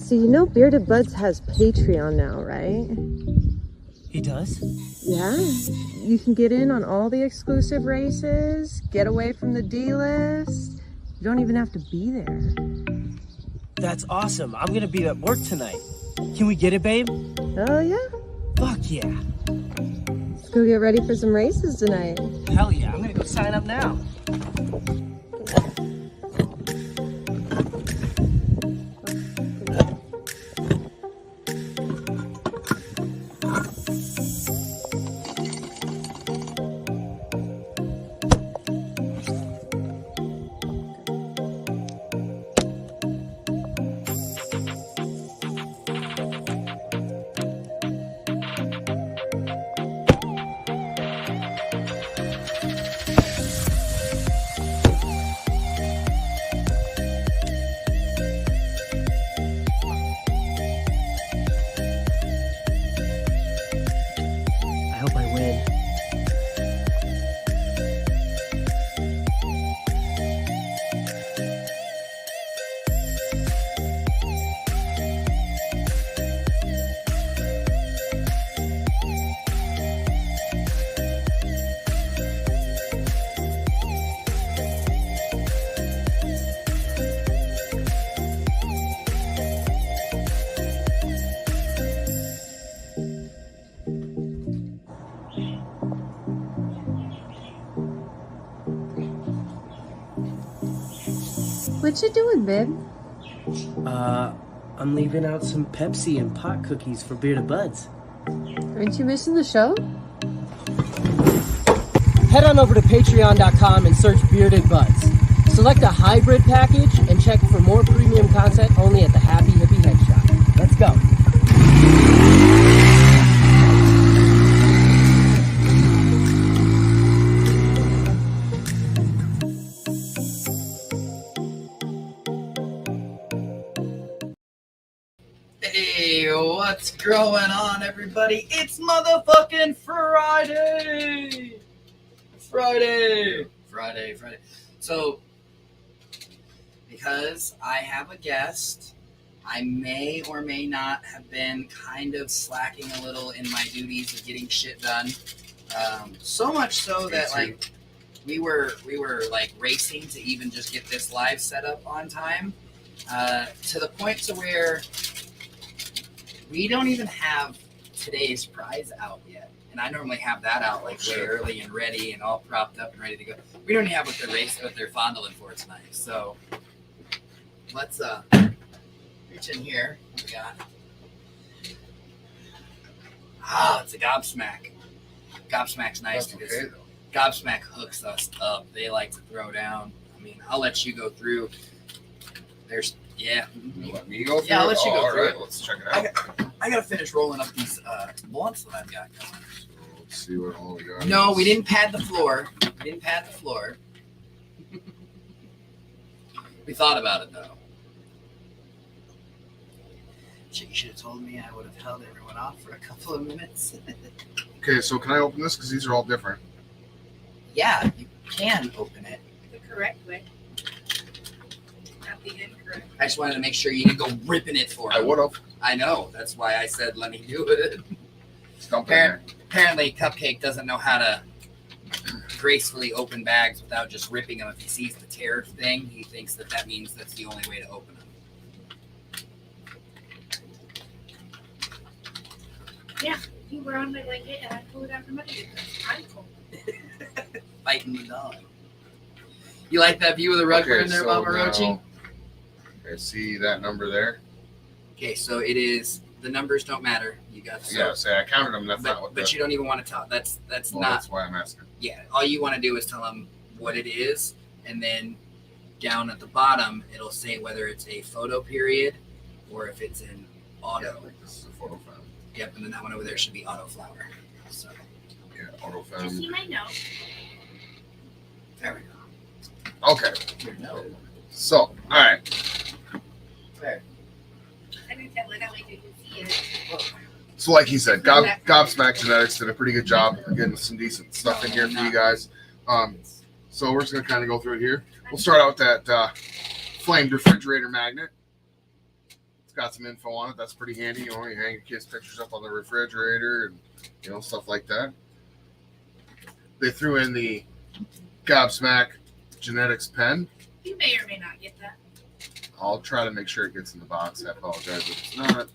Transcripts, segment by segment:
So you know Bearded Buds has Patreon now, right? He does? Yeah. You can get in on all the exclusive races, get away from the D-list. You don't even have to be there. That's awesome. I'm gonna be at work tonight. Can we get it, babe? Oh yeah. Fuck yeah. Let's go get ready for some races tonight. Hell yeah. I'm gonna go sign up now. I hope I win. What you doing, babe? I'm leaving out some Pepsi and pot cookies for Bearded Buds. Aren't you missing the show? Head on over to patreon.com and search Bearded Buds. Select a hybrid package and check for more premium content only at the Happy Hippie Head Shop. Let's go. Hey, what's going on, everybody? It's motherfucking Friday! Friday. So, because I have a guest, I may or may not have been kind of slacking a little in my duties of getting shit done. So much so that, like, we were like racing to even just get this live set up on time, to the point to where we don't even have today's prize out yet. And I normally have that out like way early and ready and all propped up and ready to go. We don't even have what they're fondling for tonight. So let's reach in here. What we got? It's a GobSmack. GobSmack's nice because GobSmack hooks us up. They like to throw down. I mean, I'll let you go through. There's You let me go through? Yeah, I'll let you go all through right, it. let's check it out. I gotta finish rolling up these blunts that I've got going. So let's see what all we got. No, we didn't pad the floor. We thought about it though. Shit, you should have told me. I would have held everyone off for a couple of minutes. Okay, so can I open this? Because these are all different. Yeah, you can open it. The correct way. Not the incorrect. I just wanted to make sure you didn't go ripping it for I him. would have. I know. That's why I said let me do it. Dump it in there. Apparently, Cupcake doesn't know how to gracefully open bags without just ripping them. If he sees the tear thing, he thinks that means that's the only way to open them. You were on my blanket and I pulled it out from under you. I'm cold. Fighting the dog. You like that view of the rug we're in there, Mama Roaching? I see that number there. Okay, so it is. The numbers don't matter. You got. So, Yeah, say I counted them. That's not what. But you don't even want to tell. That's well, not. That's why I'm asking. Yeah, all you want to do is tell them what it is, and then down at the bottom it'll say whether it's a photo period or if it's an auto. Yeah, like this is a photo film. Yep, and then that one over there should be auto flower. So Yeah, auto Did you see film. my note? there we go. Okay, Your note. so all right. There. I didn't tell it. I like you can see it. So like he said, GobSmack Genetics did a pretty good job of getting some decent stuff in here for you guys. So we're just gonna kind of go through it here. We'll start out with that flamed refrigerator magnet. It's got some info on it. That's pretty handy. You hang your kids' pictures up on the refrigerator and stuff like that. They threw in the GobSmack genetics pen. You may or may not get that. I'll try to make sure it gets in the box. I apologize if it's not.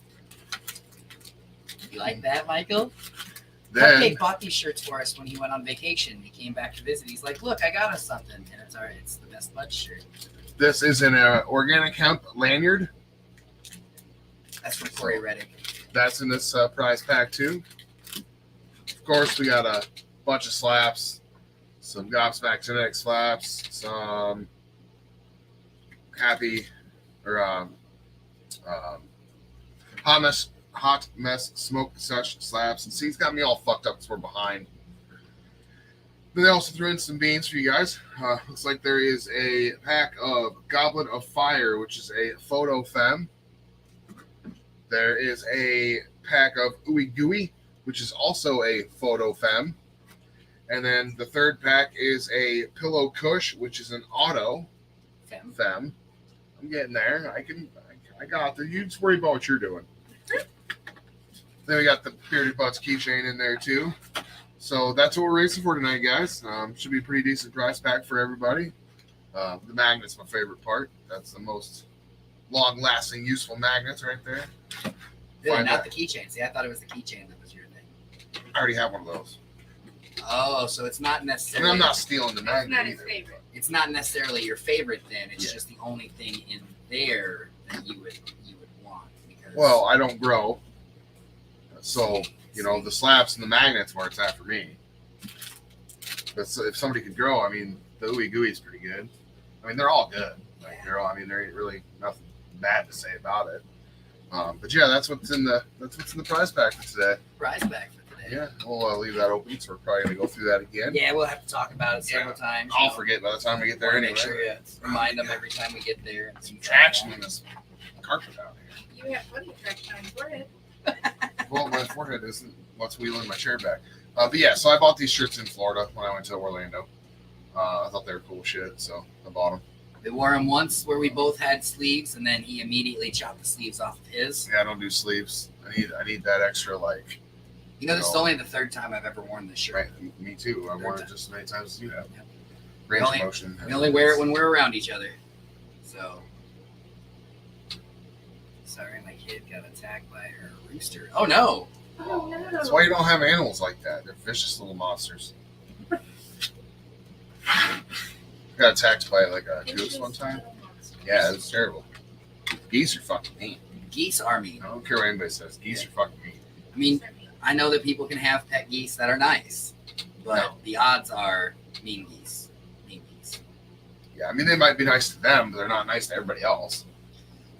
You like that, Michael? Then Cupcake bought these shirts for us when he went on vacation. He came back to visit. He's like, "Look, I got us something," and it's all right. It's the Best Buds shirt. this is an organic hemp lanyard. That's from Corey Reddick. That's in this prize pack too. Of course, we got a bunch of slaps, some GobSmack genetic slaps, some happy or hot mess smoke such slaps. And see, it's got me all fucked up because we're behind. Then they also threw in some beans for you guys. Looks like there is a pack of Goblet of Fire, which is a photo femme. There is a pack of Ooey Gooey, which is also a photo femme. And then the third pack is a Pillow Kush, which is an auto femme. I'm getting there. I got there. You just worry about what you're doing. Then we got the Bearded Butts keychain in there too. So that's what we're racing for tonight, guys. Should be a pretty decent prize pack for everybody. The magnet's my favorite part. That's the most long-lasting, useful magnets right there. Really, not the keychain. See, I thought it was the keychain that was your thing. I already have one of those. Oh, so it's not And necessarily. I'm not stealing the That's magnet not his either. favorite. It's not necessarily your favorite. Then it's Yeah. just the only thing in there that you would want. Because Well, I don't grow. So, the slaps and the magnets where it's at for me. But if somebody could grow, I mean, the Ooey Gooey is pretty good. I mean, they're all good. Like, there ain't really nothing bad to say about it. But yeah, that's what's in the prize pack for today. prize back for today. Yeah, we'll leave that open, so we're probably gonna go through that again. Yeah, we'll have to talk about it several times. I'll forget by the time we get there Wanna anyway. Make sure you remind them every time we get there. And Some traction in this carpet out here. You have plenty of traction on your forehead. Well, my forehead isn't what's wheeling my chair back. But yeah, so I bought these shirts in Florida when I went to Orlando. I thought they were cool shit, so I bought them. We wore them once where we both had sleeves, and then he immediately chopped the sleeves off of his. Yeah, I don't do sleeves. I need that extra like. This is only the third time I've ever worn this shirt. Right, me too. I've worn it just as many times as you have. Yep. Range only- motion. We only wear it when we're around each other. So. Sorry, my kid got attacked by her rooster. Oh no! Oh no. That's why you don't have animals like that. They're vicious little monsters. Got attacked by like a goose one time. Yeah, it was terrible. Geese are fucking mean. Geese are mean. I don't care what anybody says. Geese are fucking mean. I mean, I know that people can have pet geese that are nice, but No. the odds are mean geese. Mean geese. Yeah, I mean they might be nice to them, but they're not nice to everybody else.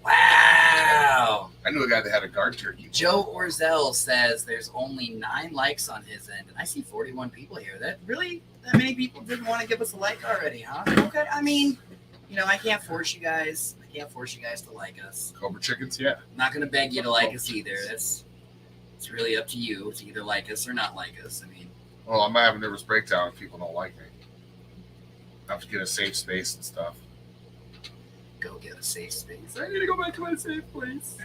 Wow! I knew a guy that had a guard turkey. Joe Orzel says there's only 9 likes on his end, and I see 41 people here. That many people didn't want to give us a like already, huh? Okay, I mean, I can't force you guys. I can't force you guys to like us. Cobra chickens, yeah. I'm not gonna beg you to like us either. It's really up to you to either like us or not like us. I mean, Well, I might have a nervous breakdown if people don't like me. I have to get a safe space and stuff. go get a safe space. I need to go back to my safe place.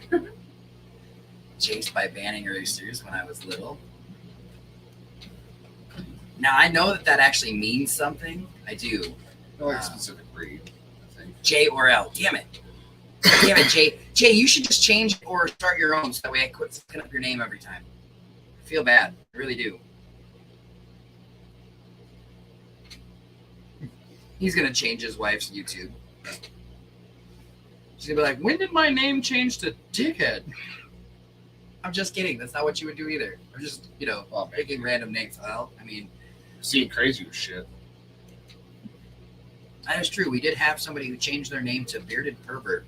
Chased by banning roosters when I was little. Now, I know that actually means something. I do. I like a specific breed, I think. J or L. Damn it. Damn it, Jay. Jay, you should just change or start your own so that way I quit looking up your name every time. I feel bad. I really do. He's going to change his wife's YouTube. She's going to be like, when did my name change to Dickhead? I'm just kidding. That's not what you would do either. I'm just, picking random names. Well, I mean, Seeing crazier shit. that is true. We did have somebody who changed their name to Bearded Pervert.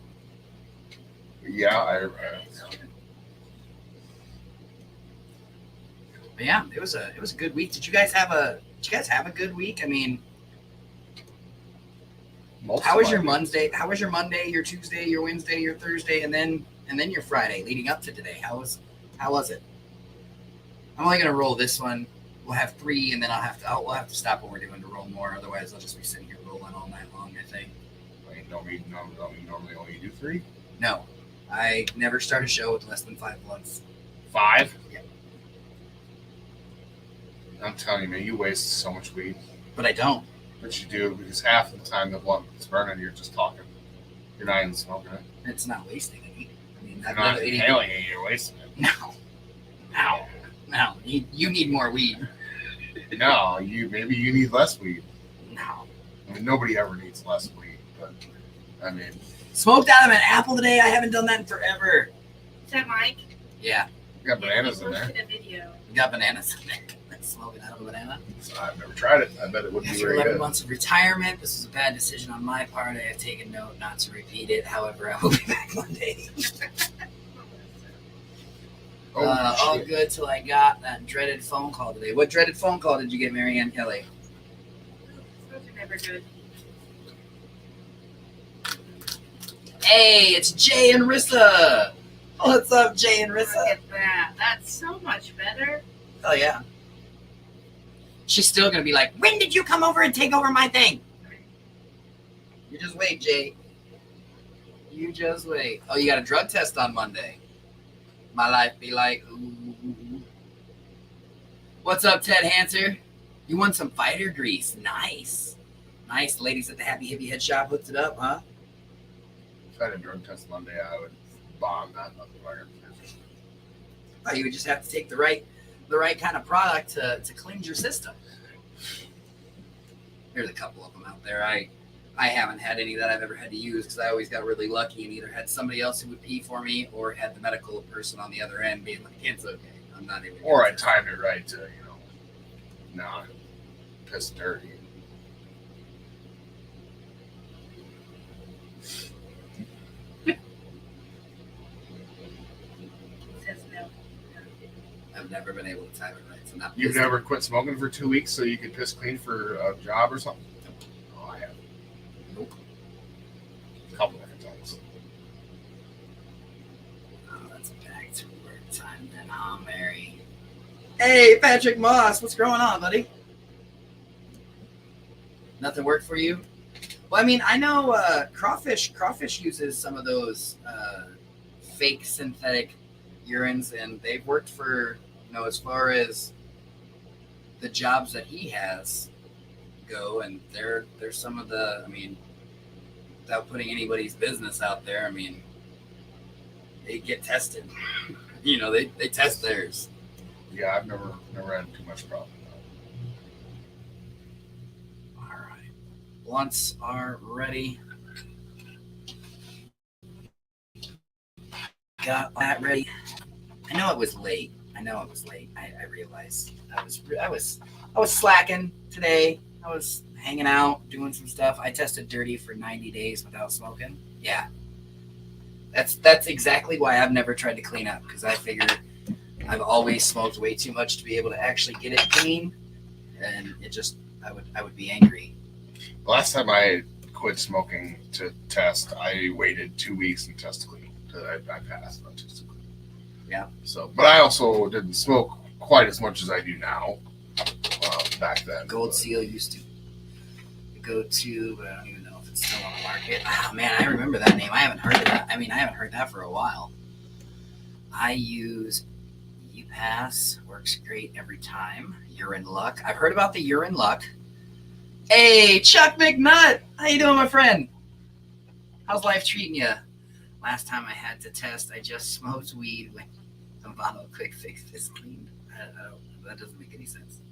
Yeah, But yeah, it was a good week. Did you guys have a good week? I mean, how was your Monday? How was your Monday, your Tuesday, your Wednesday, your Thursday, and then your Friday leading up to today? How was it? I'm only gonna roll this one. We'll have 3, and then we'll have to stop what we're doing to roll more. Otherwise, I'll just be sitting here rolling all night long. I think. Wait, normally only do 3? No, I never start a show with less than 5 blunts. 5? Yeah. I'm telling you, man, you waste so much weed. But I don't. But you do, because half of the time the blunt is burning, you're just talking. You're not even smoking it. It's not wasting any. I mean, You're not inhaling it, you're wasting it. No. You need more weed. No, maybe you need less weed. No. I mean, nobody ever needs less weed, but I mean, Smoked out of an apple today. I haven't done that in forever. Is that Mike? Yeah, you got bananas He in there. posted a video. we got bananas in there. Smoking out of a banana. So I've never tried it. I bet it would be After very 11 good. months of retirement, this was a bad decision on my part. I have taken note not to repeat it. However, I will be back Monday. All shit. good till I got that dreaded phone call today. What dreaded phone call did you get, Marianne Kelly? Those are never good. Hey, it's Jay and Rissa. What's up, Jay and Look Rissa? at that. That's so much better. Oh, yeah. She's still going to be like, when did you come over and take over my thing? You just wait, Jay. You just wait. Oh, you got a drug test on Monday. My life be like, ooh. What's up, Ted Hanser? You won some fighter grease. Nice. Nice. Ladies at the Happy Hippie Head Shop hooked it up, huh? If I had a drug test Monday, I would bomb that motherfucker. Oh, you would just have to take the right kind of product to cleanse your system. There's a couple of them out there. I haven't had any that I've ever had to use because I always got really lucky and either had somebody else who would pee for me or had the medical person on the other end being like, it's okay. I'm not even. Or I timed it right to, not piss dirty. He says no. I've never been able to time it right. So not You've pissing. never quit smoking for 2 weeks so you could piss clean for a job or something? Oh, I have. Nope. A couple different times. Oh, that's back to work time then, huh, Mary? Hey, Patrick Moss, what's going on, buddy? Nothing worked for you? Well, I mean, I know Crawfish uses some of those fake synthetic urines, and they've worked for, as far as the jobs that he has go, and they're some of the, I mean, without putting anybody's business out there, I mean, they get tested. They test theirs. Yeah, I've never had too much problem with that. All right. Blunts are ready. Got that ready. I know it was late. I realized I was slacking today. I was hanging out, doing some stuff. I tested dirty for 90 days without smoking. Yeah. That's exactly why I've never tried to clean up, because I figured I've always smoked way too much to be able to actually get it clean, and I would be angry. The last time I quit smoking to test, I waited 2 weeks and tested clean. I passed on tested clean. Yeah. So, but I also didn't smoke quite as much as I do now. Back then. Gold Seal used to go to, but I don't even know if it's still on the market. Oh man, I remember that name. I haven't heard of that. I mean, I haven't heard that for a while. I use UPass. Works great every time. Urine Luck. I've heard about the Urine Luck. Hey, Chuck McNutt. How you doing, my friend? How's life treating you? Last time I had to test, I just smoked weed with a bottle of Quick Fix Fist Clean. That doesn't make any sense.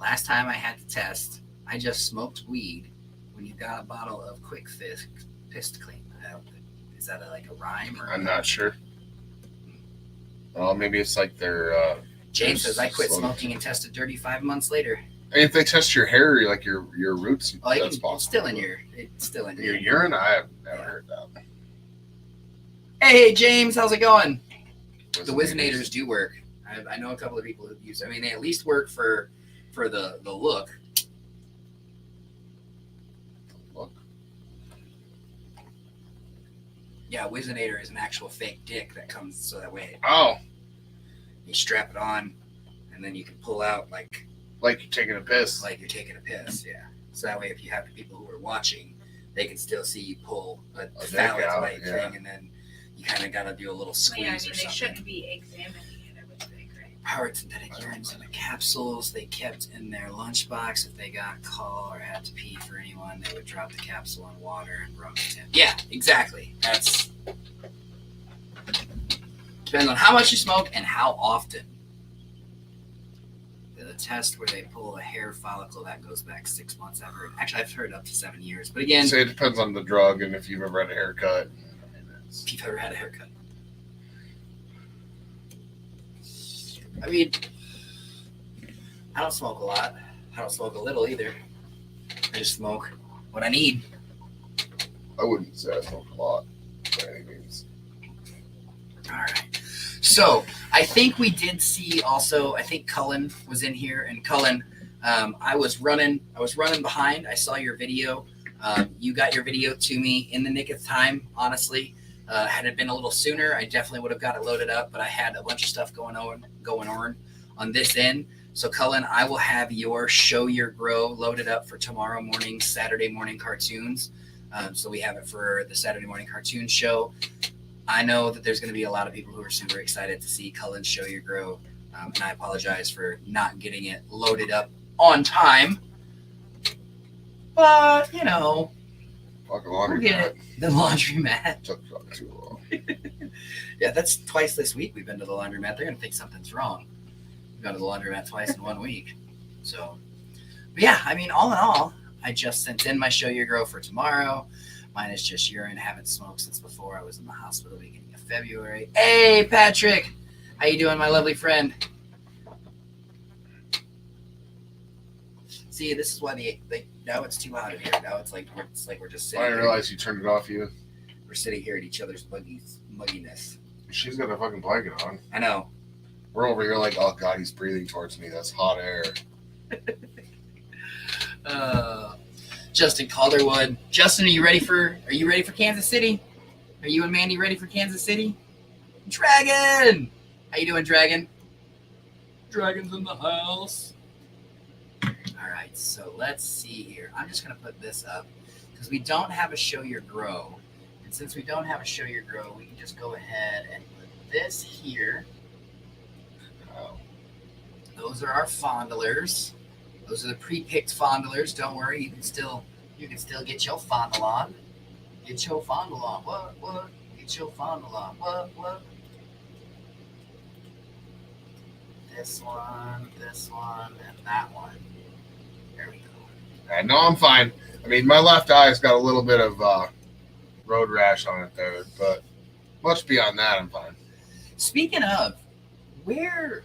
Last time I had to test, I just smoked weed when you got a bottle of Quick Fist Clean. Is that like a rhyme? Or I'm not sure. Well, maybe it's like their. James says I quit smoking and tested dirty 5 months later. If they test your hair, like your roots, Oh, that's possible. it's still in your Your urine. I have never heard that. Hey, James, how's it going? The Wizenators. Wizenators do work. I know a couple of people who use. I mean, they at least work for the look. Look. Yeah, Wizinator is an actual fake dick that comes so that way Oh, you strap it on, and then you can pull out like like you're taking a piss. you're taking a piss. Yeah. So that way, if you have people who are watching, they can still see you pull a dick phallic out, like yeah. thing, and then you kind of got to do a little squeeze Yeah, I or mean, they something. shouldn't be examining it, I would think, right? Powered synthetic urines in the capsules they kept in their lunchbox. If they got call or had to pee for anyone, they would drop the capsule in water and roast it. Yeah, exactly. That's depends on how much you smoke and how often. The test where they pull a hair follicle that goes back 6 months. Actually, I've heard up to 7 years. But again, Say it depends on the drug and if you've ever had a haircut. if you've ever had a haircut. I mean, I don't smoke a lot. I don't smoke a little either. I just smoke what I need. I wouldn't say I smoke a lot by any means. All right. So I think we did see also. I think Cullen was in here, and Cullen, I was running behind. I saw your video. You got your video to me in the nick of time. Honestly, had it been a little sooner, I definitely would have got it loaded up. But I had a bunch of stuff going on this end. So Cullen, I will have your Show Your Grow loaded up for tomorrow morning, Saturday morning cartoons. So we have it for the Saturday morning cartoon show. I know that there's going to be a lot of people who are super excited to see Cullen's Show Your Grow. And I apologize for not getting it loaded up on time. But, you know, Fucking we'll laundry get mat. it. The laundromat. Took too long. Yeah, that's twice this week we've been to the laundromat. They're going to think something's wrong. We've gone to the laundromat twice in 1 week. So, but yeah, I mean, all in all, I just sent in my Show Your Grow for tomorrow. Mine is just urine. Haven't smoked since before I was in the hospital beginning of February. Hey, Patrick. How you doing, my lovely friend? See, this is why now it's too hot in here. Now it's like we're just sitting I didn't here. realize you turned it off, you. We're sitting here at each other's mugginess. She's got a fucking blanket on. I know. We're over here like, oh god, he's breathing towards me. That's hot air. Justin Calderwood. Justin, are you ready for Kansas City? Are you and Mandy ready for Kansas City? Dragon! How you doing, Dragon? Dragon's in the house. All right, so let's see here. I'm just going to put this up because we don't have a Show Your Grow. And since we don't have a Show Your Grow, we can just go ahead and put this here. Those are our fondlers. Those are the pre-picked fondlers. Don't worry, you can still get your fondle on. Get your fondle on. What? Get your fondle on. What? This one, and that one. There we go. No, I'm fine. I mean, my left eye's got a little bit of road rash on it there, but much beyond that, I'm fine. Speaking of, where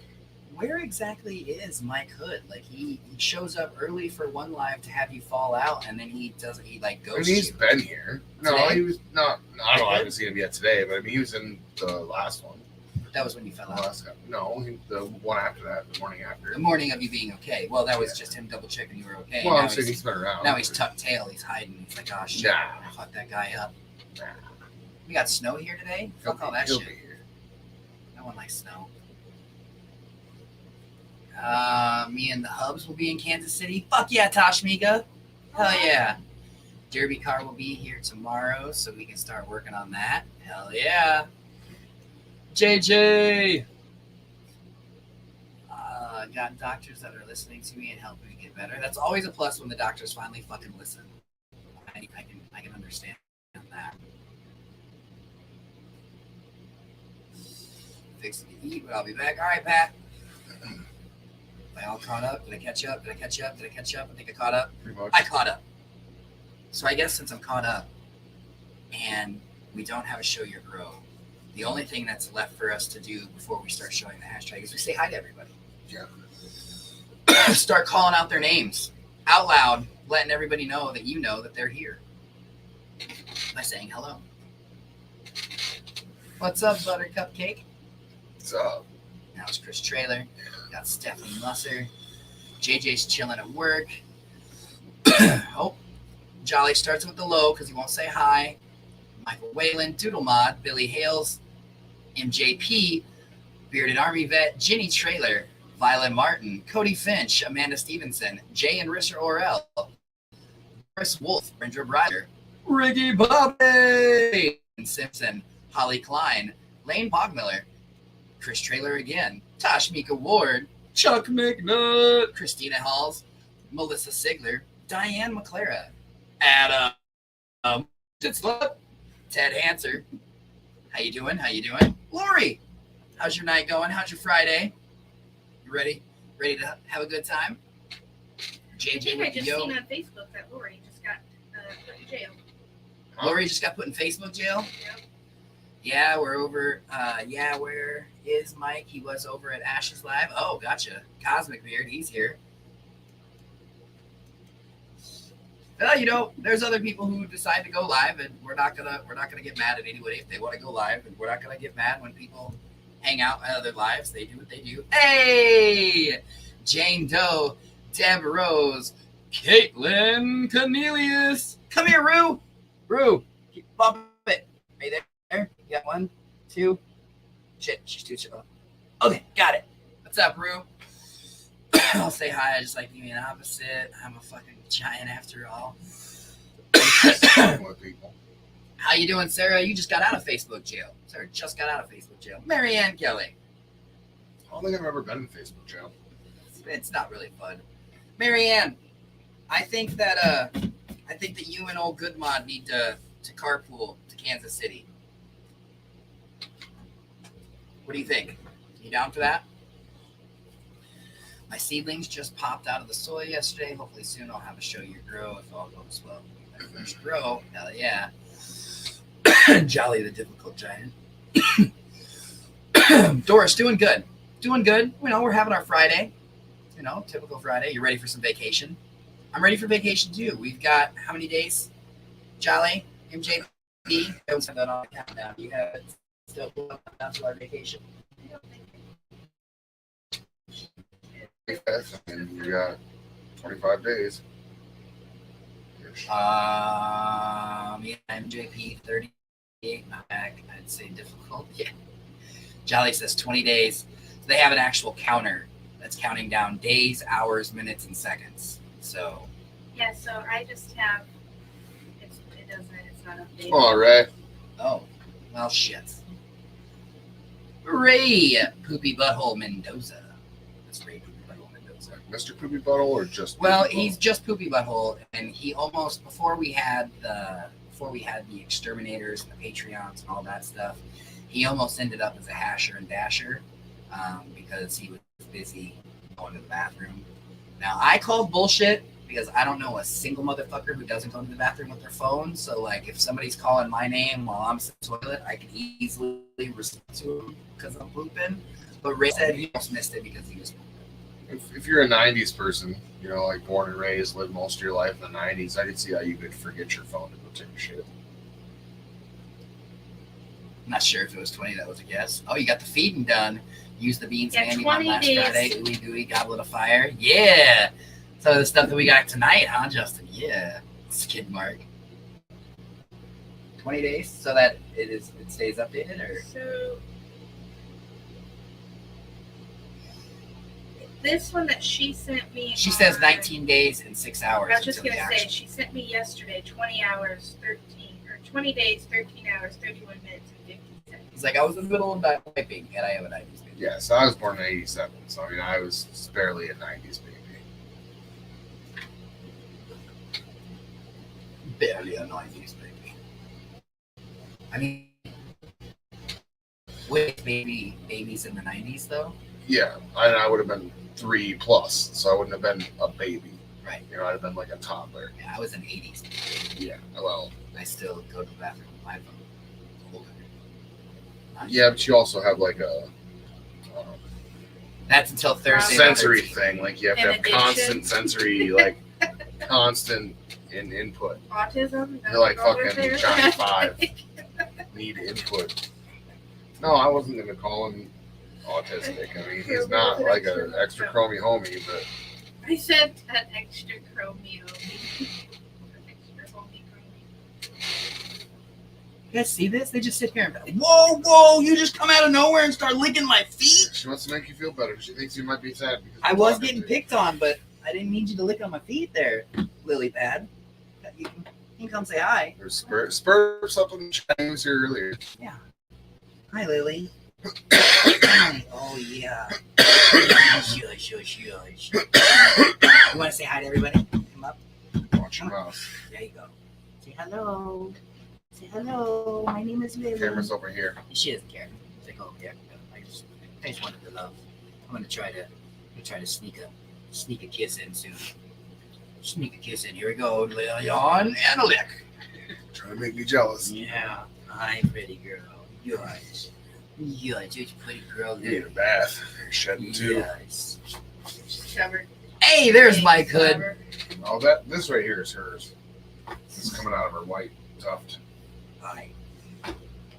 exactly is Mike Hood? Like he shows up early for one live to have you fall out, and then he goes. I mean, he's been here. No, Today? he was not. I don't know. I haven't seen him yet today, but I mean, he was in the last one. That was when you fell The out. last guy. No, the one after that, the morning after. The morning of you being okay. Well, that was just him double checking you were okay. Well, Now I'm saying he's been around. Now he's tucked tail. He's hiding. He's like, oh shit, Nah. fuck that guy up. Nah. We got snow here today. Fuck all that He'll shit. be here. No one likes snow. Me and the Hubs will be in Kansas City. Fuck yeah, Tashmika. Hell yeah. Derby car will be here tomorrow, so we can start working on that. Hell yeah. JJ. Got doctors that are listening to me and helping me get better. That's always a plus when the doctors finally fucking listen. I can understand that. Fixing to eat, but I'll be back. All right, Pat. Am I all caught up? Did I catch up? I think I caught up. Pretty much. I caught up. So I guess since I'm caught up and we don't have a Show Your Grow, the only thing that's left for us to do before we start showing the hashtag is we say hi to everybody. Yeah. Start calling out their names out loud, letting everybody know that they're here by saying hello. What's up, Buttercup Cake? What's up? Now it's Chris Trailer. Got Stephanie Musser. JJ's chilling at work. Oh, Jolly starts with the low because he won't say hi. Michael Whalen, Doodle Mod, Billy Hales, MJP, Bearded Army Vet, Ginny Trailer, Violet Martin, Cody Finch, Amanda Stevenson, Jay and Risser Orell, Chris Wolf, Brenda Ryder, Ricky Bobby Simpson, Holly Klein, Lane Bogmiller, Chris Trailer again, Tashmika Ward, Chuck McNutt, Christina Halls, Melissa Sigler, Diane McClara, Adam Ditzler, Ted Hanser. How you doing? How you doing? Lori, how's your night going? How's your Friday? You ready? Ready to have a good time? I think I just seen on Facebook that Lori just got put in jail. Lori just got put in Facebook jail? Yep. Yeah, we're over. Where is Mike? He was over at Ashes Live. Oh, gotcha. Cosmic Beard, he's here. Well, there's other people who decide to go live, and we're not gonna get mad at anybody if they want to go live, and we're not gonna get mad when people hang out at other lives. They do what they do. Hey, Jane Doe, Deb Rose, Caitlin Cornelius. Come here, Rue. Rue, bump it. Are you there? You got 1, 2. Shit, she's too chill. Okay, got it. What's up, Rue? I'll say hi. I just like to be an opposite. I'm a fucking giant after all. How you doing, Sarah? You just got out of Facebook jail. Sarah just got out of Facebook jail. Marianne Kelly. I don't think I've ever been in Facebook jail. It's not really fun. Marianne, I think that you and old Goodmod need to carpool to Kansas City. What do you think? You down for that? My seedlings just popped out of the soil yesterday. Hopefully soon I'll have a show you grow if all goes well. My first grow, hell yeah. Jolly the difficult giant. Doris, doing good. Doing good. We're having our Friday. Typical Friday. You ready for some vacation? I'm ready for vacation too. We've got how many days? Jolly, MJP. Don't send that on the countdown. You have it still down to our vacation. And you got 25 days. MJP 38 back. I'd say difficult. Yeah. Jolly says 20 days. So they have an actual counter that's counting down days, hours, minutes, and seconds. So. Yeah. So I just have. It's not updated. Oh, Ray. Oh, well, shit. Ray Poopy Butthole Mendoza. That's Ray Poopy Butthole Mendoza. Mr. Poopy Butthole or just? Well, he's just Poopy Butthole, and he almost before we had the exterminators and the Patreons and all that stuff, he almost ended up as a hasher and dasher because he was busy going to the bathroom. Now I called bullshit because I don't know a single motherfucker who doesn't go to the bathroom with their phone. So like if somebody's calling my name while I'm sitting in the toilet, I can easily respond to him because I'm pooping. But Ray said he almost missed it because he was pooping. If you're a 90s person, like born and raised, lived most of your life in the 90s, I could see how you could forget your phone to go take a shit. I'm not sure if it was 20, that was a guess. Oh, you got the feeding done. Use the beans Yeah, handy 20 on last days. Friday. Ooey gooey, goblet of fire. Yeah. So the stuff that we got tonight, huh, Justin? Yeah. Skid mark. 20 days so that it stays updated, or So this one that she sent me. she says 19 days and 6 hours. I was just until gonna the say action. she sent me yesterday 20 hours 13 or 20 days 13 hours 31 minutes and 50 seconds. It's like I was in the middle of typing and I have an 90s baby. Yeah, so I was born in 87, so I was barely a 90s baby. Barely a 90s baby. I mean, with babies in the 90s though. Yeah, I would have been 3 plus, so I wouldn't have been a baby. Right. I'd have been like a toddler. Yeah, I was an 80s baby. Yeah, well. I still go to the bathroom with my phone. Older. Yeah, but you also have like a That's until Thursday. sensory the 13th. thing. Like you have to An have addiction. constant sensory, like constant input. Autism. You're like go with fucking there. Johnny Five. Need input. No, I wasn't gonna call him autistic. I mean, he's not like an extra chromey homie, but I said an extra chromio. Extra homie chromie. You guys see this? They just sit here and whoa, you just come out of nowhere and start licking my feet? she wants to make you feel better. She thinks you might be sad. Because I you're was talking getting to you. picked on, but I didn't need you to lick on my feet there, lily pad. You can come say hi. There's spur something Chinese here earlier. Yeah. Hi, Lily. Hi. Oh, yeah. Shush, shush, shush. You want to say hi to everybody? Come up. Watch your mouth. There you go. Say hello. Say hello. My name is Lily. Camera's over here. She doesn't care. Say go over there. I just wanted to love. I'm gonna try to sneak a kiss in soon. Sneak a kiss in. Here we go. Leon and a lick. Trying to make me jealous. Yeah. Hi, pretty girl. Yours. You're a pretty girl. You need a bath. You're shedding too. Yes. Covered. Hey, there's Mike Hood. Oh, this right here is hers. It's coming out of her white tuft. Hi.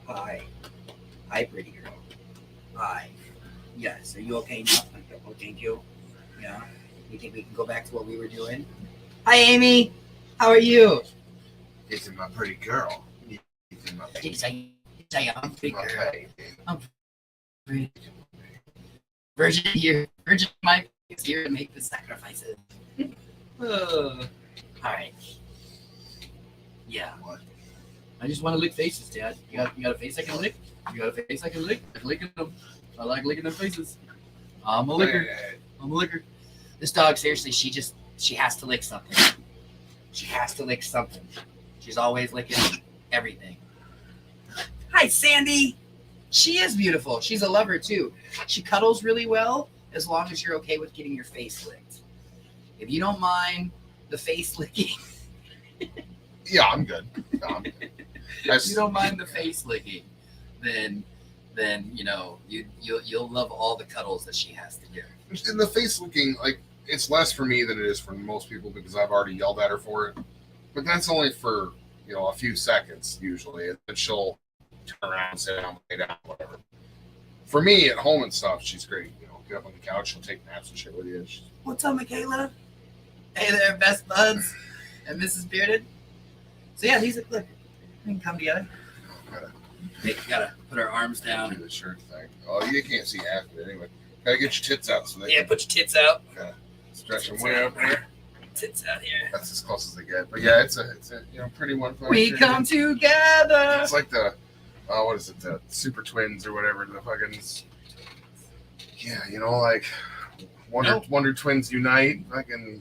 Hi. Hi, pretty girl. Hi. Yes. Are you okay now? Oh, thank you. Yeah. You think we can go back to what we were doing? Hi, Amy. How are you? It's my pretty girl. It's my baby. I'm pretty My girl. baby. Pretty. Virgin Mike is here to make the sacrifices. All right. Yeah. What? I just want to lick faces, Dad. You got a face I can lick? You got a face I can lick? I'm licking them. I like licking their faces. I'm a licker. I'm a licker. This dog, seriously, she has to lick something. She has to lick something. She's always licking everything. Hi, Sandy. She is beautiful. She's a lover, too. She cuddles really well as long as you're okay with getting your face licked. If you don't mind the face licking. Yeah, I'm good. No, I'm good. If you don't mind the face licking, then you'll love all the cuddles that she has to give. And the face licking, like, it's less for me than it is for most people because I've already yelled at her for it. But that's only for, a few seconds usually. And then she'll turn around, sit down, lay down, whatever. For me, at home and stuff, she's great. Get up on the couch, she'll take naps and shit with you. What's up, Michaela? Hey there, best buds and Mrs. Bearded. So yeah, these look. We can come together. We gotta put our arms Do down. the shirt thing. Oh, you can't see half of it anyway. Gotta get your tits out so they Yeah, put your tits out. can stretch them way up there. Tits out here. That's as close as they get. But yeah, it's a pretty one. We come together. It's like the what is it? The Super Twins or whatever. The fucking like Wonder Twins unite. Fucking.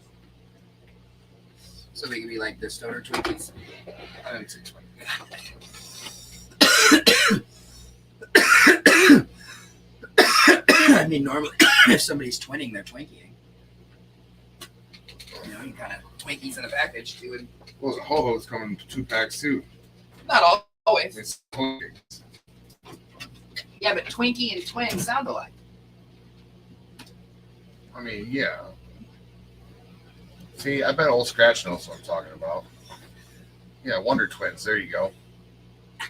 So we can be like the stoner Twinkies. I didn't say twins. I mean, normally, if somebody's twinning, they're twinkying. You kind of Twinkies in a package, too. And Well, the ho-hos come in 2 packs too. not always. It's okay. Yeah, but Twinkie and twin sound alike. I mean, yeah. See, I bet Old Scratch knows what I'm talking about. Yeah, Wonder Twins. There you go.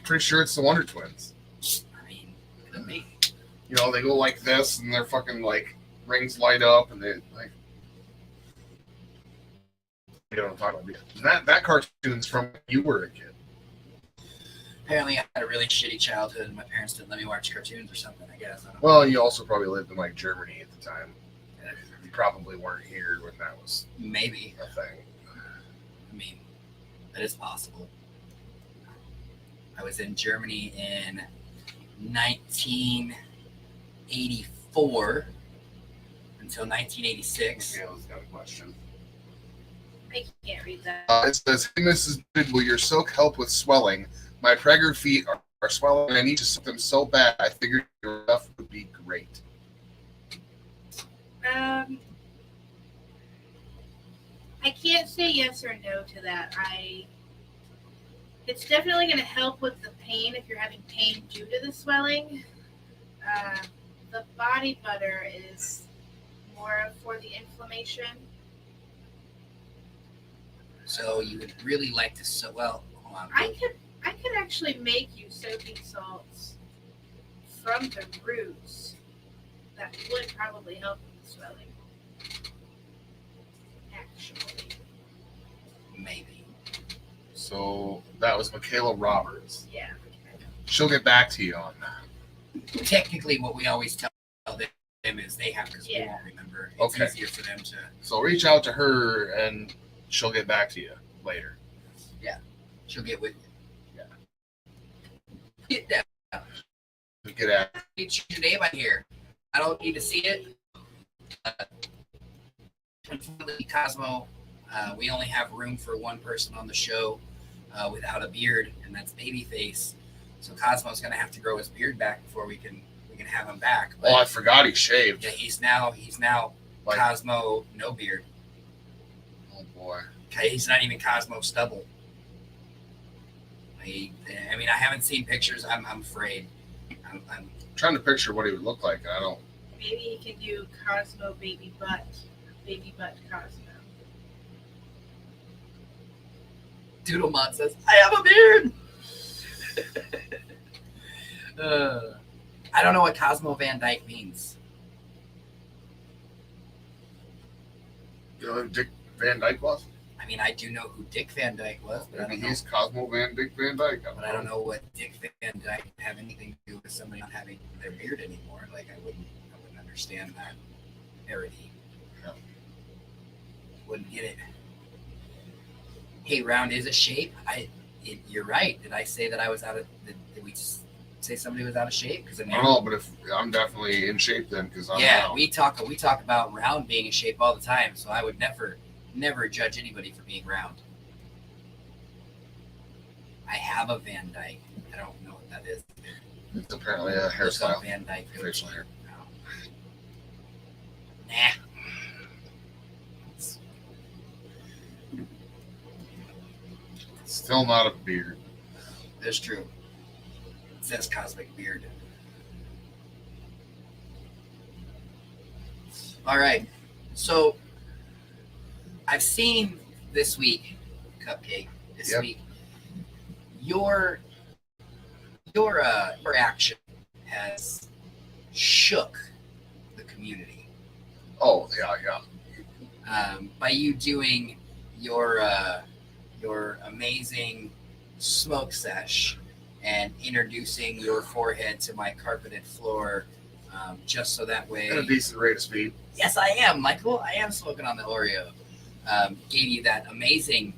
Pretty sure it's the Wonder Twins. I mean, could be. They go like this, and their fucking like rings light up, and they like. You know what I'm talking about? That cartoon's from when you were a kid. Apparently, I had a really shitty childhood, and my parents didn't let me watch cartoons or something. I guess. I don't know. Well, you also probably lived in like Germany at the time. You probably weren't here when that was Maybe. a thing. I mean, that is possible. I was in Germany in 1984 until 1986. Gail's got a question. I can't read that. It says, "Hey, Mrs. Bid, will your silk help with swelling? My pregnant feet are swelling, and I need to soak them so bad. I figured your stuff would be great." I can't say yes or no to that. It's definitely going to help with the pain if you're having pain due to the swelling. The body butter is more for the inflammation. So you would really like to hold on. I could actually make you soapy salts from the roots that would probably help with the swelling. Actually. Maybe. So that was Michaela Roberts. Yeah. She'll get back to you on that. Technically, what we always tell them is they have, because we Yeah. won't remember. It's Okay. easier for them to. So reach out to her, and she'll get back to you later. She'll get with you. Yeah. Get down. get at. You change your name on here. I don't need to see it. Unfortunately, Cosmo, we only have room for one person on the show without a beard, and that's Babyface. So Cosmo's gonna have to grow his beard back before we can have him back. But, Oh, I forgot he shaved. yeah, he's now Like, Cosmo no beard. oh boy. Okay, he's not even Cosmo stubble. I mean, I haven't seen pictures. I'm afraid. I'm Trying to picture what he would look like. I don't. Maybe he can do Cosmo baby butt Cosmo. Doodlemon says, I have a beard. I don't know what Cosmo Van Dyke means. You know who Dick Van Dyke was? I mean, I do know who Dick Van Dyke was, but Maybe he's Cosmo Van Dick Van Dyke. I don't know what Dick Van Dyke have anything to do with somebody not having their beard anymore. Like, I wouldn't understand that parody. Yeah. Wouldn't get it. Hey, round is a shape. You're right. Did I say that I was out of? Did we just say somebody was out of shape? Because I don't know, but if I'm definitely in shape then, because I'm out. we talk about round being in shape all the time. So I would never judge anybody for being round. I have a Van Dyke. I don't know what that is. It's apparently a Look up hairstyle. Van Dyke. Facial hair. No. Nah. Still not a beard. That's true. It says cosmic beard. All right. So I've seen this week, Cupcake, this week, your action has shook the community. Oh, yeah. By you doing your amazing smoke sesh and introducing your forehead to my carpeted floor, just so that way. At a decent rate of speed. Yes, I am, Michael. I am smoking on the Oreo. Gave you that amazing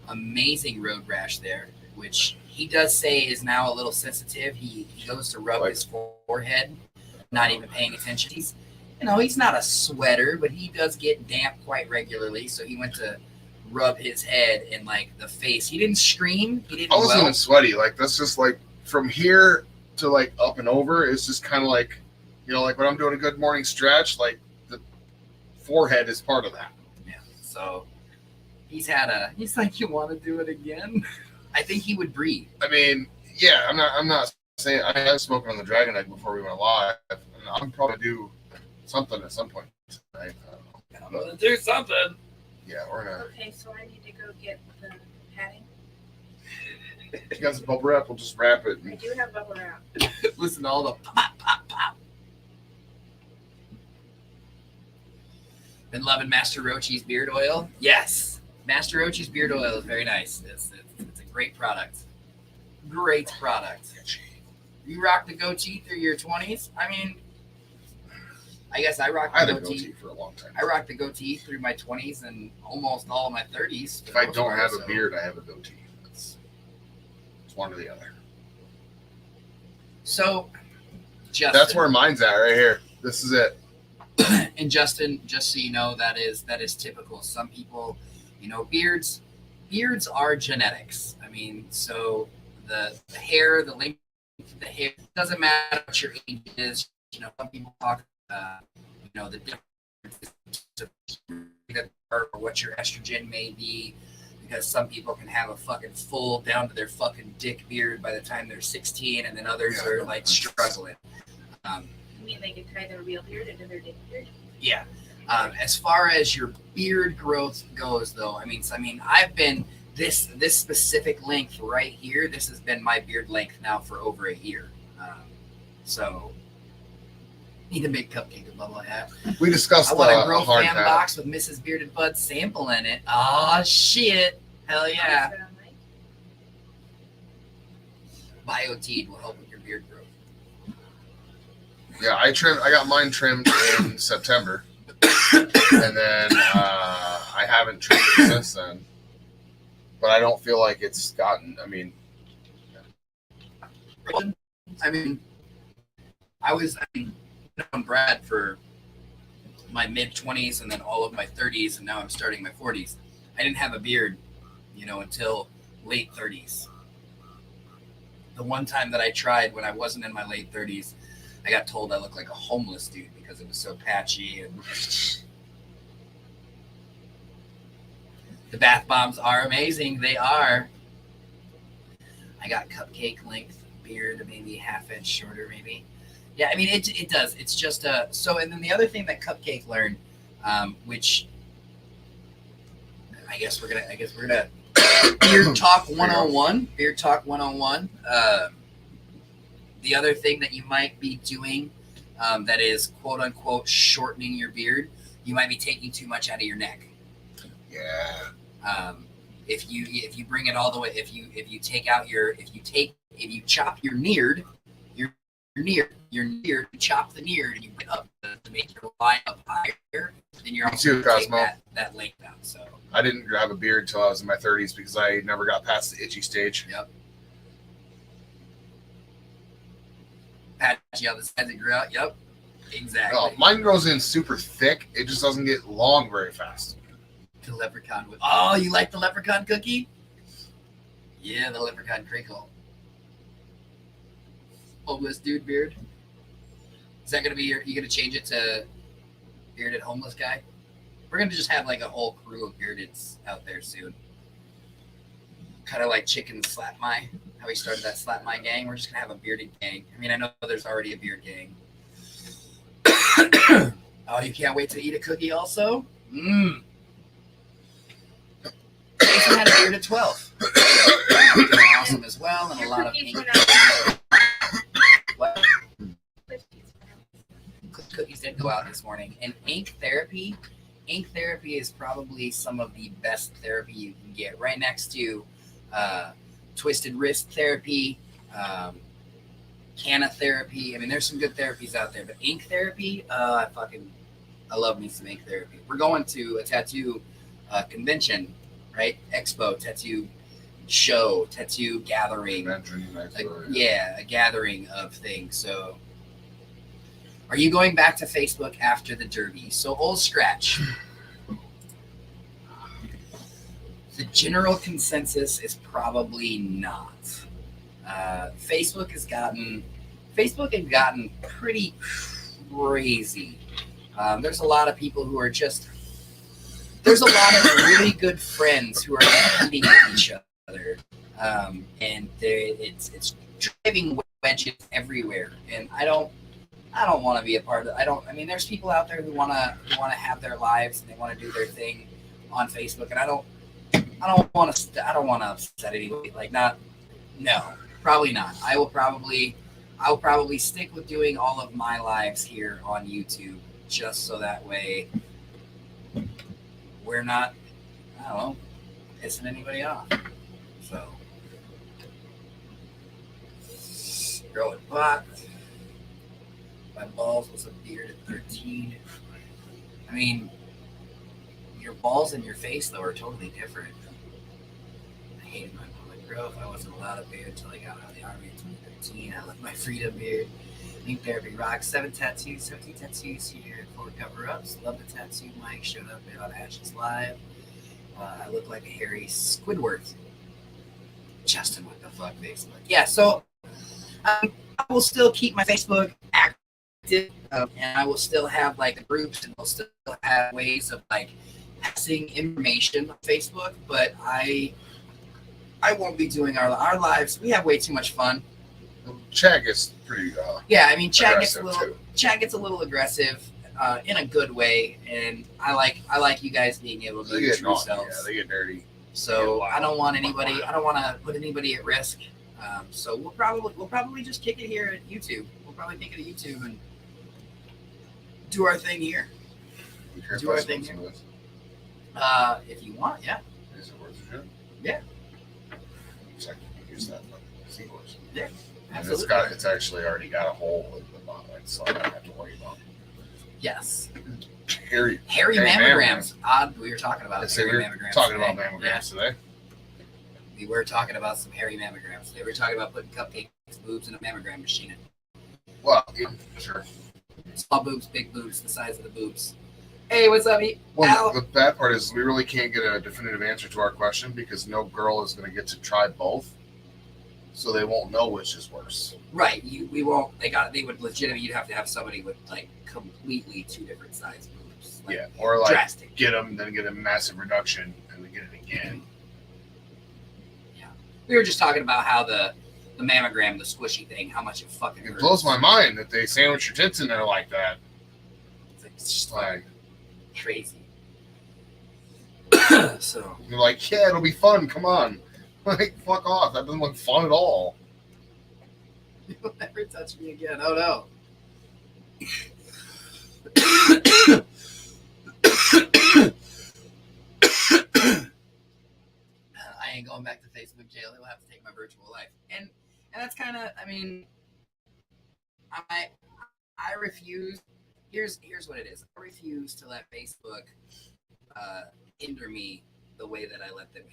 road rash there, which he does say is now a little sensitive. He goes to rub his forehead, not even paying attention. He's not a sweater, but he does get damp quite regularly. So he went to rub his head and like the face. He didn't scream. He didn't. I wasn't even sweaty. Like, that's just like from here to like up and over. It's just kind of like, like when I'm doing a good morning stretch, like the forehead is part of that. Yeah. So he's like, you want to do it again? I think he would breathe. I mean, yeah, I'm not saying I was smoking on the Dragon Egg before we went live. And I'm probably do something at some point tonight. I'm gonna do something. Yeah, we're gonna. Okay, so I need to go get the padding. You got some bubble wrap? We'll just wrap it. I do have bubble wrap. Listen to all the pop, pop, pop. Been loving Master Rochi's beard oil. Yes, Master Rochi's beard oil is very nice. It's a great product. Great product. You rocked the goatee through your 20s. I mean, I guess I rocked the goatee for a long time. I rocked the goatee through my 20s and almost all of my 30s. If I don't have a beard, I have a goatee. It's one or the other. So, Justin. That's where mine's at right here. This is it. And Justin, just so you know, that is typical. Some people, beards are genetics. I mean, so the hair, the length of the hair, doesn't matter what your age is. Some people talk, the difference or what your estrogen may be, because some people can have a fucking full down to their fucking dick beard by the time they're 16, and then others are like struggling. You mean they can tie their real beard into their dick beard? Yeah. As far as your beard growth goes, though, I mean, I've been this specific length right here. This has been my beard length now for over a year. So need to make Cupcake a bubble hat. We discussed I want a Grow hard Fan hat. box with Mrs. Bearded Bud sample in it. Oh shit! Hell yeah! Bioteed will help with your beard growth. Yeah, I got mine trimmed in September, and then I haven't trimmed it since then. But I don't feel like it's gotten. I mean, I've known Brad for my mid-20s and then all of my 30s, and now I'm starting my 40s. I didn't have a beard, until late 30s. The one time that I tried when I wasn't in my late 30s, I got told I looked like a homeless dude because it was so patchy. And the bath bombs are amazing. They are. I got cupcake length beard, maybe half inch shorter, maybe. Yeah, I mean it does. It's just so. And then the other thing that Cupcake learned, which I guess we're gonna Beard Talk 101. Beard Talk 101. The other thing that you might be doing, that is quote unquote shortening your beard, you might be taking too much out of your neck. Yeah. If you bring it all the way, if you chop your neared, you chop the neared, and you bring it up to make your line up higher, then you're also going to take that length down. So I didn't have a beard until I was in my 30s because I never got past the itchy stage. Yep. Patchy on the sides that grew out. Yep. Exactly. Oh, mine grows in super thick. It just doesn't get long very fast. The leprechaun. Oh, you like the leprechaun cookie? Yeah, the leprechaun crinkle. Homeless dude beard. Is that gonna be you gonna change it to bearded homeless guy? We're gonna just have like a whole crew of beardeds out there soon. Kind of like Chicken Slap My. How we started that Slap My gang. We're just gonna have a bearded gang. I mean, I know there's already a beard gang. Oh, you can't wait to eat a cookie also? Mmm. Jason had a beard at 12. Awesome as well, and a lot of ink. What? Cookies did go out this morning. And ink therapy is probably some of the best therapy you can get. Right next to twisted wrist therapy, canna therapy. I mean, there's some good therapies out there, but ink therapy, I love me some ink therapy. We're going to a tattoo convention, right? Expo, tattoo show, tattoo gathering. A gathering of things. So are you going back to Facebook after the Derby? So Old Scratch. The general consensus is probably not. Facebook has gotten pretty crazy. There's a lot of people who are there's a lot of really good friends who are competing with each other, and it's driving wedges everywhere. And I don't want to be a part of it. I mean, there's people out there who want to have their lives and they want to do their thing on Facebook, and I don't want to upset anybody. No, probably not. I will probably stick with doing all of my lives here on YouTube, just so that way we're not, pissing anybody off. So, growing pot. My balls was a beard at 13. I mean, your balls and your face, though, are totally different. I hated my public growth. I wasn't allowed a beard until I got out of the Army in 2013. I left my freedom beard. Ink therapy rocks. 17 tattoos here. 4 cover-ups. Love the tattoo. Mike showed up on Ashes Live. I look like a hairy Squidward. Justin, what the fuck, Facebook? Yeah, so I will still keep my Facebook active, and I will still have groups, and we'll still have ways of passing information on Facebook. But I won't be doing our lives. We have way too much fun. Chat gets pretty. Yeah, I mean, chat gets a little aggressive. In a good way, and I like you guys being able to be your true selves. Yeah, they get dirty. So I don't want to put anybody at risk. So we'll probably just kick it here at YouTube. We'll probably kick it at YouTube and do our thing here. Do our thing here. If you want, yeah. Is it worth it? Yeah. So I can use that sequence. Yeah. And Absolutely. it's actually already got a hole in the bottom, so I don't have to worry about it. Yes. Hairy mammograms. Odd. We were talking about hairy mammograms. Talking today. about mammograms today. We were talking about some hairy mammograms. They were talking about putting Cupcake's boobs in a mammogram machine. Well, yeah, sure. Small boobs, big boobs, the size of the boobs. Hey, what's up, Well, the bad part is we really can't get a definitive answer to our question because no girl is going to get to try both, so they won't know which is worse. Right. We won't. They would legitimately. You'd have to have somebody with like completely two different size boobs. Like, Yeah, or like drastic. get them, then get a massive reduction, and then get it again. Yeah. We were just talking about how the mammogram, the squishy thing, how much it fucking It hurts. blows my mind that they sandwich your tits in there like that. It's just Like, crazy. So you're like, yeah, it'll be fun. Come on. Like, fuck off. That doesn't look fun at all. you'll never touch me again. Oh no. I ain't going back to Facebook jail. He'll have to take my virtual life. And that's kind of, I mean, I refuse. Here's what it is. I refuse to let Facebook hinder me the way that I let them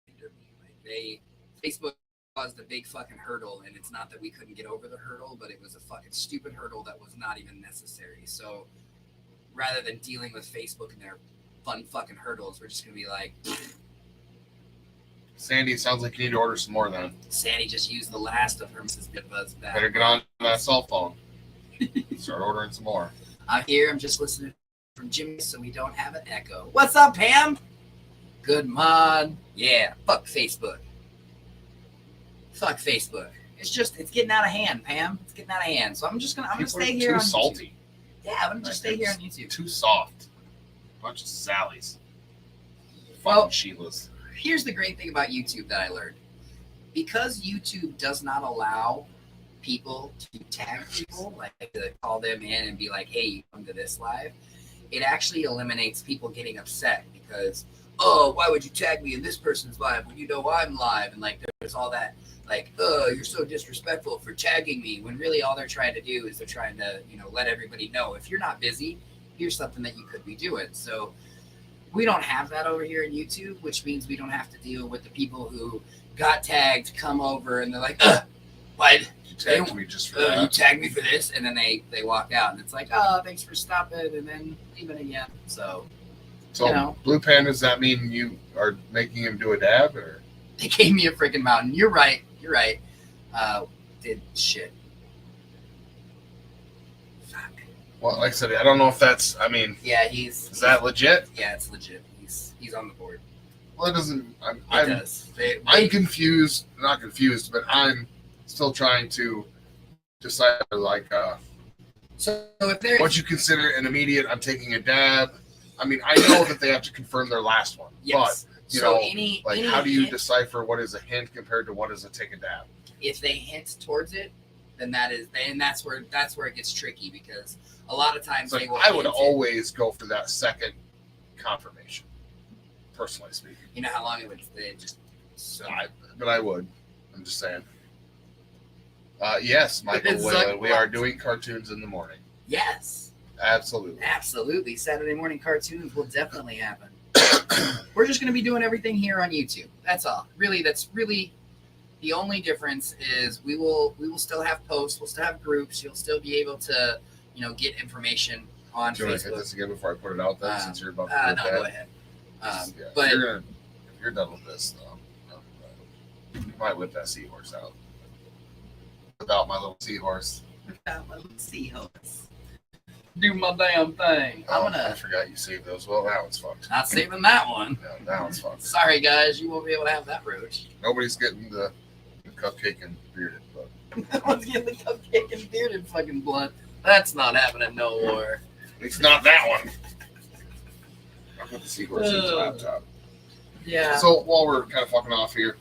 hinder me. Like Facebook caused a big fucking hurdle, and it's not that we couldn't get over the hurdle, but it was a fucking stupid hurdle that was not even necessary. So rather than dealing with Facebook and their fun fucking hurdles, we're just gonna be like, Sandy, sounds like you need to order some more then. Sandy just used the last of her Mrs. Goodbuzz back. Better get on that cell phone. Start ordering some more. I'm here. I'm just listening from Jimmy, so we don't have an echo. What's up, Pam? Good mod. Yeah. Fuck Facebook. Fuck Facebook. It's getting out of hand, Pam. It's getting out of hand. So I'm gonna People stay are here too on salty. YouTube. Yeah, I'm gonna just stay here on YouTube. Too soft. Bunch of Sallys. Well, Fucking Sheilas. here's the great thing about YouTube that I learned. Because YouTube does not allow people to tag people, like to call them in and be like, hey, you come to this live, it actually eliminates people getting upset because, oh, why would you tag me in this person's live when you know I'm live? And like there's all that, like, oh, you're so disrespectful for tagging me, when really all they're trying to do is they're trying to, let everybody know if you're not busy, here's something that you could be doing. So we don't have that over here in YouTube, which means we don't have to deal with the people who got tagged, come over, and they're like, why You tagged me just for you that. tagged me for this, and then they walk out, and it's like, oh, thanks for stopping, and then leaving again. So So, Blue Panda, does that mean you are making him do a dab? Or they gave me a freaking mountain. You're right. Did shit. Fuck. Well, like I said, I don't know if that's, I mean, Yeah, is that legit? Yeah, it's legit. He's on the board. Well, it doesn't, It I'm does. I'm confused, not confused, but I'm still trying to decide, like, so if they're what you consider an immediate, I'm taking a dab. I mean, I know that they have to confirm their last one, yes. but, So know, any how do you hint, decipher what is a hint compared to what is a take a dab? if they hint towards it, then that's where it gets tricky, because a lot of times It's they like, will I would hint it. always go for that second confirmation, personally speaking. You know how long it would just so But I would. I'm just saying. Yes, Michael It's Whalen, like we what? are doing cartoons in the morning. yes. Absolutely. Saturday morning cartoons will definitely happen. We're just going to be doing everything here on YouTube. That's all. That's really the only difference is we will still have posts. We'll still have groups. You'll still be able to, get information on Do you want to hit Facebook. this again before I put it out there, since you're about to No, do that? go ahead. Yeah, But if you're done with this, you might whip that seahorse out. Without my little seahorse. without my little seahorse, do my damn thing. Oh, I'm I gonna forgot you saved those. Well, that one's fucked. not saving that one. No, that one's fucked. Sorry, guys, you won't be able to have that roach. Nobody's getting the cupcake and bearded, but That one's getting the cupcake and bearded fucking blunt. That's not happening no more. it's not that one. I'll put the seahorse in the laptop. Yeah. So while we're kind of fucking off here,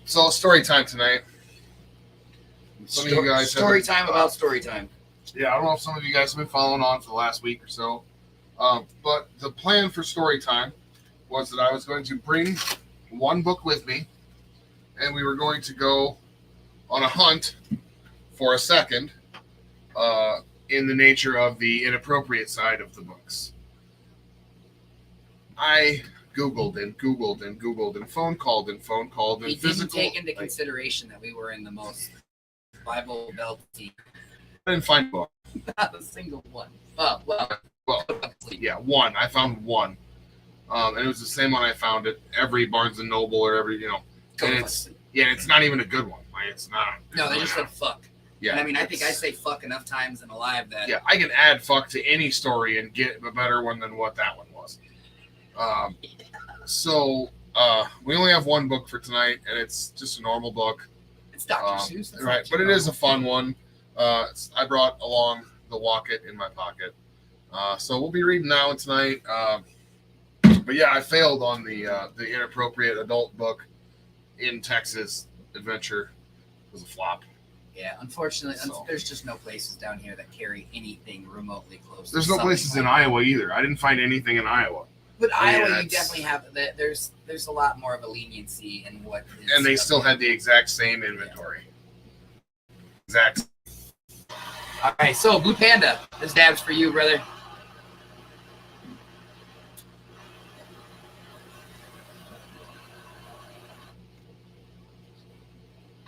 so story time tonight. Some of you guys story haven't- time about story time. Yeah, I don't know if some of you guys have been following on for the last week or so, but the plan for story time was that I was going to bring one book with me, and we were going to go on a hunt for a second, in the nature of the inappropriate side of the books. I Googled and Googled and Googled and phone called and He didn't physical. take into consideration that we were in the most Bible belty I didn't find a book. Not a single one. Oh, well, Yeah, one. I found one. And it was the same one I found at every Barnes and Noble or every, and it's not even a good one. Like, it's not. No, they just said fuck. Yeah. And I mean, I think I say fuck enough times in Alive that. Yeah, I can add fuck to any story and get a better one than what that one was. So we only have one book for tonight, and it's just a normal book. It's Dr. Seuss. That's Right, but it is a fun one. I brought along the Walk-It in my pocket. So we'll be reading that one tonight. But yeah, I failed on the inappropriate adult book in Texas adventure. It was a flop. Yeah, unfortunately, there's just no places down here that carry anything remotely close. There's no places in Iowa either. I didn't find anything in Iowa. But Iowa, you definitely have that. There's a lot more of a leniency in what. And they still had the exact same inventory. Exact. All right, so Blue Panda, this dab's for you, brother.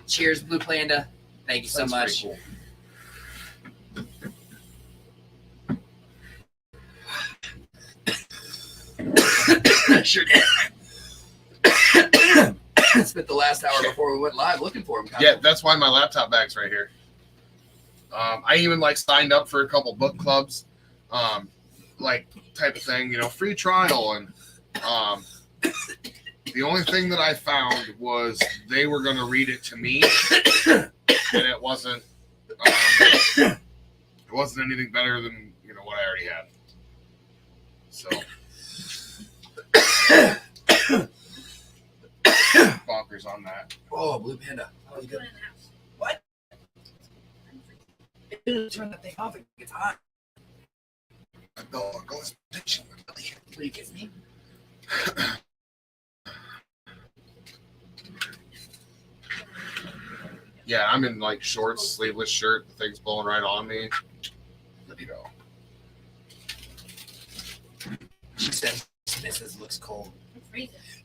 Cheers, Blue Panda. Thank you so much. Cool. Sure did. Spent the last hour before we went live looking for him. Yeah, that's why my laptop bag's right here. I even signed up for a couple book clubs, type of thing, free trial. And the only thing that I found was they were going to read it to me, and it wasn't anything better than what I already had. So bonkers on that. Oh, Blue Panda. That was good. What? It didn't turn that thing off. It gets hot. Will you kiss me? Yeah, I'm in shorts, sleeveless shirt. The thing's blowing right on me. Let me go. She says, "Mrs. looks cold."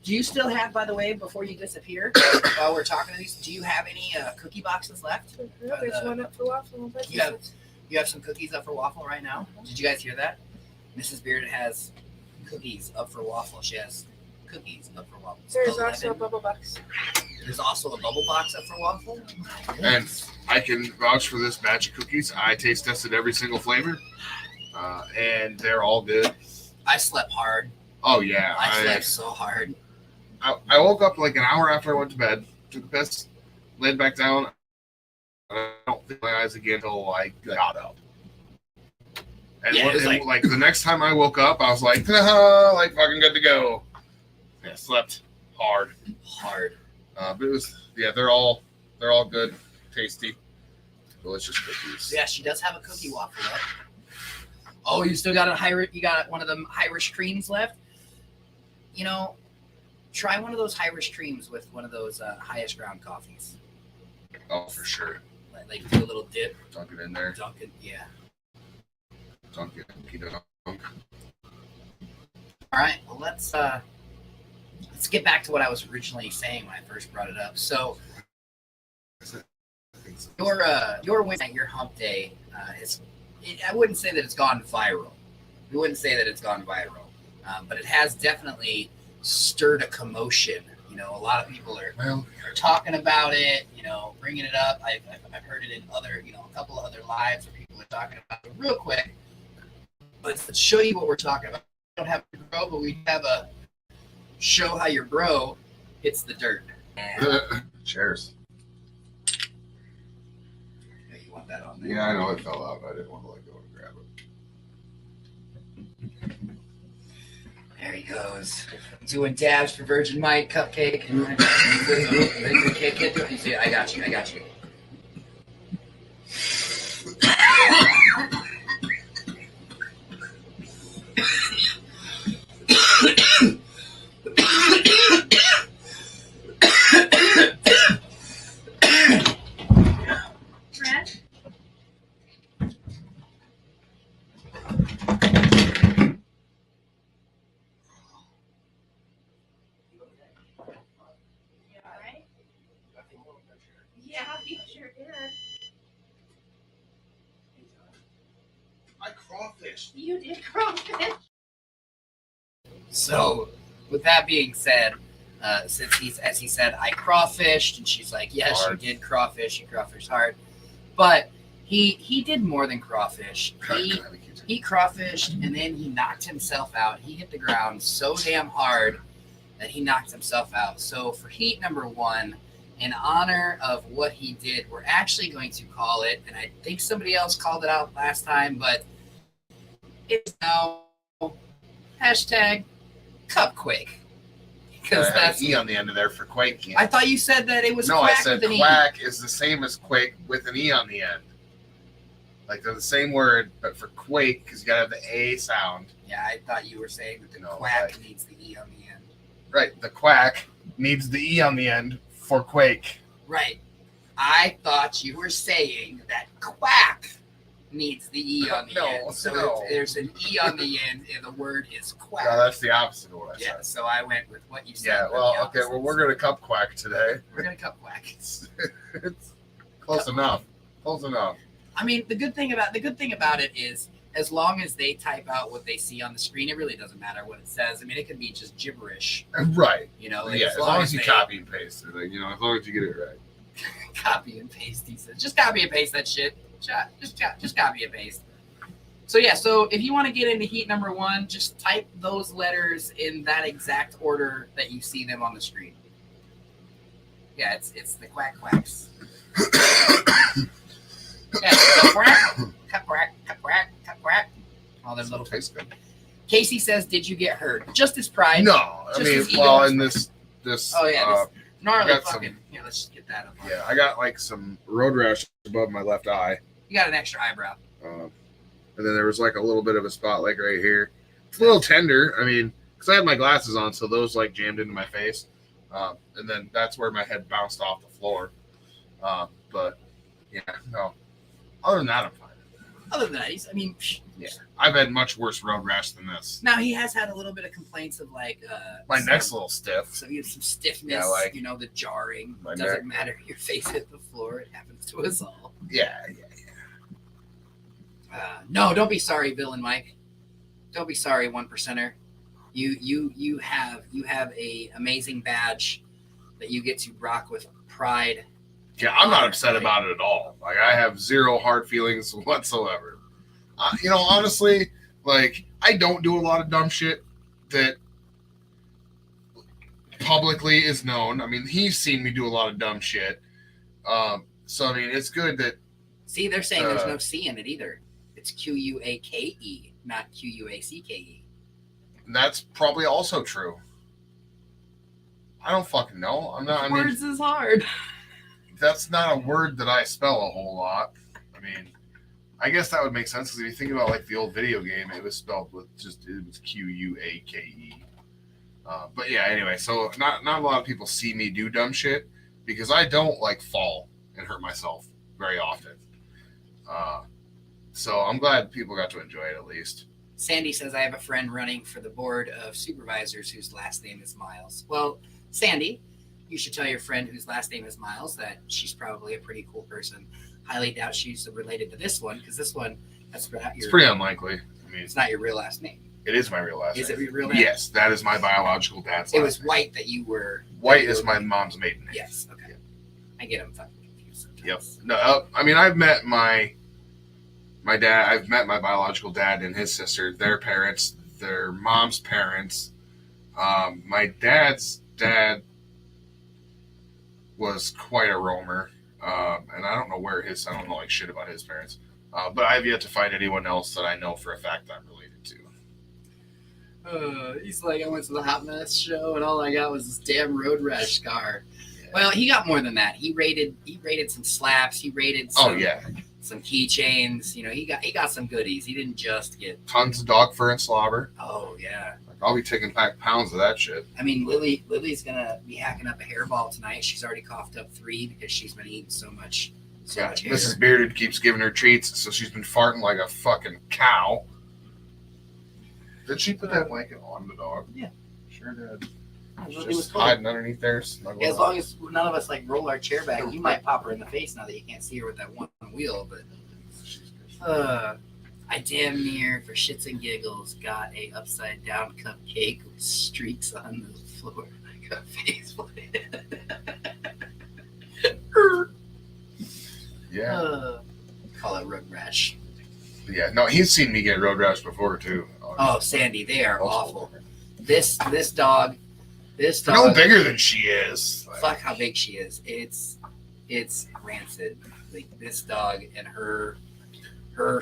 Do you still have, by the way, before you disappear, while we're talking to these, do you have any cookie boxes left? No, there's one up for waffle. You have some cookies up for waffle right now? Did you guys hear that? Mrs. Beard has cookies up for waffle. She has cookies up for waffle. There's also a bubble box. There's also a bubble box up for waffle. And I can vouch for this batch of cookies. I taste tested every single flavor, and they're all good. I slept hard. Oh, yeah. I slept so hard. I woke up an hour after I went to bed, took a piss, laid back down. I don't think my eyes again until I got up. And, the next time I woke up, I was fucking good to go. Yeah, slept hard. But it was, they're all good, tasty, delicious cookies. Yeah, she does have a cookie waffle left. Oh, you still got you got one of them Irish creams left? Try one of those Irish creams with one of those highest ground coffees. Oh, for sure. Do a little dip. Dunk it in there. Dunk it, yeah. Dunk it. Dunk. All right, well, let's get back to what I was originally saying when I first brought it up. So, your win at your hump day I wouldn't say that it's gone viral. We wouldn't say that it's gone viral, but it has definitely stirred a commotion. A lot of people are talking about it, bringing it up. I've heard it in other, a couple of other lives where people are talking about it. Real quick, let's show you what we're talking about. We don't have a bro, but we have a show how your bro hits the dirt. Cheers. You want that on there? Yeah, I know it fell out. I didn't want to let go and grab it. There he goes. Doing dabs for Virgin Mike Cupcake. You see, I got you. Fred? Yeah, right? Yeah, crawfish. You did crawfish. So, with that being said, since as he said, I crawfished, and she's like, yes, Hard. you did crawfish. You crawfished hard, but he did more than crawfish. He crawfished, and then he knocked himself out. He hit the ground so damn hard that he knocked himself out. So for heat number 1, in honor of what he did, we're actually going to call it, and I think somebody else called it out last time, but it's now hashtag Cupquake. Because that's E on the end of there for Quake. I thought you said that it was no, Quack I said with an Quack is the same as Quake with an E on the end. Like they're the same word, but for Quake, because you gotta have the A sound. Yeah, I thought you were saying that the No, Quack like- needs the E on the end. Right, the Quack needs the E on the end for Quake. Right. I thought you were saying that Quack needs the E on the No, end. So no. if there's an E on the end, and the word is Quack. No, that's the opposite of what I Yeah, said. so I went with what you said. Yeah, but well, the okay, well, opposite. we're gonna Cup Quack today. We're gonna Cup Quack. It's close enough. Close enough. I mean, the good thing about it is, as long as they type out what they see on the screen, it really doesn't matter what it says. I mean, it could be just gibberish, Right. you know. Like, Yeah, as long as you they copy and paste it, like, you know, as long as you get it right. copy and paste, he says, just copy and paste that shit. Just copy and paste. So yeah, so if you want to get into heat number 1, just type those letters in that exact order that you see them on the screen. Yeah, it's the quack quacks. Yeah, cut quack. All them little. Tastes good. Casey says, "Did you get hurt?" Just his pride. No, I Just mean, his ego well, is in fine. this. Oh yeah, this gnarly got fucking. some- Here, let's just get that up. Yeah, I got like some road rash above my left eye, You got an extra eyebrow. and then there was like a little bit of a spot like right here. It's a little tender. I mean, because I had my glasses on, so those like jammed into my face, and then that's where my head bounced off the floor. But yeah, no. Other than that, I'm fine. Other than that, Yeah, I've had much worse road rash than this. now he has had a little bit of complaints of like My some- neck's a little stiff. So you have some stiffness, Yeah, like- the jarring. My Doesn't neck. matter. Your face hit the floor. It happens to us all. Yeah. No, don't be sorry, Bill and Mike. Don't be sorry, 1%er. You have a amazing badge that you get to rock with pride. Yeah, I'm not upset about it at all. Like, I have zero hard feelings whatsoever. Honestly, like, I don't do a lot of dumb shit that publicly is known. I mean, he's seen me do a lot of dumb shit. So, I mean, it's good that... See, they're saying there's no C in it either. It's Quake, not Quacke. That's probably also true. I don't fucking know. I'm not... Words is hard. That's not a word that I spell a whole lot. I mean, I guess that would make sense because if you think about like the old video game, it was spelled with it was Quake. But yeah, anyway, so not a lot of people see me do dumb shit because I don't like fall and hurt myself very often. So I'm glad people got to enjoy it at least. Sandy says, I have a friend running for the board of supervisors whose last name is Miles. Well, Sandy, you should tell your friend whose last name is Miles that she's probably a pretty cool person. Highly doubt she's related to this one because this one, that's not It's your, pretty unlikely. I mean, it's not your real last name. it is my real last Is name. it your real name? Yes, that is my biological dad's It last was name. White that you were. White is my mom's maiden name. Yes, okay. I get them fucking confused sometimes. Yep. No, I mean, I've met my dad. I've met my biological dad and his sister, their parents, their mom's parents. My dad's dad was quite a roamer, and I don't know I don't know like shit about his parents. But I've yet to find anyone else that I know for a fact I'm related to. He's like, I went to the Hot Mess show and all I got was this damn road rash scar. Well, he got more than that. He rated some slaps. He rated some, some keychains. He got some goodies. He didn't just get Tons of dog fur and slobber. Oh yeah. Like, I'll be taking back pounds of that shit. I mean, Lily's gonna be hacking up a hairball tonight. She's already coughed up 3 because she's been eating so much hair. Mrs. Bearded keeps giving her treats, so she's been farting like a fucking cow. Did she put that blanket on the dog? Yeah. Sure did. It She's was just cold. hiding underneath there. Snuggling Yeah, as up. long as none of us like roll our chair back, you might pop her in the face now that you can't see her with that one wheel. But I I damn near, for shits and giggles, got a upside down cupcake with streaks on the floor. I got face planted. Yeah. Call it road rash. Yeah. No, he's seen me get road rash before too. Oh, Sandy, they are awful. This dog. No bigger than she is. Fuck how big she is. It's rancid. Like this dog and her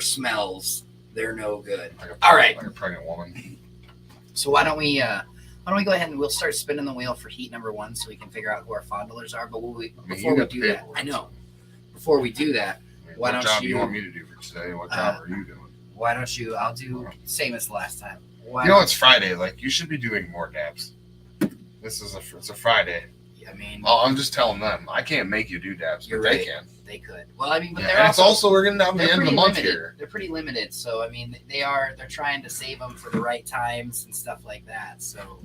smells, they're no good. All right. Like a pregnant woman. So why don't we go ahead and we'll start spinning the wheel for heat number 1 so we can figure out who our fondlers are. But before we do that, I know. Before we do that, why don't what job you? do you want me to do for today? What job are you doing? Why don't you? I'll do same as last time. It's Friday. Like you should be doing more dabs. It's a Friday. I mean, I'm just telling them. I can't make you do dabs, but they can. They could. Well, I mean, but and it's also we're getting down to the end of the month here. They're pretty limited, so I mean, they're trying to save them for the right times and stuff like that. So,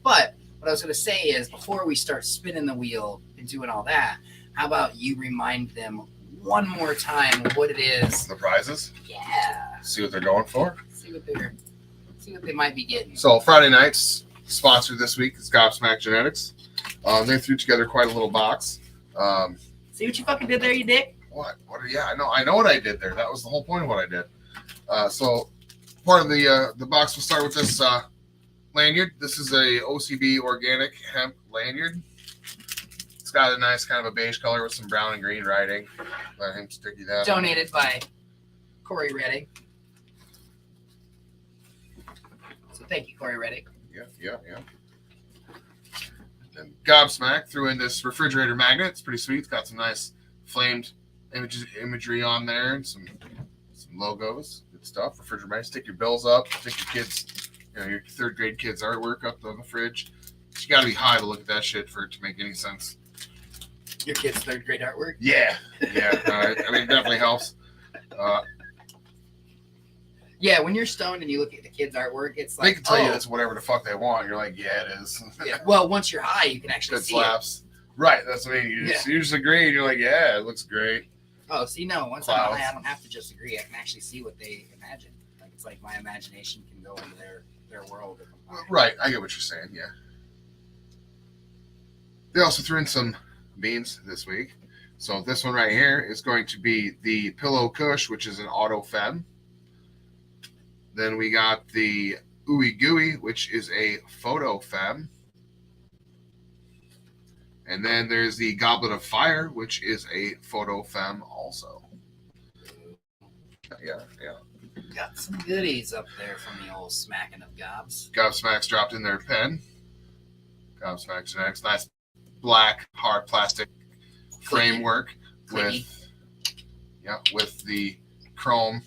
but what I was going to say is before we start spinning the wheel and doing all that, how about you remind them one more time what it is? The prizes. Yeah. See what they're going for. See what they might be getting. So Friday nights sponsored this week is GobSmack Genetics. They threw together quite a little box. See what you fucking did there, you dick? What? Yeah, I know what I did there. That was the whole point of what I did. So part of the box will start with this lanyard. This is a OCB organic hemp lanyard. It's got a nice kind of a beige color with some brown and green writing. Let him stick you that. Donated by Corey Reddick. So thank you, Corey Reddick. Yeah. And GobSmack threw in this refrigerator magnet. It's pretty sweet. It's got some nice flamed imagery on there and some logos. Good stuff. Refrigerator magnet. Stick your bills up. Stick your kids, your third grade kids' artwork up on the fridge. You got to be high to look at that shit for it to make any sense. Your kids' third grade artwork? Yeah. I mean, it definitely helps. Yeah, when you're stoned and you look at the kids' artwork, it's like they can tell you it's whatever the fuck they want. You're like, yeah, it is. Yeah. Well, once you're high, you can actually Good see slaps. Right. That's what I mean. You just agree, and you're like, yeah, it looks great. Oh, see, no. Once I'm high, I don't have to just agree. I can actually see what they imagine. Like it's like my imagination can go into their world. Right. I get what you're saying. Yeah. They also threw in some beans this week. So this one right here is going to be the Pillow Kush, which is an auto fem. Then we got the Ooey Gooey, which is a photo fem. And then there's the Goblet of Fire, which is a photo fem also. Yeah. Got some goodies up there from the old smacking of gobs. GobSmack's dropped in their pen. GobSmack Genetics. Nice black, hard plastic framework with the chrome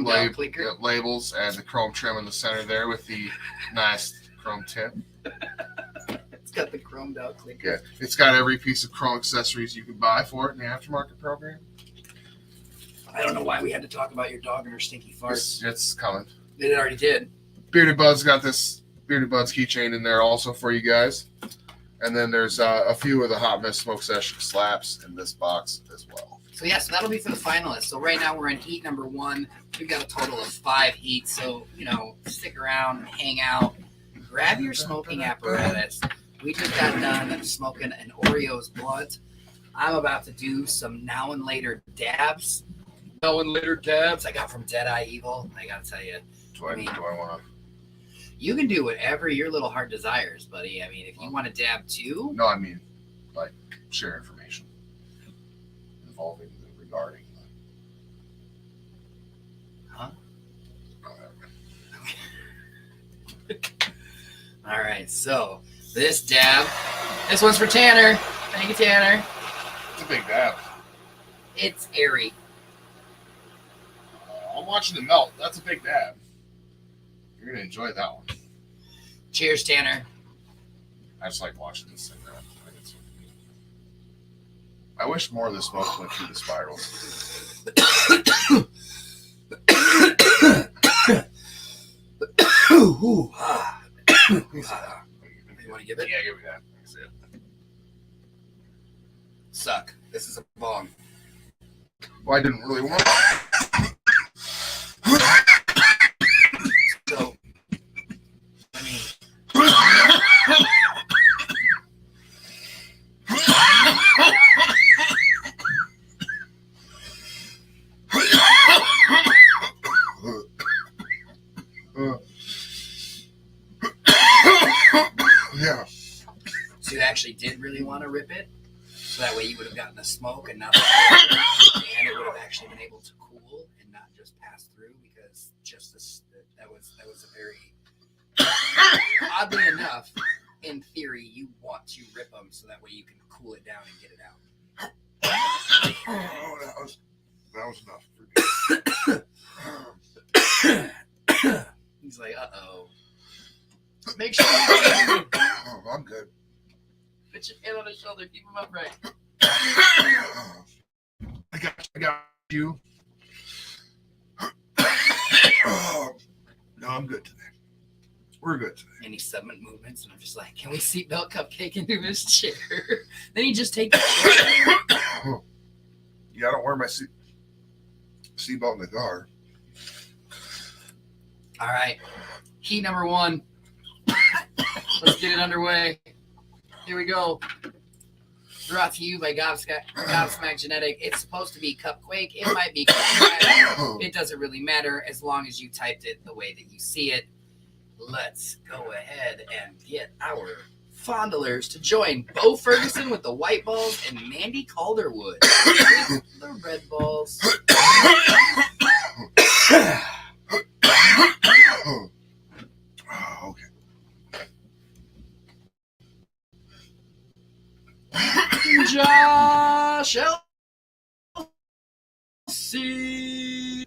down clicker. Labels and the chrome trim in the center there with the nice chrome tip. It's got the chromed out clicker. Yeah, it's got every piece of chrome accessories you can buy for it in the aftermarket program. I don't know why we had to talk about your dog and her stinky farts. It's coming. It already did. Bearded Bud's got this Bearded Bud's keychain in there also for you guys. And then there's a few of the Hot Mess Smoke Session slaps in this box as well. So that'll be for the finalists. So right now we're in heat number 1. We've got a total of 5 heats. So, stick around, hang out, grab your smoking apparatus. We just got done smoking an Oreo's blunt. I'm about to do some now and later dabs. Now and later dabs I got from Deadeye Evil. I got to tell you. Do I want to? You can do whatever your little heart desires, buddy. I mean, if you want to dab too. No, I mean, like, share information involving regarding. Huh? All right, so this one's for Tanner. Thank you, Tanner. It's a big dab. It's airy. I'm watching it melt. That's a big dab. You're going to enjoy that one. Cheers, Tanner. I just like watching this thing. I wish more of the smoke went through the spirals. You want to give it? Yeah, give me that. That's it. Suck. This is a bong. Well, I didn't really want actually did really want to rip it, so that way you would have gotten the smoke and nothing, and it would have actually been able to cool and not just pass through, because just this, that was a very, oddly enough, in theory, you want to rip them so that way you can cool it down and get it out. Oh, that was enough for me. He's like, uh-oh. Make sure you Oh, I'm good. put your hand on his shoulder, keep him upright. I got you. No, I'm good today. We're good today. Any submit movements, and I'm just like, can we seatbelt Cupcake into his chair? Then he just takes the chair. Yeah, I don't wear my seatbelt in the car. All right, heat number 1. Let's get it underway. Here we go. Brought to you by GobSmack Genetic. It's supposed to be Cupquake. It might be Cupquake. It doesn't really matter as long as you typed it the way that you see it. Let's go ahead and get our fondlers to join Bo Ferguson with the white balls and Mandy Calderwood with the red balls. Oh, okay. Josh Elsey.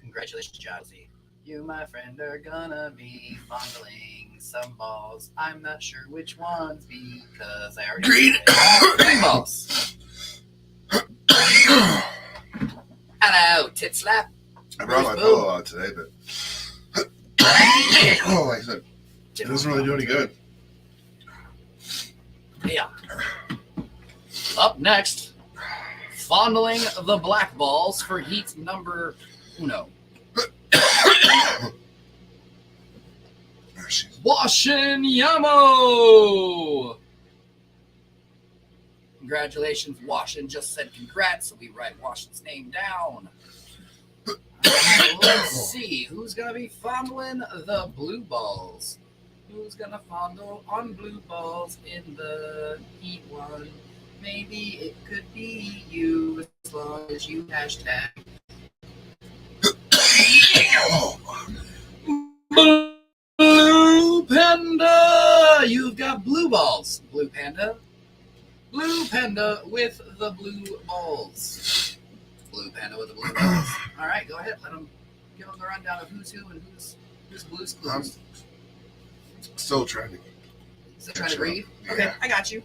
Congratulations, Josh Elsey. You, my friend, are gonna be fondling some balls. I'm not sure which ones because I already green balls. Hello, tit slap. I brought my pillow out today, but like I said, it doesn't really do any good. Yeah. Up next, fondling the black balls for heat number 1. Washin Yamo! Congratulations, Washin just said congrats, so we write Washin's name down. Let's see, who's going to be fondling the blue balls? Who's going to fondle on blue balls in the heat 1? Maybe it could be you, as long as you hashtag Blue Panda. You've got blue balls, Blue Panda. Blue Panda with the blue balls. Blue Panda with the blue balls. All right, go ahead. Let them give them the rundown of who's who and who's blue's clues. I'm still trying to. Still trying to breathe? Yeah. Okay, I got you.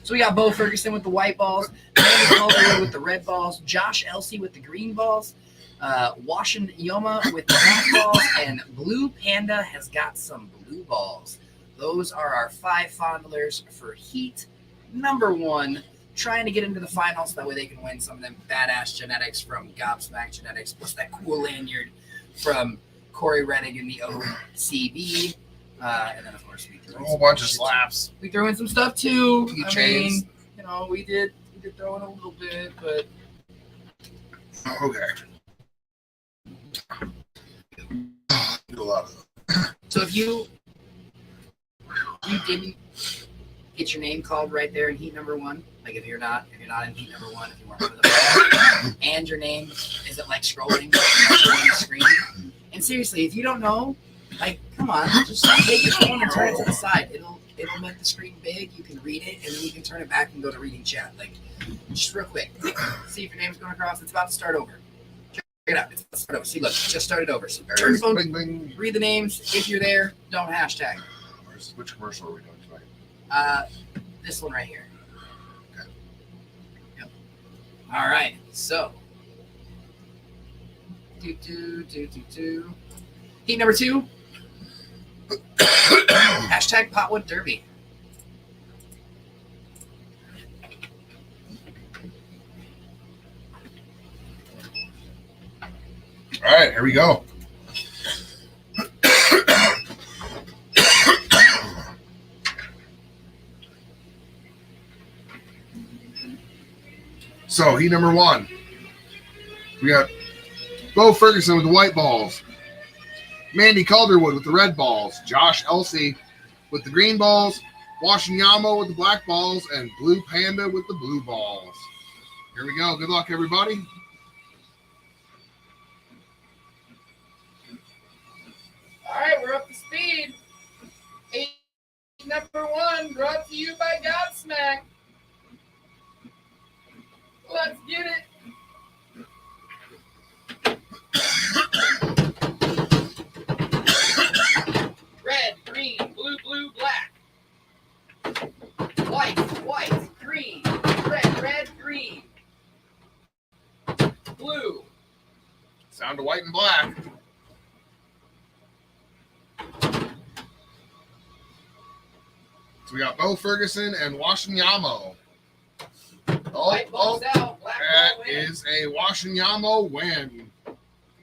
So we got Bo Ferguson with the white balls, Mandy Calderwood with the red balls, Josh Elsey with the green balls, Washin Yoma with the black balls, and Blue Panda has got some blue balls. Those are our 5 fondlers for heat number 1, trying to get into the finals so that way they can win some of them badass genetics from GobSmack Genetics, plus that cool lanyard from Corey Reddick in the OCB. And then, of course, we threw A whole bunch of slaps. We threw in some stuff too. Chains. We did throw in a little bit, but Okay. Do a lot of them. so if you didn't get your name called right there in heat number 1, like if you're not in heat number 1, if you weren't for the ball, and your name isn't like scrolling on the screen, and seriously, if you don't know, like, come on, just take your phone and turn it to the side. It'll make the screen big. You can read it, and then you can turn it back and go to reading chat. Like, just real quick. See if your name's going across. It's about to start over. Check it out. It's about to start over. See, look, it just started over. So turn your phone, Bing, bing. read the names. If you're there, don't hashtag. Which commercial are we doing tonight? This one right here. Okay. Yep. All right. So, heat number 2. Hashtag Potwood Derby. All right, here we go. So, heat number 1. We got Bo Ferguson with the white balls, Mandy Calderwood with the red balls, Josh Elsey with the green balls, Washinyamo with the black balls, and Blue Panda with the blue balls. Here we go. Good luck, everybody. All right, we're up to speed. Number 1, brought to you by GobSmack. Let's get it. Red, green, blue, blue, black. White, white, green, red, red, green. Blue. Sound of white and black. So we got Bo Ferguson and Washinyamo. White ball's out, black ball That wins. is a Washinyamo win.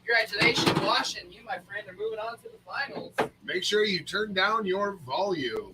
Congratulations, Washington. You, my friend, are moving on to the finals. Make sure you turn down your volume.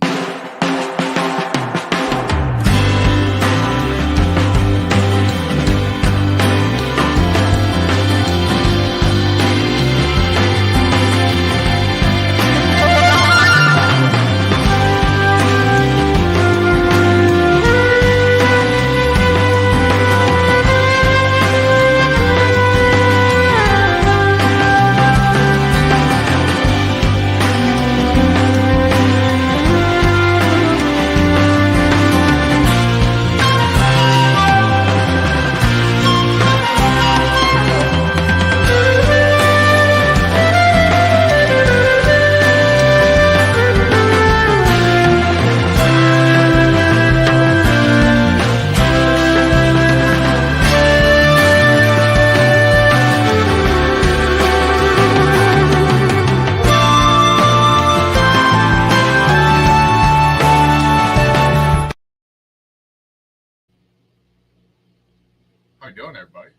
How you doing, everybody?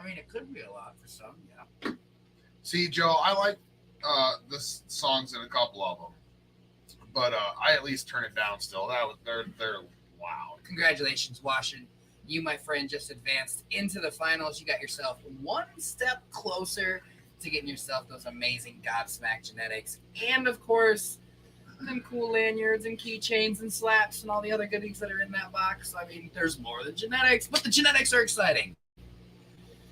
I mean, it could be a lot for some, yeah. See, Joe, I like the songs in a couple of them, but I at least turn it down still. They're wow. Congratulations, Washington. You, my friend, just advanced into the finals. You got yourself one step closer to getting yourself those amazing GobSmack genetics. And, of course, them cool lanyards and keychains and slaps and all the other goodies that are in that box. I mean, there's more than genetics, but the genetics are exciting.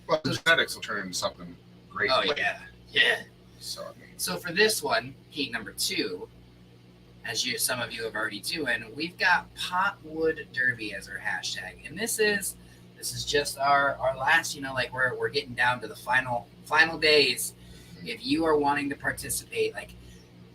But the genetics will turn into something great. Oh, later. yeah. Yeah. So, I mean, So for this one, heat number 2, as some of you have already doing, we've got Potwood Derby as our hashtag, and this is just our last. Like we're getting down to the final days. If you are wanting to participate, like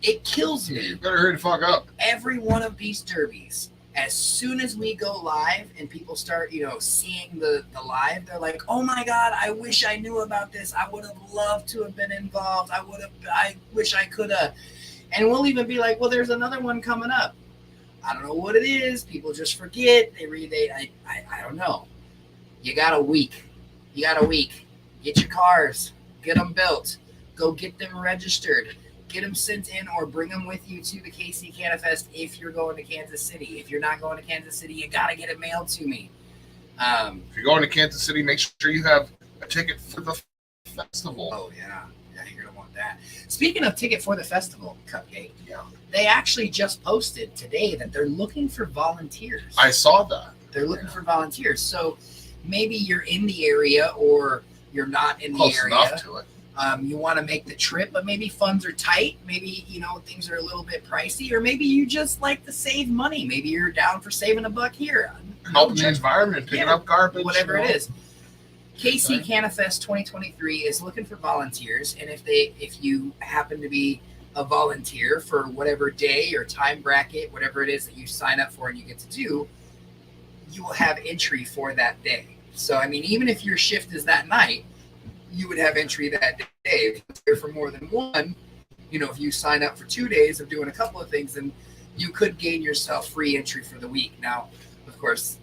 it kills me. you better hurry the fuck up. Every one of these derbies, as soon as we go live and people start, seeing the live, they're like, oh my God, I wish I knew about this. I would have loved to have been involved. I wish I could have. And we'll even be like, well, there's another one coming up. I don't know what it is. People just forget. I don't know. You got a week. Get your cars. Get them built. Go get them registered. Get them sent in or bring them with you to the KC Canifest if you're going to Kansas City. If you're not going to Kansas City, you got to get it mailed to me. If you're going to Kansas City, make sure you have a ticket for the festival. Oh, yeah. Yeah, you're going to want that. Speaking of ticket for the festival, Cupcake, Yeah. they actually just posted today that they're looking for volunteers. I saw that. They're looking for volunteers. So maybe you're in the area or you're not in the Close area. enough to it. You want to make the trip, but maybe funds are tight. Maybe, things are a little bit pricey, or maybe you just like to save money. Maybe you're down for saving a buck here. Helping the environment, picking up garbage. Whatever it is. KC Canifest 2023 is looking for volunteers, and if you happen to be a volunteer for whatever day or time bracket, whatever it is that you sign up for and you get to do, you will have entry for that day. So, I mean, even if your shift is that night, you would have entry that day. If you're for more than one, if you sign up for 2 days of doing a couple of things, then you could gain yourself free entry for the week. Now, of course,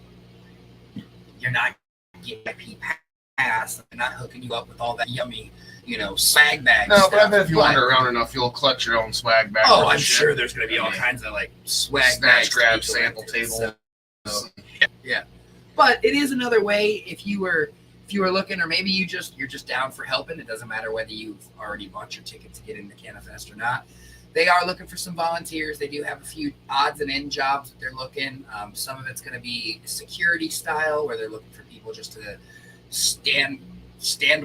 you're not getting a VIP pass. They're not hooking you up with all that yummy, swag bag No, stuff. but I bet if you wander around enough, you'll collect your own swag bag. Oh, I'm sure there's going to be all kinds of swag Snatch, bags, to grab, be sample collected. table. So, yeah, but it is another way if you were looking, or maybe you're just down for helping. It doesn't matter whether you've already bought your ticket to get into Canifest or not. they are looking for some volunteers. They do have a few odds and end jobs that they're looking. Some of it's going to be security style, where they're looking for people just to stand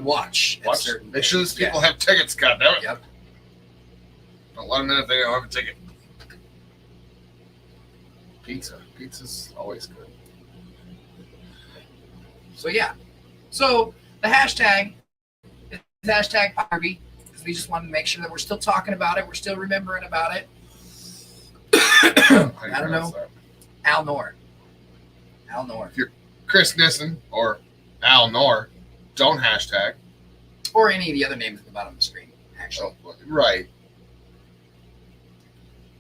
watch at certain. Make sure these people have tickets. Goddammit. Yep. Don't let them in if they don't have a ticket. Pizza's always good. So yeah. So the hashtag is hashtag Harvey, because we just wanted to make sure that we're still talking about it. We're still remembering about it. I don't know. Al Noor. If you're Chris Nissen or Al Noor, don't hashtag. Or any of the other names at the bottom of the screen, actually. Oh, right.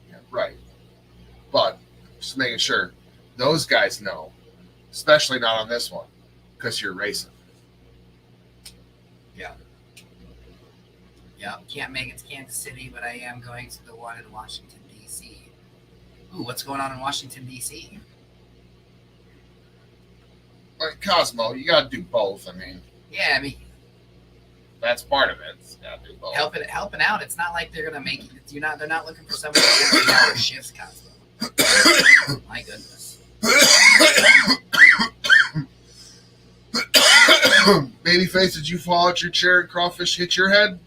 Yeah, right. But just making sure those guys know, especially not on this one, because you're racing. Yeah, can't make it to Kansas City, but I am going to the one in Washington, D.C. Ooh, what's going on in Washington, D.C.? Like Cosmo, you got to do both. I mean, Yeah, I mean, that's part of it. You got to do both. helping out. It's not like they're gonna make it. They're not looking for someone to work 8-hour shifts, Cosmo. My goodness. Babyface, did you fall out your chair and crawfish hit your head?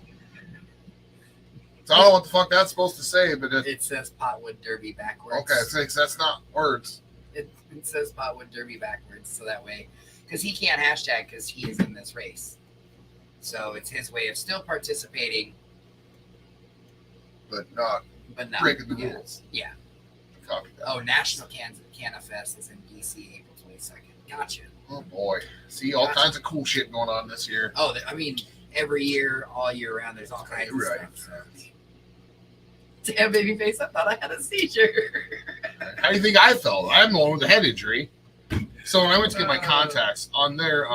So I don't know what the fuck that's supposed to say, but It says Potwood Derby backwards. okay, that's not words. It says Potwood Derby backwards, so that way, because he can't hashtag because he is in this race. So it's his way of still participating, But not but not breaking the rules. Yeah. Copy that. Oh, National Canna Fest is in DC, April 22nd. Gotcha. Oh boy. See all kinds of cool shit going on this year. Oh, I mean, every year, all year round, there's all kinds of Right. stuff. So. Damn, babyface, I thought I had a seizure. How do you think I felt? I'm the one with a head injury. So when I went to get my contacts on their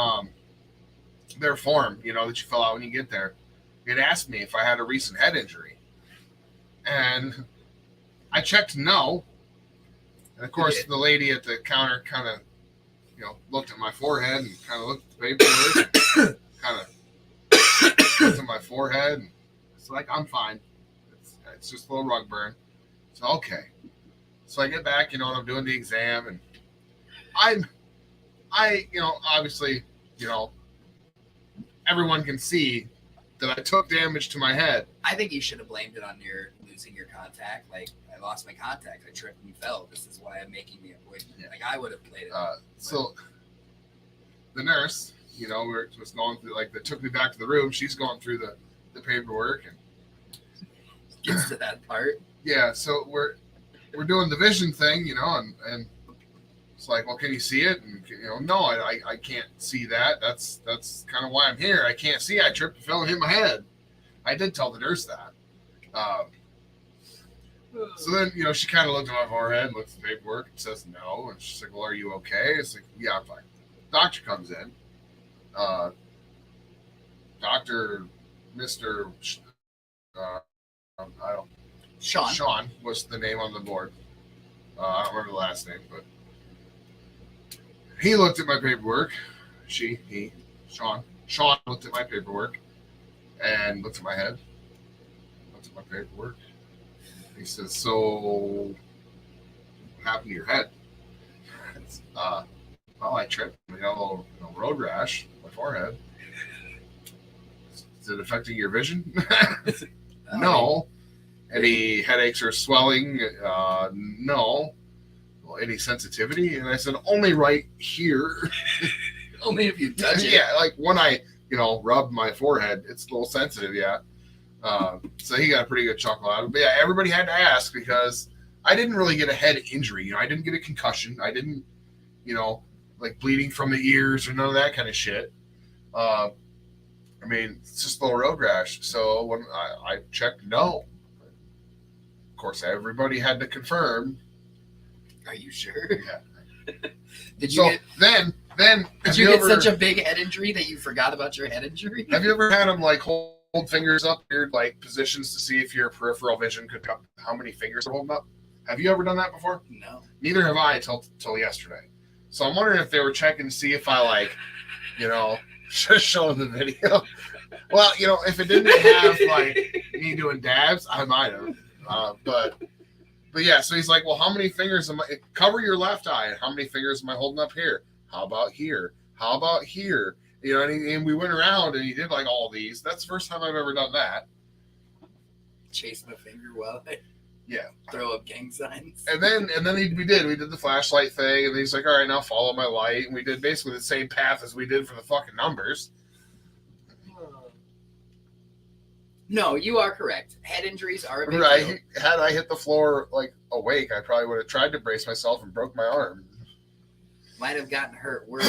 form, that you fill out when you get there, it asked me if I had a recent head injury. And I checked no. And of course, the lady at the counter kind of, looked at my forehead and kind of looked at the paperwork, kind of looked at my forehead. And it's like, I'm fine. It's just a little rug burn. So, okay. So I get back, and I'm doing the exam, and obviously, everyone can see that I took damage to my head. I think you should have blamed it on your losing your contact. Like, I lost my contact. I tripped and fell. This is why I'm making the appointment. Like, I would have played it. So the nurse, was going through, they took me back to the room. She's going through the paperwork and gets to that part. Yeah, so we're doing the vision thing, and it's like, well, can you see it? And no, I can't see that. That's kind of why I'm here. I can't see. I tripped and fell and hit my head. I did tell the nurse that. So then, she kind of looked at my forehead, looked at the paperwork, and says no. And she's like, well, are you okay? It's like, yeah, I'm fine. Doctor comes in. Dr. Mr. Sean was the name on the board. I don't remember the last name, but he looked at my paperwork. Sean looked at my paperwork and looked at my head, looked at my paperwork. He says, so what happened to your head? Well, I tripped. I got a little road rash on my forehead. Is it affecting your vision? No. Any headaches or swelling? No. Well, any sensitivity? And I said, only right here. Only if you touch it. Yeah, like when I, rub my forehead, it's a little sensitive, yeah. So he got a pretty good chuckle out of it. But yeah, everybody had to ask because I didn't really get a head injury. I didn't get a concussion. I didn't, bleeding from the ears or none of that kind of shit. It's just a little road rash. So when I checked, no. Of course, everybody had to confirm. Are you sure? Yeah. Did you then did you get such a big head injury that you forgot about your head injury? Have you ever had them hold fingers up weird positions to see if your peripheral vision could pick up how many fingers are holding up? Have you ever done that before? No. Neither have I till yesterday. So I'm wondering if they were checking to see if I should show them the video. Well, if it didn't have me doing dabs, I might have. But yeah, so he's like, well, how many fingers am I? Cover your left eye. How many fingers am I holding up here? How about here? How about here? You know, and we went around and he did like all these. That's the first time I've ever done that. Chase my finger while I Yeah. throw up gang signs. And then we did the flashlight thing, and he's like, all right, now follow my light. And we did basically the same path as we did for the fucking numbers. No, you are correct. Head injuries are a big deal. Had I hit the floor like awake, I probably would have tried to brace myself and broke my arm. Might have gotten hurt worse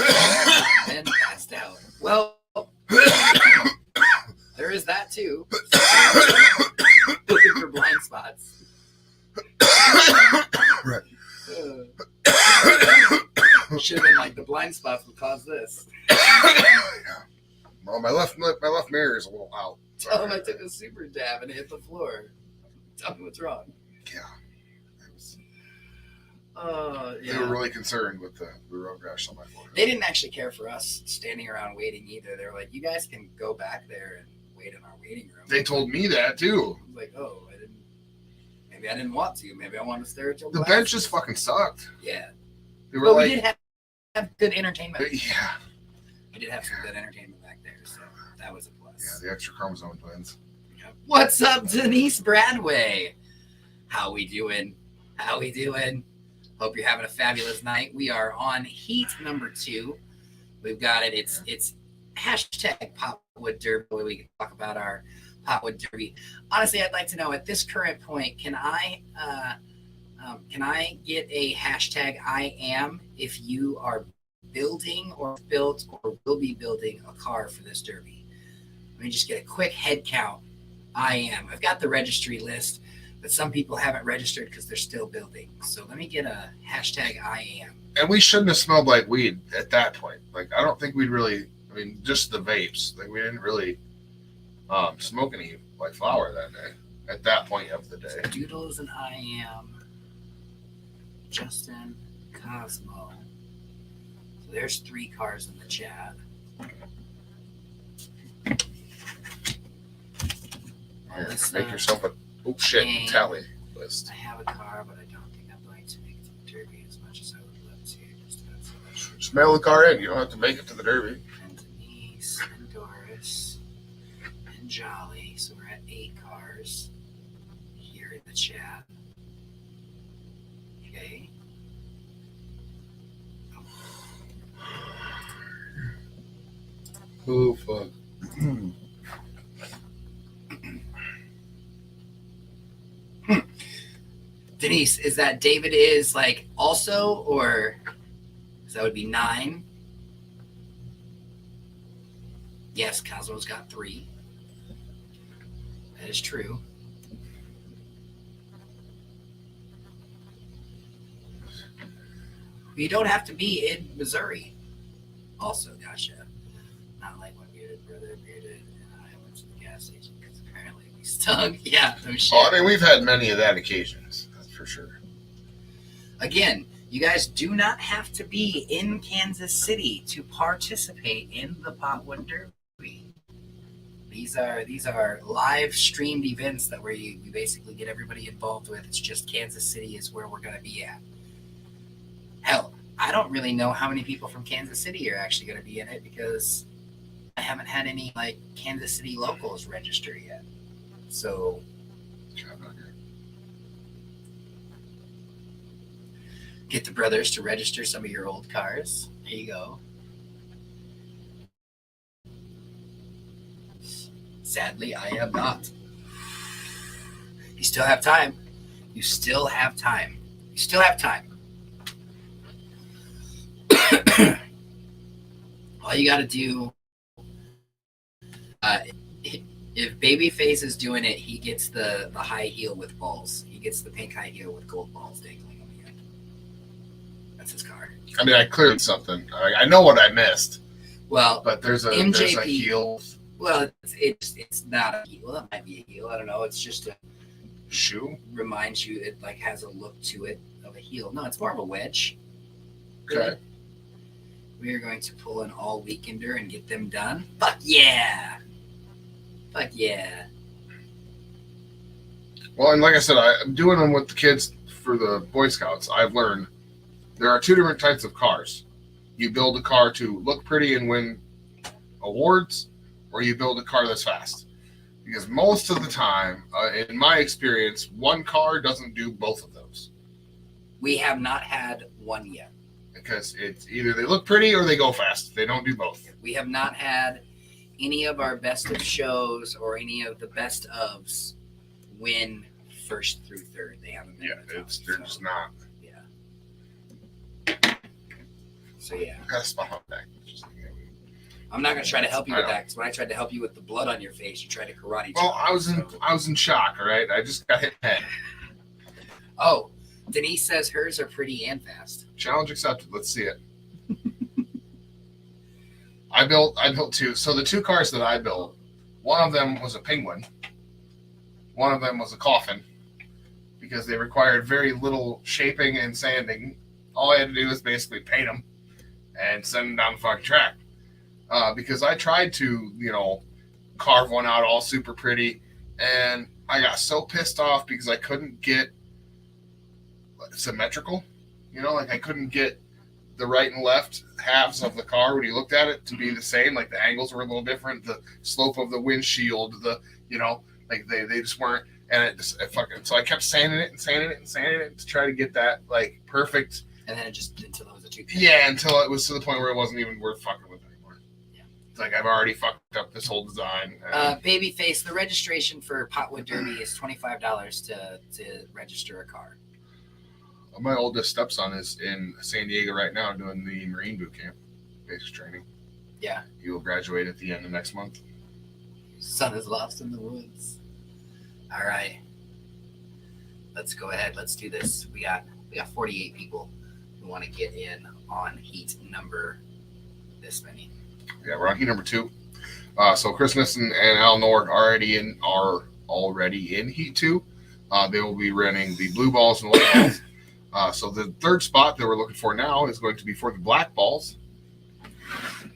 and passed out. Well, there is that too. Looking for blind spots. Right. Should have been like the blind spots would cause this. Yeah. Well, my left mirror is a little out. Tell him I took a super dab and hit the floor. Tell me what's wrong. Yeah. Yeah. They were really concerned with the road rash on my forehead. They didn't actually care for us standing around waiting either. They were like, you guys can go back there and wait in our waiting room. They told me that too. I was like, oh, maybe I didn't want to. Maybe I wanted to stare at your The glasses. bench just fucking sucked. Yeah. They were But like, we did have good entertainment. yeah. We did have some good entertainment back there, so that was a plus. Yeah, the extra chromosome twins. Yep. What's up, Denise Bradway? How we doing? How we doing? Hope you're having a fabulous night. We are on heat number 2. We've got it. It's hashtag Popwood Derby. We can talk about our Popwood Derby. Honestly, I'd like to know at this current point, can I get a hashtag I am if you are building or built or will be building a car for this derby? Let me just get a quick head count. I am. I've got the registry list, but some people haven't registered because they're still building. So let me get a hashtag I am. And we shouldn't have smelled like weed at that point. Like, I don't think we'd really, I mean, just the vapes. Like, we didn't really smoke any, like, flower that day, at that point of the day. Doodles and I am. Justin, Cosmo. So there's 3 cars in the chat. Here, make yourself a tally list. I have a car, but I don't think I'm going to make it to the Derby as much as I would love to. Just mail the car in. You don't have to make it to the Derby. And Denise, and Doris, and Jolly. So we're at 8 cars here in the chat. Okay. Oh, fuck. Denise, is that David is like also, or so that would be 9? Yes, Cosmo's got 3. That is true. You don't have to be in Missouri. Also, gotcha. Not like when Bearded and I went to the gas station because apparently we stung. Yeah, no shit. Oh, I mean, we've had many of that occasions. That's for sure. Again, you guys do not have to be in Kansas City to participate in the Popwood Derby. These are live streamed events that where you basically get everybody involved with. It's just Kansas City is where we're going to be at. Hell, I don't really know how many people from Kansas City are actually going to be in it because I haven't had any like Kansas City locals register yet. So get the brothers to register some of your old cars. There you go. Sadly, I am not. You still have time. You still have time. You still have time. All you got to do, if Babyface is doing it, he gets the high heel with balls. He gets the pink high heel with gold balls dangling on the end. That's his car. I mean, I cleared something. I know what I missed. Well, but there's a heel. Well, it's not a heel. It might be a heel. I don't know. It's just a shoe. Reminds you, it like has a look to it of a heel. No, it's more of a wedge. Okay. Really. We are going to pull an all weekender and get them done. Fuck yeah! Fuck yeah! Well, and like I said, I'm doing them with the kids for the Boy Scouts. I've learned there are two different types of cars. You build a car to look pretty and win awards, or you build a car that's fast. Because most of the time, in my experience, one car doesn't do both of those. We have not had one yet. Because it's either they look pretty or they go fast. They don't do both. We have not had any of our best of shows or any of the best ofs win first through third. They haven't been. Yeah, they're just not. Yeah. So yeah. I got a spot on back. I'm not gonna try to help you with that because when I tried to help you with the blood on your face, you tried to karate. Well, I was in shock. All right, I just got hit in the head. Oh, Denise says hers are pretty and fast. Challenge accepted. Let's see it. I built two. So the two cars that I built, one of them was a penguin. One of them was a coffin because they required very little shaping and sanding. All I had to do was basically paint them and send them down the fucking track. Because I tried to, carve one out all super pretty, and I got so pissed off because I couldn't get symmetrical. Like I couldn't get the right and left halves of the car when you looked at it to be the same. Like the angles were a little different, the slope of the windshield, like they just weren't. And so I kept sanding it to try to get that like perfect. And then until it was a 2. Yeah, until it was to the point where it wasn't even worth fucking with anymore. Yeah. It's like I've already fucked up this whole design. Babyface, the registration for Potwood Derby is $25 to register a car. My oldest stepson is in San Diego right now doing the Marine boot camp, basic training. Yeah. He will graduate at the end of next month. Son is lost in the woods. All right. Let's go ahead. Let's do this. We got 48 people who want to get in on heat number this many. Yeah, we're on heat number 2. So Christmas and Eleanor are already in heat 2. They will be running the blue balls and white balls. So the third spot that we're looking for now is going to be for the black balls.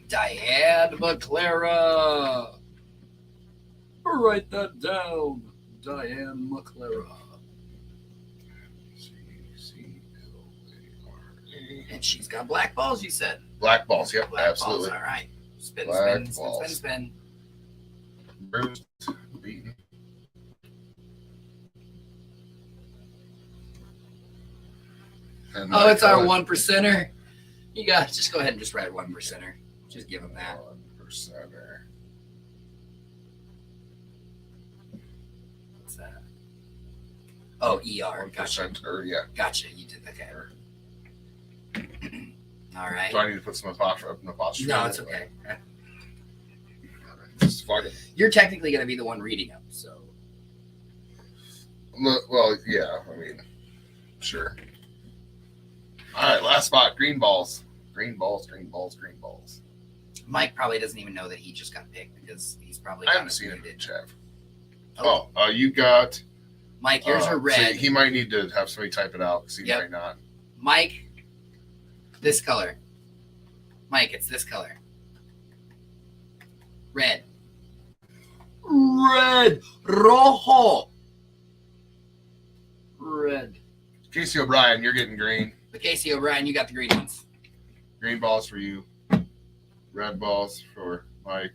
Diane McClara. Write that down. Diane McClara. C-C-L-A-R-A. And she's got black balls, you said. Black balls, yep, Black absolutely. Balls, all right. Spin, Black spin, spin, balls. spin, spin. Bruised, beaten. And Oh, it's our 1%er. You got just go ahead and just write 1%er. Just give him that. 1%er. What's that? Oh, ER. Gotcha. 1%er, yeah. Gotcha. You did okay. All right. Do I need to put some apostrophe? No, it's okay. Just fuck it. You're technically going to be the one reading them, so. Well, yeah, I mean, sure. All right, last spot, green balls. Green balls, green balls, green balls. Mike probably doesn't even know that he just got picked because he's probably. I haven't seen it in chat. Oh, You got. Mike, yours are red. So he might need to have somebody type it out because he Yep. might not. Mike, this color. Mike, it's this color. Red. Red. Rojo. Red. Casey O'Brien, you're getting green. But Casey O'Brien, you got the green ones. Green balls for you. Red balls for Mike.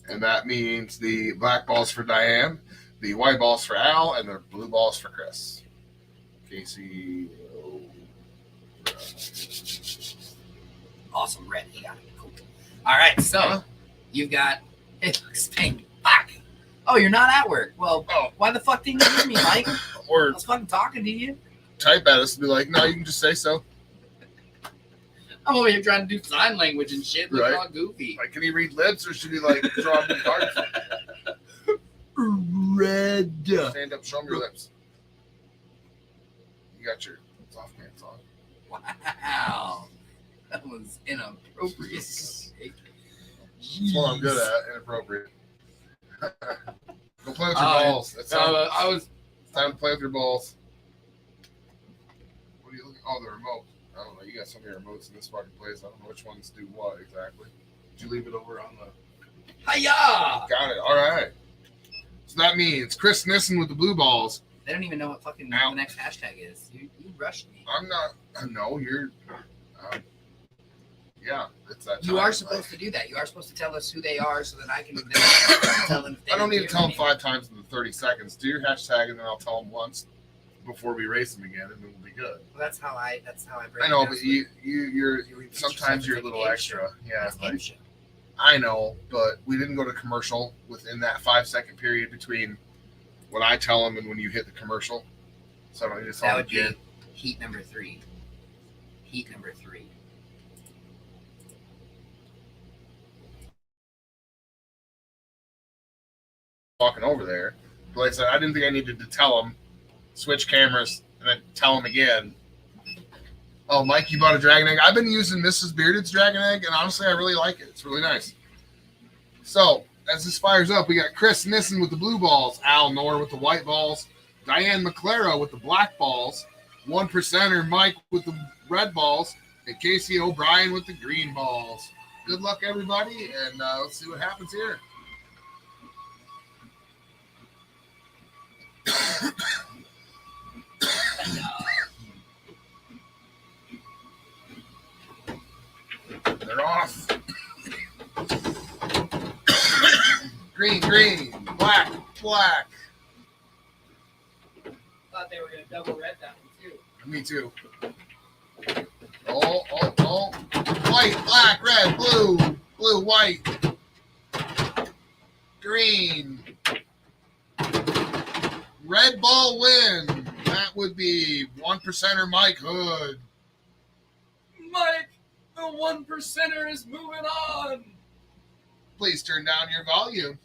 And that means the black balls for Diane, the white balls for Al, and the blue balls for Chris. Casey O'Brien. Awesome. Red. He got it. Cool. All right. So you've got it looks pink. Fuck. Oh, you're not at work. Well, why the fuck didn't you hear me, Mike? I Or was fucking talking to you. type at us and be like, no, you can just say so. I'm over here trying to do sign language and shit. Look Right. all goofy. Like, can he read lips or should he like draw big cards? Red. Stand up, show him your lips. You got your soft pants on. Wow. That was inappropriate. That's what I'm good at. Inappropriate. Go play with your balls. It's time to play with your balls. What are you looking? Oh, the remote. I don't know. You got so many remotes in this fucking place. I don't know which ones do what exactly. Did you leave it over on the? Hiya! Got it. All right. So that means Chris Nissen with the blue balls. They don't even know what fucking Ow. the next hashtag is. You rushed me. I'm not. No, you're. Yeah, it's that. You time. are supposed to do that. You are supposed to tell us who they are so that I can then tell them. If they I don't need to hear tell them me. 5 times in the 30 seconds. Do your hashtag, and then I'll tell them once before we race them again, and then we'll be good. Well, that's how I break. I know, it down. but you're You repeat sometimes yourself. you're a It's little like game extra. show. Yeah, It's game like, show. I know, but we didn't go to commercial within that 5-second period between what I tell them and when you hit the commercial. So I don't need to tell That them would be again. heat number 3. Heat number 3. Walking over there. But like I said, I didn't think I needed to tell them, switch cameras, and then tell them again. Oh, Mike, you bought a dragon egg. I've been using Mrs. Bearded's dragon egg, and honestly, I really like it. It's really nice. So, as this fires up, we got Chris Nissen with the blue balls, Al Knorr with the white balls, Diane McClaro with the black balls, 1%er Mike with the red balls, and Casey O'Brien with the green balls. Good luck, everybody, and let's see what happens here. They're off. Green, green, black, black. Thought they were gonna double red that one too. Me too. Oh. White, black, red, blue, blue, white, green. Red ball win. That would be 1%er Mike Hood. Mike, the 1%er is moving on. Please turn down your volume.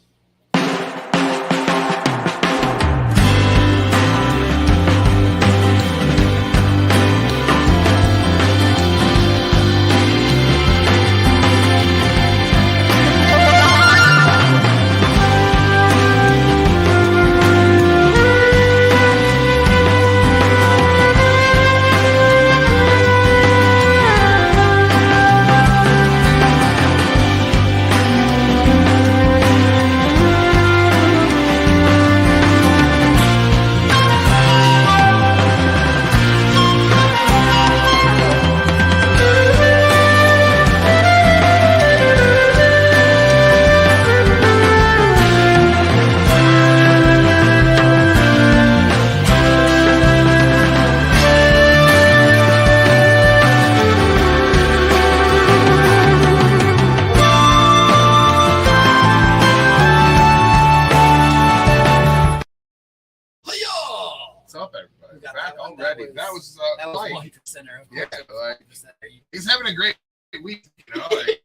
What's up, everybody? We got Back that one. already. That was That was Mike. 1%er. Yeah, like, 1%er. he's having a great week, you know. Like,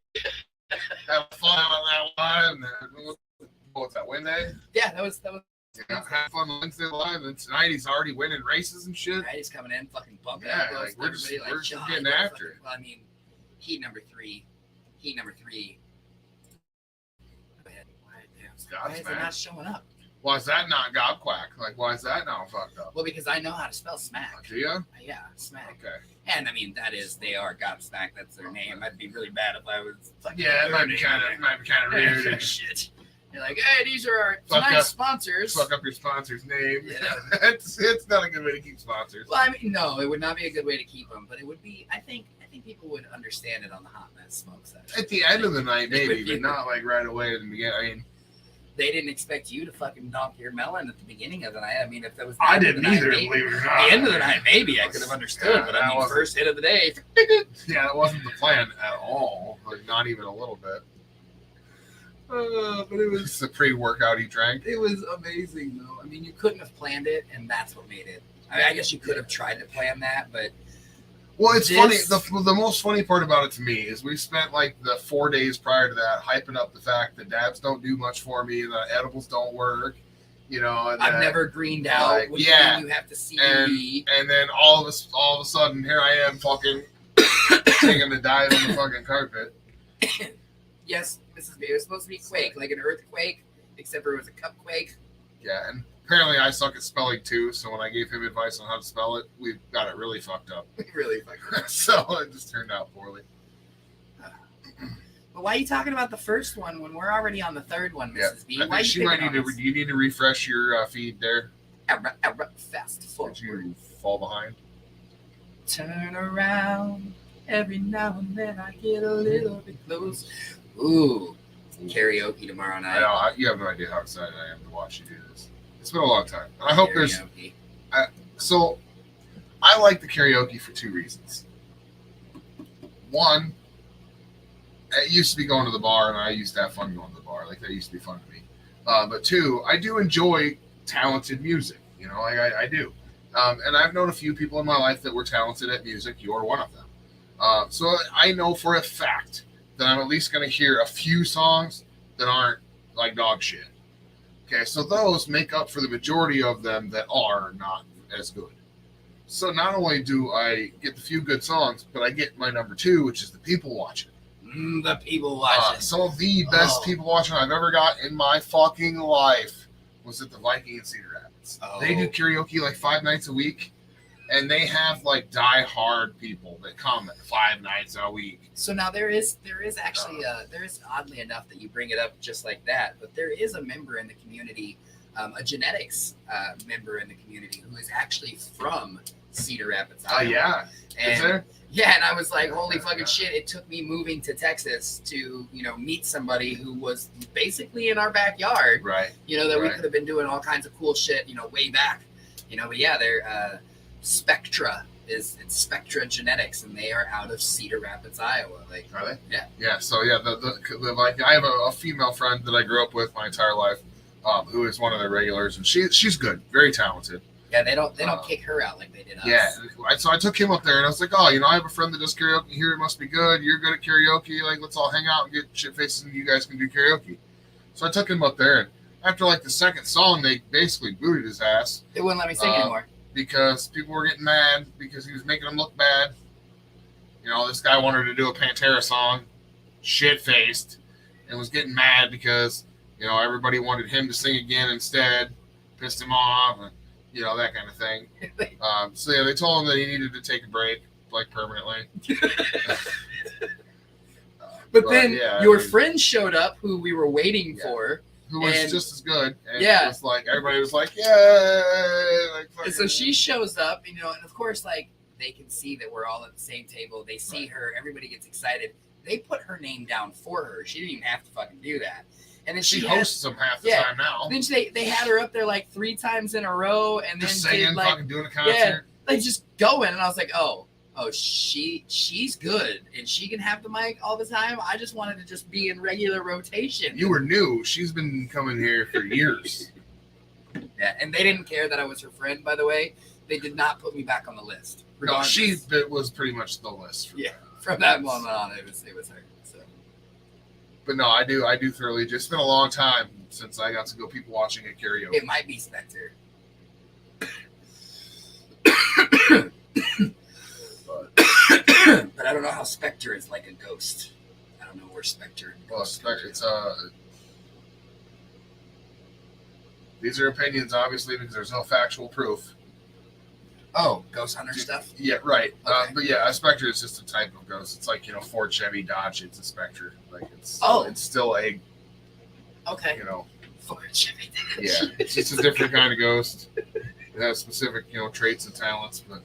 have fun on that one. What's that, Wednesday? Yeah, that was. Yeah, have fun Wednesday live, and tonight he's already winning races and shit. Right, he's coming in, fucking bumping Yeah, elbows, like, we're just everybody, getting fucking- after it. Well, I mean, heat number 3. Heat number 3. Go ahead. Why is it GobSmack. not showing up? Why is that not Gobquack? Like, why is that not fucked up? Well, because I know how to spell smack. Do you? Yeah, smack. Okay. And I mean, they are GobSmack. That's their name. I'd be really bad if I was. Fucking Yeah, it might be kind of weird. Shit. You're like, hey, these are our Fuck tonight's up. sponsors. Fuck up your sponsor's name. Yeah. it's not a good way to keep sponsors. Well, I mean, no, it would not be a good way to keep them, but it would be. I think people would understand it on the hot mess smoke session. At the end of the night, It would maybe, be- but not like right away at the beginning. I mean, They didn't expect you to fucking donk your melon at the beginning of the night. I mean, if that was the I end of didn't the night, either, maybe- believe it or At not. the end of the night, maybe I could have understood, Yeah, but that I mean, wasn't- first hit of the day. Yeah, that wasn't the plan at all. Like, not even a little bit. But it It's the pre-workout he drank. It was amazing, though. I mean, you couldn't have planned it, and that's what made it. I mean, I guess you could have tried to plan that, but Well, it's This- funny. The most funny part about it to me is we spent like the 4 days prior to that hyping up the fact that dabs don't do much for me, that edibles don't work, you know. And I've that- never greened out. like, What do you yeah, mean you have to CBD? and then all of a sudden, here I am fucking taking a dive on the fucking carpet. Yes, it was supposed to be quake, like an earthquake, except for it was a cupquake. Yeah, and apparently I suck at spelling too. So when I gave him advice on how to spell it, we got it really fucked up. Really fucking. So it just turned out poorly. But why are you talking about the first one when we're already on the third one, Mrs. B? I Why think she might need to. us? You need to refresh your feed there. Fast forward. Did you fall behind? Turn around. Every now and then I get a little bit close. Ooh, karaoke tomorrow night. You have no idea how excited I am to watch you do this. It's been a long time. I hope there's. So, I like the karaoke for two reasons. One, it used to be going to the bar, and I used to have fun going to the bar. Like, that used to be fun to me. But two, I do enjoy talented music. You know, I do. And I've known a few people in my life that were talented at music. You're one of them. So I know for a fact that I'm at least going to hear a few songs that aren't like dog shit. Okay, so those make up for the majority of them that are not as good. So not only do I get the few good songs, but I get my number two, which is the people watching. The people watching. Some of the best people watching I've ever got in my fucking life was at the Viking in Cedar Rapids. They do karaoke like 5 nights a week, and they have like die-hard people that come 5 nights a week. So now there is actually there is, oddly enough that you bring it up just like that, but there is a member in the community, a genetics member in the community who is actually from Cedar Rapids, Iowa. Yeah. And, is there? Yeah, and I was like, holy fucking shit, it took me moving to Texas to, meet somebody who was basically in our backyard. Right. That we could have been doing all kinds of cool shit, way back. But yeah, they're Spectra. It's Spectra Genetics, and they are out of Cedar Rapids, Iowa. Like, are they? Yeah. Yeah. So yeah, the like I have a female friend that I grew up with my entire life, who is one of their regulars, and she's good, very talented. Yeah, they don't kick her out like they did us. Yeah. So I took him up there, and I was like, oh, I have a friend that does karaoke here. It must be good. You're good at karaoke. Like, let's all hang out and get shit faced, and you guys can do karaoke. So I took him up there, and after like the second song, they basically booted his ass. They wouldn't let me sing anymore. Because people were getting mad because he was making them look bad. This guy wanted to do a Pantera song, shit-faced, and was getting mad because, everybody wanted him to sing again instead, pissed him off, and, that kind of thing. So, yeah, they told him that he needed to take a break, like, permanently. But then your friend showed up who we were waiting for. Who was just as good. And yeah. It was like, everybody was like, yay! Like, and so she shows up, and of course, like, they can see that we're all at the same table. They see her. Everybody gets excited. They put her name down for her. She didn't even have to fucking do that. And then she hosts them half the time now. Then they had her up there like 3 times in a row, and just then singing, like, fucking doing a concert. Yeah, like just going. And I was like, oh, she's good, and she can have the mic all the time. I just wanted to just be in regular rotation. You were new. She's been coming here for years. Yeah, and they didn't care that I was her friend, by the way. They did not put me back on the list. No, she was pretty much the list. From that moment on, it was her. So. But no, I do thoroughly. It's been a long time since I got to go people watching at karaoke. It might be Spectre. But I don't know how Spectre is like a ghost. I don't know where Spectre and Ghost. Well, it's these are opinions, obviously, because there's no factual proof. Oh, ghost hunter stuff? Yeah, right. Okay. But yeah, a Spectre is just a type of ghost. It's like, Ford, Chevy, Dodge. It's a Spectre. Like it's still a Ford, Chevy, Dodge. Yeah, it's just a different kind of ghost. It has specific, traits and talents, but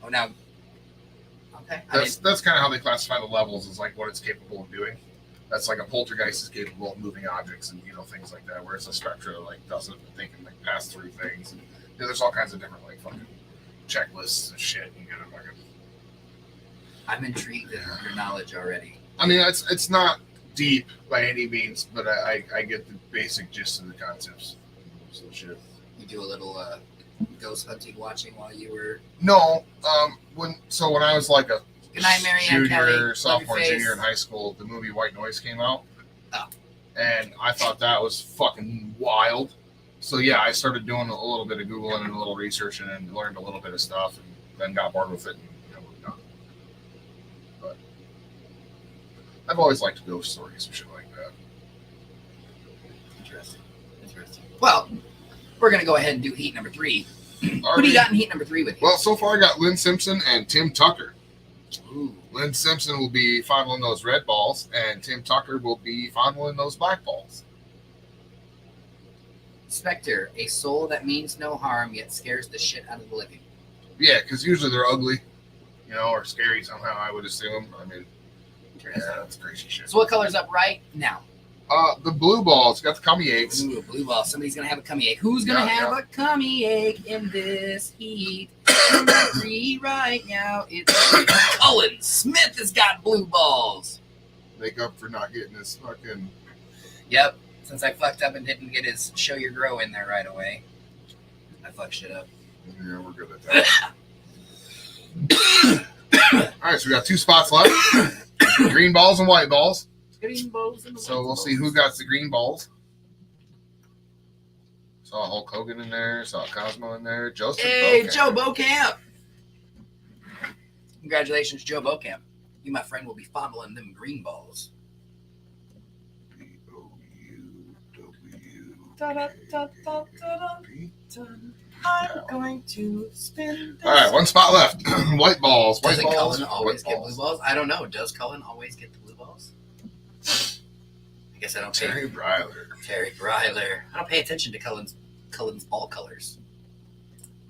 now. Okay. That's kind of how they classify the levels, is like what it's capable of doing. That's like a poltergeist is capable of moving objects and things like that, whereas a Spectre like doesn't. They can like pass through things. And, there's all kinds of different like fucking checklists and shit. I'm intrigued at your knowledge already. I mean, it's not deep by any means, but I get the basic gist of the concepts. So shit. You do a little ghost hunting watching while you were. No, when I was like a Good night, Mary Ann junior, Kelly. sophomore, junior in high school, the movie White Noise came out. Oh. And I thought that was fucking wild. So yeah, I started doing a little bit of Googling and a little researching and learned a little bit of stuff, and then got bored with it and moved on. But I've always liked ghost stories and shit like that. Interesting. Well, we're gonna go ahead and do heat number 3. Who do you got in heat number 3 with you? Well, so far I got Lynn Simpson and Tim Tucker. Ooh. Lynn Simpson will be fondling those red balls, and Tim Tucker will be fondling those black balls. Spectre, a soul that means no harm yet scares the shit out of the living. Yeah, because usually they're ugly, or scary somehow, I would assume. I mean, yeah, that's crazy shit. So what color's up right now? The blue balls got the cummy eggs. Ooh, blue ball. Somebody's gonna have a cummy egg. Who's gonna have a cummy egg in this heat? Right now, it's Cullen Smith has got blue balls. Make up for not getting his fucking. Yep. Since I fucked up and didn't get his show your grow in there right away, I fucked shit up. Yeah, we're good at that. All right, so we got 2 spots left: green balls and white balls. Green balls and So we'll see who got the green balls. Saw Hulk Hogan in there. Saw Cosmo in there. Joseph. Hey, Bokamp. Joe Bokamp. Congratulations, Joe Bokamp. You, my friend, will be fondling them green balls. I'm going to spin this. All right, 1 spot left. White balls. White Doesn't balls. Cullen always white get balls. blue balls? I don't know. Does Cullen always get the blue balls? I guess I don't pay. Terry Bryler. Terry Bryler. I don't pay attention to Cullen's ball colors.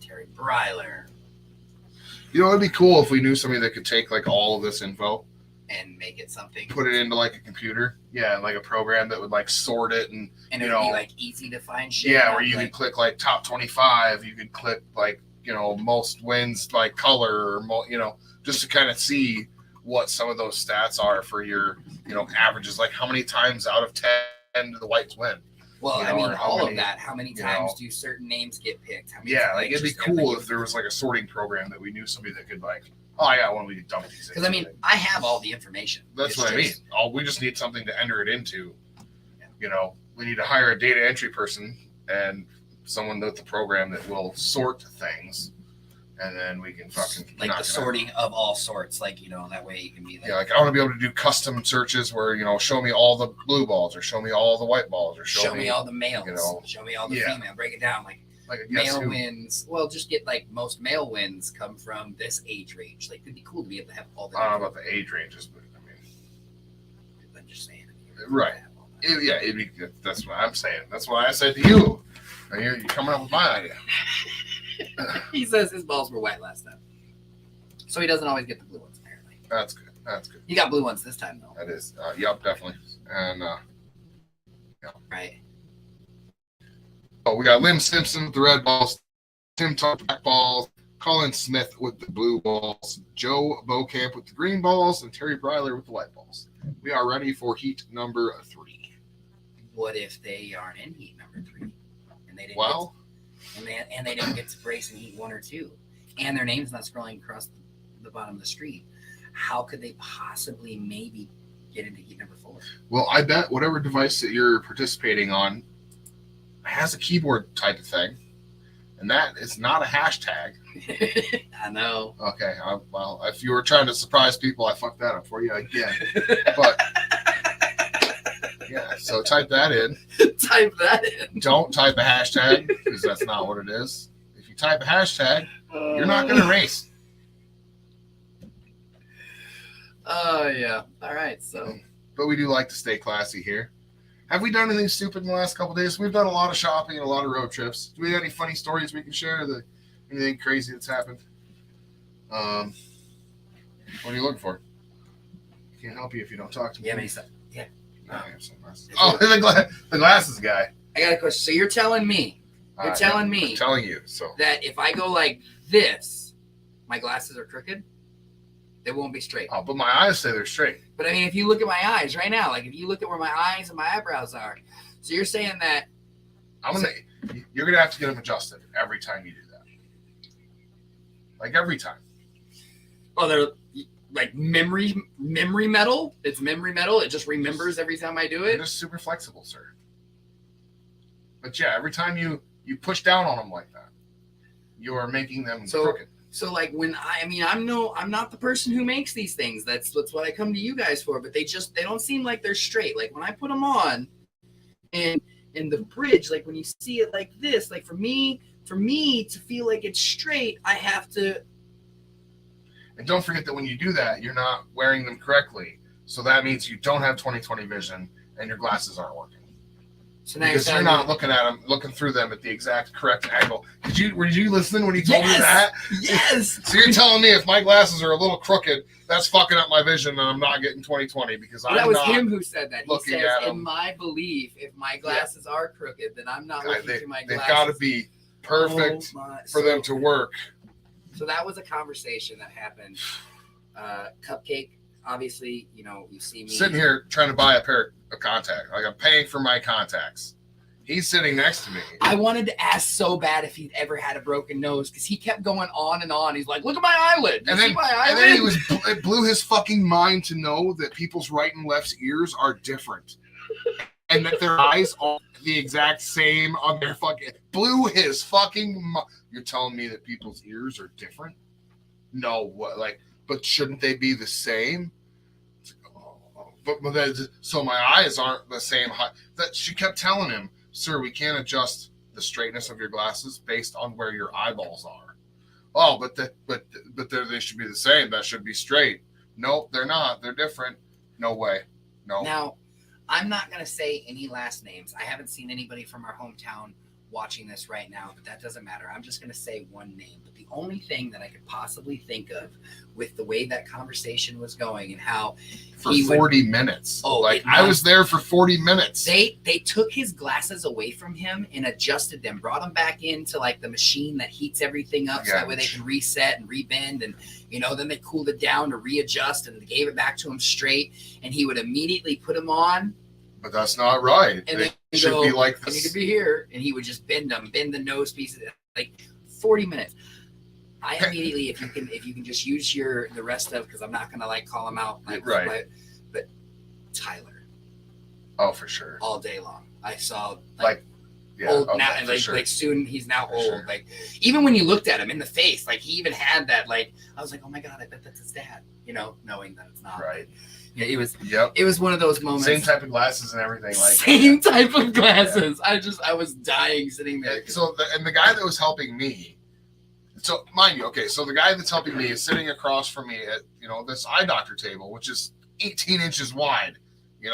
Terry Bryler. It'd be cool if we knew somebody that could take like all of this info And make it something. put it into like a computer. Yeah, like a program that would like sort it and And it would be like easy to find shit. yeah, where you could click like top 25. You could click like most wins by color, or just to kind of see what some of those stats are for your averages. Like how many times out of 10 do the Whites win? Well, You I know, mean, or how all many, of that. How many times do certain names get picked? How many Yeah, times, like it'd be just cool everything. if there was like a sorting program that we knew somebody that could like, oh, I got one we could dump these. Because I mean, I have all the information. That's It's what I mean. just- We just need something to enter it into. We need to hire a data entry person and someone with the program that will sort things, and then we can fucking like knock the it sorting of all sorts. Like that way you can be like, out. Yeah, I want to be able to do custom searches where show me all the blue balls, or show me all the white balls, or show me all the males, show me all the yeah. female. Break it down like like a guess male who. wins. Well, just get like most male wins come from this age range. Like it'd be cool to be able to have all the. I don't know about the age ranges, but I mean, I'm just saying. Right. It'd be good. That's what I'm saying. That's what I said to you. And you're coming up with my idea. He says his balls were white last time, so he doesn't always get the blue ones. Apparently, That's good. That's good. he got blue ones this time though. That is. Yep, definitely. And Right. we got Lynn Simpson with the red balls, Tim Tucker black balls, Colin Smith with the blue balls, Joe Bokamp with the green balls, and Terry Bryler with the white balls. We are ready for heat number 3. What if they aren't in heat number 3, and they didn't? Well, and they didn't get to brace in heat 1 or 2, and their name's not scrolling across the bottom of the street. How could they possibly maybe get into heat number 4? well, I bet whatever device that you're participating on has a keyboard type of thing, and that is not a hashtag. I know. Okay, well, if you were trying to surprise people, I fucked that up for you again. But yeah, so type that in. Type that in. Don't type a hashtag because that's not what it is. If you type a hashtag, you're not going to race. Oh yeah. All right. So But we do like to stay classy here. Have we done anything stupid in the last couple of days? We've done a lot of shopping and a lot of road trips. Do we have any funny stories we can share? Anything crazy that's happened? What are you looking for? I can't help you if you don't talk to me. yeah, stuff. Yeah. No, I have sunglasses. Oh, the glasses guy. I got a question. So you're telling me I'm telling you. So that if I go like this, my glasses are crooked? They won't be straight. but my eyes say they're straight. But I mean, if you look at my eyes right now, like if you look at where my eyes and my eyebrows are, so you're saying that You're gonna have to get them adjusted every time you do that. Like every time. they're like memory metal. It's memory metal. It just remembers every time I do They're it. just super flexible, sir. But yeah, every time you push down on them like that, you are making them crooked. So like when I'm not the person who makes these things. That's what I come to you guys for. But they don't seem like they're straight. Like when I put them on, and in the bridge, like when you see it like this, like for me to feel like it's straight, I have to. And don't forget that when you do that, you're not wearing them correctly. So that means you don't have 20/20 vision and your glasses aren't working. So now Because you're not looking at them, looking through them at the exact correct angle. Were you listening when he told me that? Yes. So you're telling me if my glasses are a little crooked, that's fucking up my vision, and I'm not getting 20/20 because That was not him who said that. He looking says, at in them. my belief, if my glasses are crooked, then I'm not looking through my They've glasses. got to be perfect for them to work. So that was a conversation that happened. Cupcake, obviously, you see me Sitting here trying to buy a pair of contacts. Like I'm paying for my contacts. He's sitting next to me. I wanted to ask so bad if he'd ever had a broken nose because he kept going on and on. He's like, "Look at my eyelid." And then it blew his fucking mind to know that people's right and left ears are different, and that their eyes are the exact same on their fucking. Blew his fucking. You're telling me that people's ears are different? No, what like? But shouldn't they be the same? But then, so my eyes aren't the same height. That she kept telling him, "Sir, we can't adjust the straightness of your glasses based on where your eyeballs are." Oh, but they should be the same. That should be straight. Nope, they're not. They're different. No way. No. Now, I'm not gonna say any last names. I haven't seen anybody from our hometown watching this right now, but that doesn't matter. I'm just going to say one name. But the only thing that I could possibly think of with the way that conversation was going and how for 40 minutes. Oh, like I was there for 40 minutes. They took his glasses away from him and adjusted them, brought them back into like the machine that heats everything up so that way they can reset and rebend and then they cooled it down to readjust and they gave it back to him straight and he would immediately put them on. But that's not right. And it should be like this. I need to be here. And he would just bend the nose pieces, like 40 minutes. I immediately, if you can just use the rest of, because I'm not going to like call him out. Like, right. But Tyler. Oh, for sure. All day long. I saw old now, and like soon he's now old. Sure. Like even when you looked at him in the face, like he even had that, like, I was like, oh my God, I bet that's his dad, knowing that it's not. Right. Yeah, it was one of those moments. Same type of glasses and everything. Like same type of glasses. Yeah. I was dying sitting there. So the guy that was helping me, so mind you, okay, so the guy that's helping me is sitting across from me at this eye doctor table, which is 18 inches wide.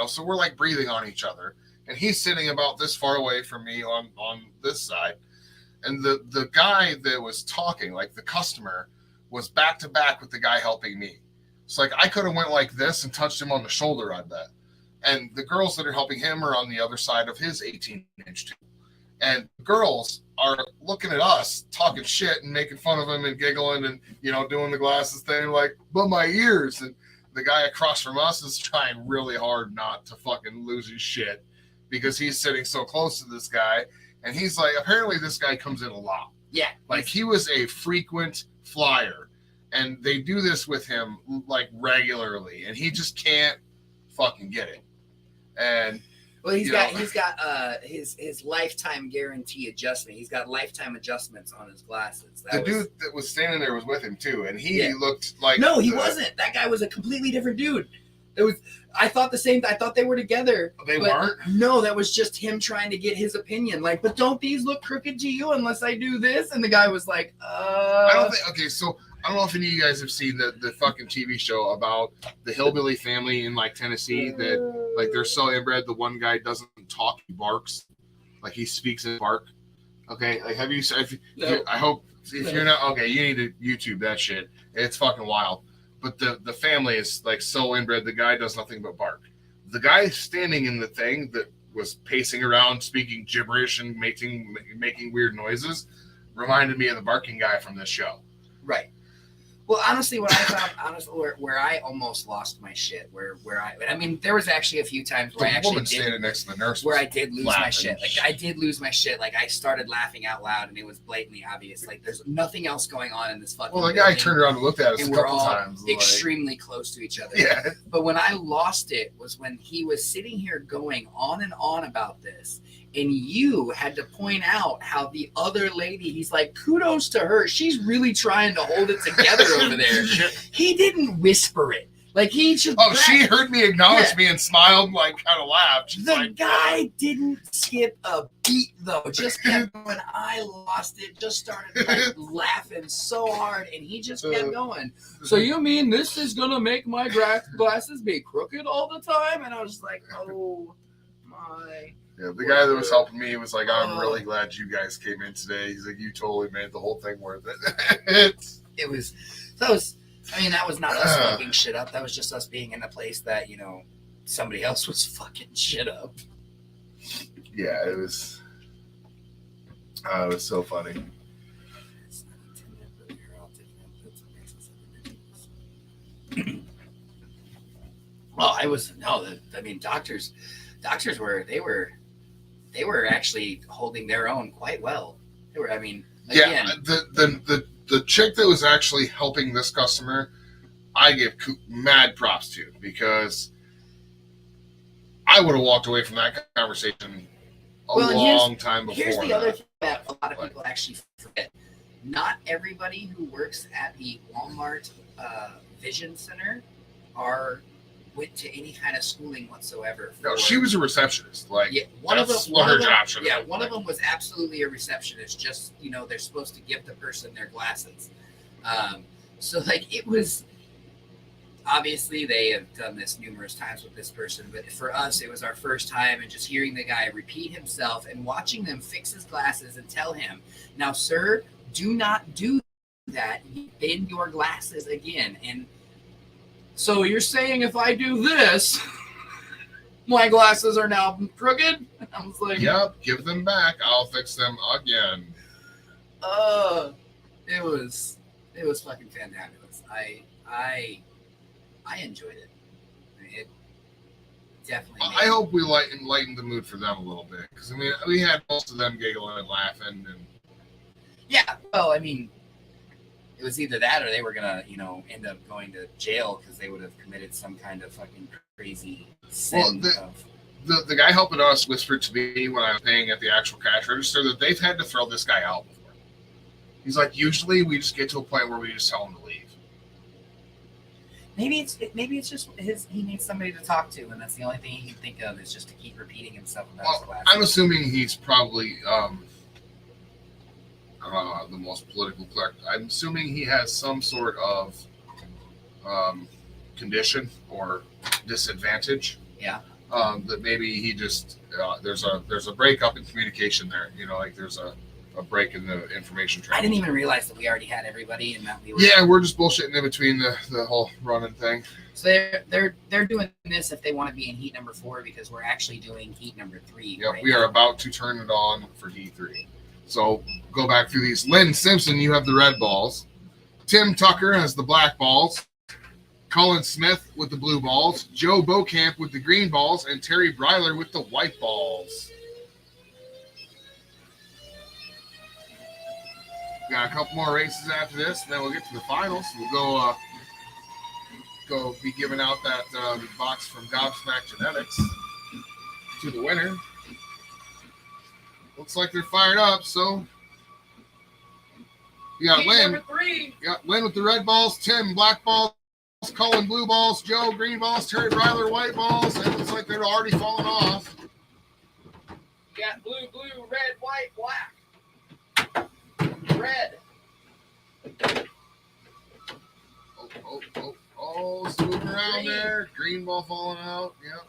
So we're like breathing on each other, and he's sitting about this far away from me on this side, and the guy that was talking, like the customer, was back to back with the guy helping me. So like I could have went like this and touched him on the shoulder, I bet. And the girls that are helping him are on the other side of his 18-inch tube. And girls are looking at us, talking shit and making fun of him and giggling and, doing the glasses thing like, but my ears. And the guy across from us is trying really hard not to fucking lose his shit because he's sitting so close to this guy. And he's like, apparently this guy comes in a lot. Yeah. Like he was a frequent flyer. And they do this with him like regularly, and he just can't fucking get it. And well, he's got his lifetime guarantee adjustment. He's got lifetime adjustments on his glasses. The dude that was standing there was with him too, and he looked like he wasn't. That guy was a completely different dude. I thought the same. I thought they were together. They weren't? No, that was just him trying to get his opinion. Like, but don't these look crooked to you unless I do this? And the guy was like, I don't think. Okay, so. I don't know if any of you guys have seen the fucking TV show about the hillbilly family in like Tennessee that like they're so inbred. The one guy doesn't talk, he barks, like he speaks in bark. Okay, like have you? No. I hope if you're not okay, you need to YouTube that shit. It's fucking wild. But the family is like so inbred. The guy does nothing but bark. The guy standing in the thing that was pacing around, speaking gibberish and making weird noises, reminded me of the barking guy from this show. Right. Well, honestly, what I found, where I almost lost my shit, where I mean, there was actually a few times where I actually standing next to the nurse where I did lose my shit. Like I did lose my shit. Like I started laughing out loud, and it was blatantly obvious. Like there's nothing else going on in this fucking. Well, the guy turned around and looked at us a couple times. Extremely close to each other. Yeah. But when I lost it was when he was sitting here going on and on about this. And you had to point out how the other lady, he's like, kudos to her. She's really trying to hold it together over there. He didn't whisper it. Like he just. Oh, she heard me acknowledge me and smiled, like kind of laughed. She's The like, guy didn't skip a beat though. Just kept going. I lost it. Just started like laughing so hard, and he just kept going. So you mean this is gonna make my glasses be crooked all the time? And I was like, oh my. Yeah, the guy that was helping me was like, I'm really glad you guys came in today. He's like, you totally made the whole thing worth it. It was. That was not us fucking shit up. That was just us being in a place that somebody else was fucking shit up. Yeah, it was so funny. Well, doctors were actually holding their own quite well. They were, again, the chick that was actually helping this customer, I give mad props to, because I would have walked away from that conversation a long time before. Here's the other thing that a lot of people actually forget. Not everybody who works at the Walmart Vision Center went to any kind of schooling whatsoever. No, she was a receptionist. Like, yeah, one of them was absolutely a receptionist. Just they're supposed to give the person their glasses. So like it was. Obviously, they have done this numerous times with this person, but for us, it was our first time, and just hearing the guy repeat himself and watching them fix his glasses and tell him, "Now, sir, do not do that. Bend your glasses again." And so you're saying if I do this, my glasses are now crooked? I was like, "Yep, give them back. I'll fix them again." It was fucking fantabulous. I enjoyed it. It definitely. I hope we lightened the mood for them a little bit, because we had most of them giggling and laughing, and yeah. Well, it was either that or they were gonna, end up going to jail because they would have committed some kind of fucking crazy sin. Well, the guy helping us whispered to me when I was paying at the actual cash register that they've had to throw this guy out before. He's like, usually we just get to a point where we just tell him to leave. Maybe it's just he needs somebody to talk to, and that's the only thing he can think of is just to keep repeating himself about his glasses. I'm assuming he's probably the most political correct. I'm assuming he has some sort of condition or disadvantage. Yeah. That maybe he just there's a breakup in communication there. Like there's a break in the information track. I didn't even realize that we already had everybody and that we were. Yeah, we're just bullshitting in between the whole running thing. So they're doing this if they want to be in heat number 4, because we're actually doing heat number 3. Yep, we are about to turn it on for heat 3. So go back through these. Lynn Simpson, you have the red balls. Tim Tucker has the black balls. Colin Smith with the blue balls. Joe Beaucamp with the green balls, and Terry Breiler with the white balls. Got a couple more races after this, and then we'll get to the finals. We'll go be giving out that box from GobSmack Genetics to the winner. Looks like they're fired up, so you got Lynn. Number 3. You got Lynn with the red balls, Tim black balls, Colin blue balls, Joe green balls, Terry Breiler white balls. It looks like they're already falling off. You got blue, red, white, black. Red. Oh, it's moving around there. Green ball falling out. Yep.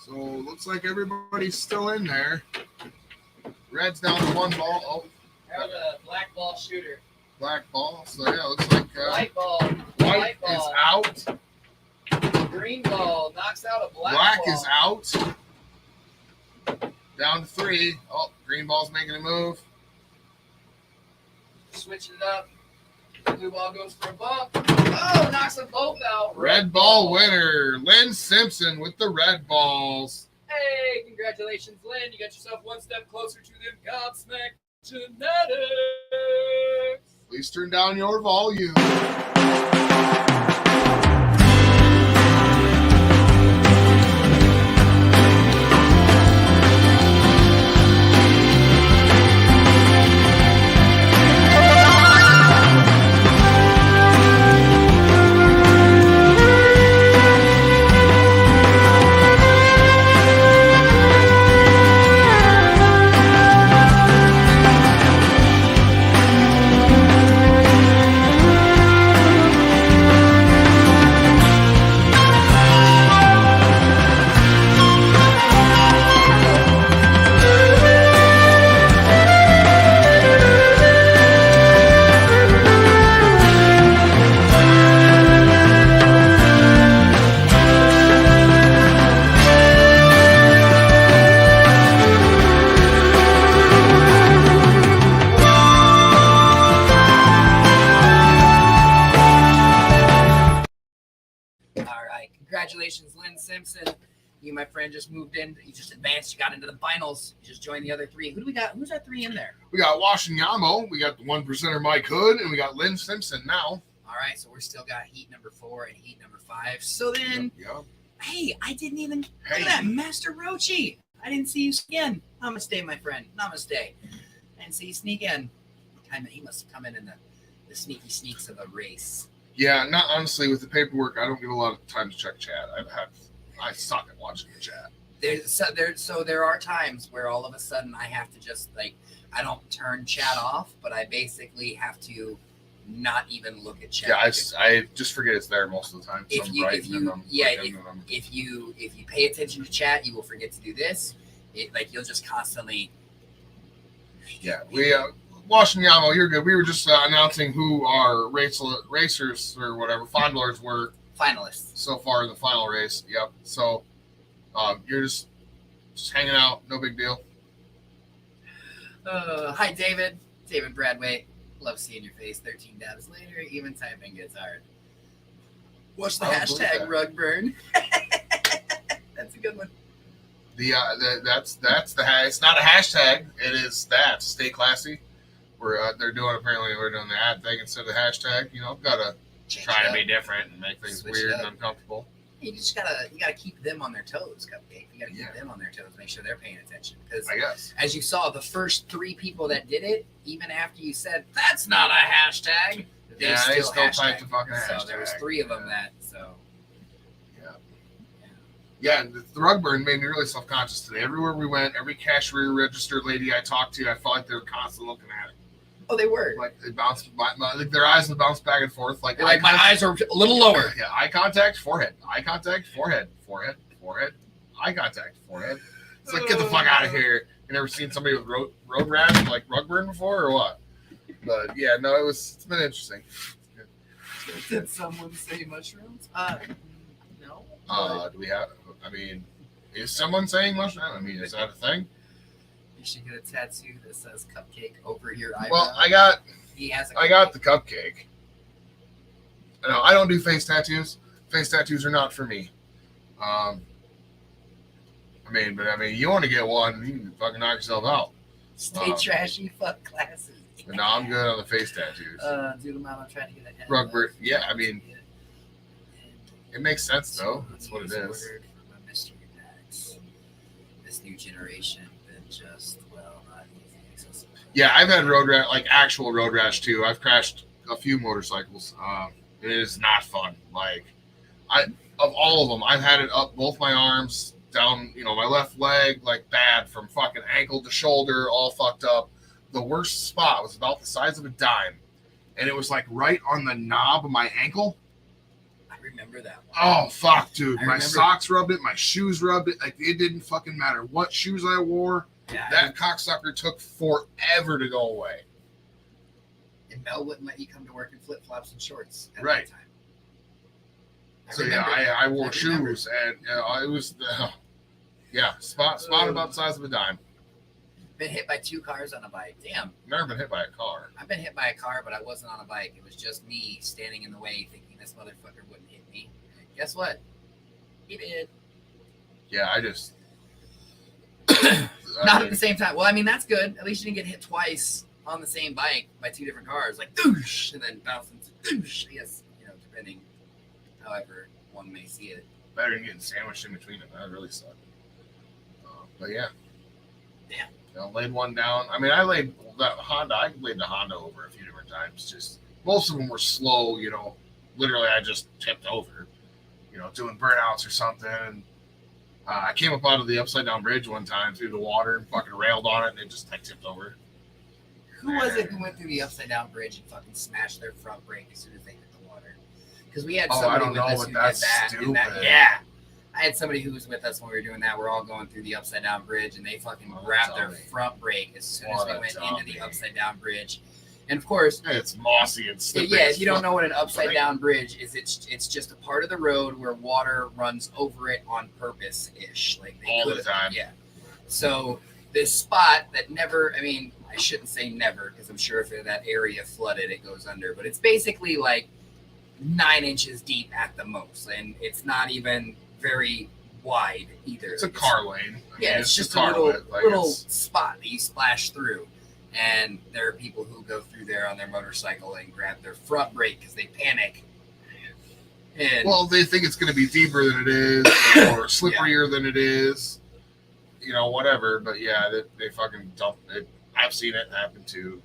So looks like everybody's still in there. Red's down to 1 ball. Oh, How's a black ball shooter? Black ball. So yeah, looks like white ball. White is out. Green ball knocks out a black ball. Black is out. Down to 3. Oh, green ball's making a move. Switching it up. Blue ball goes for a bump. Oh, knocks them both out. Red ball winner, Lynn Simpson with the red balls. Hey, congratulations, Lynn. You got yourself one step closer to them GobSmack Genetics. Please turn down your volume. friend just moved in. You just advanced. You got into the finals. You just joined the other 3. Who do we got? Who's our 3 in there? We got Washington, we got the 1%er Mike Hood, and we got Lynn Simpson now. All right, so we're still got heat number 4 and heat number 5. So then, hey, I didn't even look at that, Master Rochi. I didn't see you again. Namaste, my friend. Namaste. I didn't see you sneak in. He must have come in the sneaky sneaks of a race. Yeah, not honestly with the paperwork. I don't get a lot of time to check chat. I suck at watching the chat. There are times where all of a sudden I have to just I don't turn chat off, but I basically have to not even look at chat. Yeah, I just forget it's there most of the time. If you pay attention to chat, you will forget to do this. You'll just constantly. Yeah, we Washington, you're good. We were just announcing who our racers or whatever fondlers were finalists so far in the final race. Yep. So you're just hanging out, no big deal. Hi, David. David Bradway. Love seeing your face 13 dabs later. Even typing gets hard. What's the hashtag rug burn? That's a good one. That's it's not a hashtag. It is that. Stay classy. They're doing we're doing the ad thing instead of the hashtag. Gotta try to be different and make things weird and uncomfortable. You just gotta keep them on their toes, Cupcake. You gotta keep them on their toes, make sure they're paying attention. Because I guess, as you saw, the first 3 people that did it, even after you said that's not a hashtag, they still typed the fucking hashtag. So there was 3 of them that. So yeah, the rug burn made me really self-conscious today. Everywhere we went, every cashier register lady I talked to, I felt like they were constantly looking at it. Oh, they were. Like they bounced, their eyes would bounce back and forth. Like my eyes are a little lower. Yeah, eye contact, forehead. Eye contact, forehead. Forehead. Eye contact, forehead. It's like, get the fuck out of here. You never seen somebody with road rash, like rug burn before, or what? But yeah, no, it's been interesting. Did someone say mushrooms? No. Do we have? I mean, is someone saying mushroom? I mean, is that a thing? You should get a tattoo that says Cupcake over your eyebrow. Well, I got the cupcake. No, I don't do face tattoos. Face tattoos are not for me. I mean, you want to get one, you can fucking knock yourself out. Stay trashy, fuck classy. But no, I'm good on the face tattoos. Dude, I'm trying to get a head. Rug burn. Yeah, I mean, it makes sense though. That's what it is. Mystery packs. This new generation been just not easy accessible. Yeah, I've had road rash, like actual road rash too. I've crashed a few motorcycles. It is not fun. Of all of them, I've had it up both my arms, down, my left leg, like bad from fucking ankle to shoulder, all fucked up. The worst spot was about the size of a dime, and it was like right on the knob of my ankle. I remember that one. Oh fuck, dude! My socks rubbed it, my shoes rubbed it. Like it didn't fucking matter what shoes I wore. Yeah, that cocksucker took forever to go away. And Mel wouldn't let you come to work in flip flops and shorts at that time. I wore shoes, and it was spot about the size of a dime. Been hit by 2 cars on a bike. Damn. Never been hit by a car. I've been hit by a car, but I wasn't on a bike. It was just me standing in the way, thinking this motherfucker wouldn't hit me. And guess what? He did. Yeah, I just. Not at the same time. Well, I mean, that's good. At least you didn't get hit twice on the same bike by 2 different cars, like doosh, and then bounce into doosh. I guess, depending however one may see it. Better than getting sandwiched in between them. That really sucked. But yeah. Yeah. Laid one down. I mean, I laid the Honda over a few different times. Just most of them were slow, literally I just tipped over, doing burnouts or something. And I came up out of the upside down bridge one time through the water and fucking railed on it, and it just tipped over. Who was it who went through the upside down bridge and fucking smashed their front brake as soon as they hit the water? Because we had somebody with us who did that. Yeah. I had somebody who was with us when we were doing that. We're all going through the upside down bridge, and they fucking grabbed their front brake as soon as we went into the upside down bridge. And of course, it's mossy and slippery. Yeah, if you don't know what an upside down bridge is, it's just a part of the road where water runs over it on purpose ish. Like all the time. Yeah. So this spot that never, I shouldn't say never, because I'm sure if that area flooded, it goes under. But it's basically like 9 inches deep at the most, and it's not even very wide either. It's a car lane. Yeah, it's just a car little, width, like little spot that you splash through. And there are people who go through there on their motorcycle and grab their front brake because they panic. And well, they think it's going to be deeper than it is or slipperier than it is. You know, whatever. But yeah, they fucking dump it. I've seen it happen too.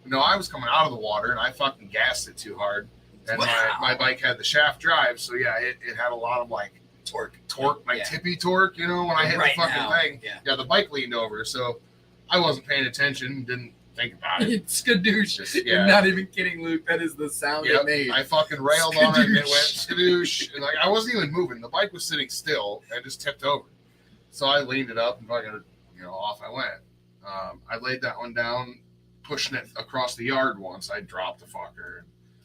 You know, I was coming out of the water and I fucking gassed it too hard. And my bike had the shaft drive. So yeah, it had a lot of like torque, like tippy torque, you know, when I hit the fucking thing. Yeah, the bike leaned over. So I wasn't paying attention, didn't think about it. It's skadoosh. You're not even kidding, Luke. That is the sound it made. I fucking railed on it and it went skadoosh. And like I wasn't even moving. The bike was sitting still and just tipped over. So I leaned it up and fucking, you know, off I went. I laid that one down, pushing it across the yard once. I dropped the fucker.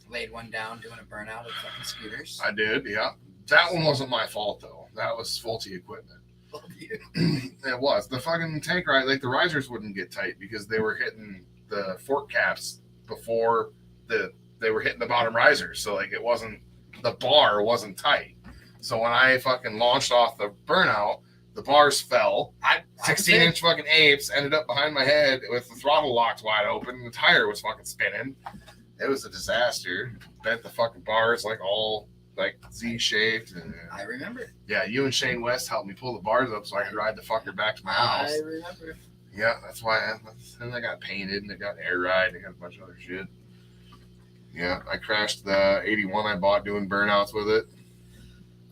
Laid one down doing a burnout of fucking scooters. I did, yeah. That one wasn't my fault though. That was faulty equipment. It was. The fucking tank ride, like the risers wouldn't get tight because they were hitting the fork caps before they were hitting the bottom risers. So like the bar wasn't tight. So when I fucking launched off the burnout, the bars fell. 16-inch fucking apes ended up behind my head with the throttle locked wide open. The tire was fucking spinning. It was a disaster. Bent the fucking bars like all like Z-shaped. And, I remember. Yeah, you and Shane West helped me pull the bars up so I could ride the fucker back to my house. I remember. Yeah, that's why. And I got painted and it got air ride and I got a bunch of other shit. Yeah, I crashed the 81 I bought doing burnouts with it.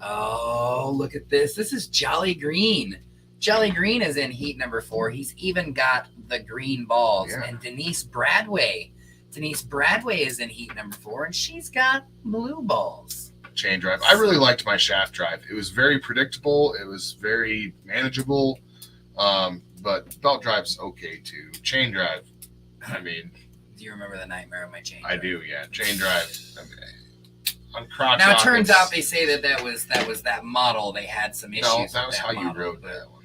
Oh, look at this. This is Jolly Green. Jolly Green is in heat number 4. He's even got the green balls. Yeah. And Denise Bradway is in heat number 4, and she's got blue balls. Chain drive. I really liked my shaft drive. It was very predictable. It was very manageable. But belt drive's okay too. Chain drive, I mean. Do you remember the nightmare of my chain drive? I do, yeah. Chain drive. I mean, on crotch now it turns out they say that was that model. They had some issues. No, that was how you rode that one.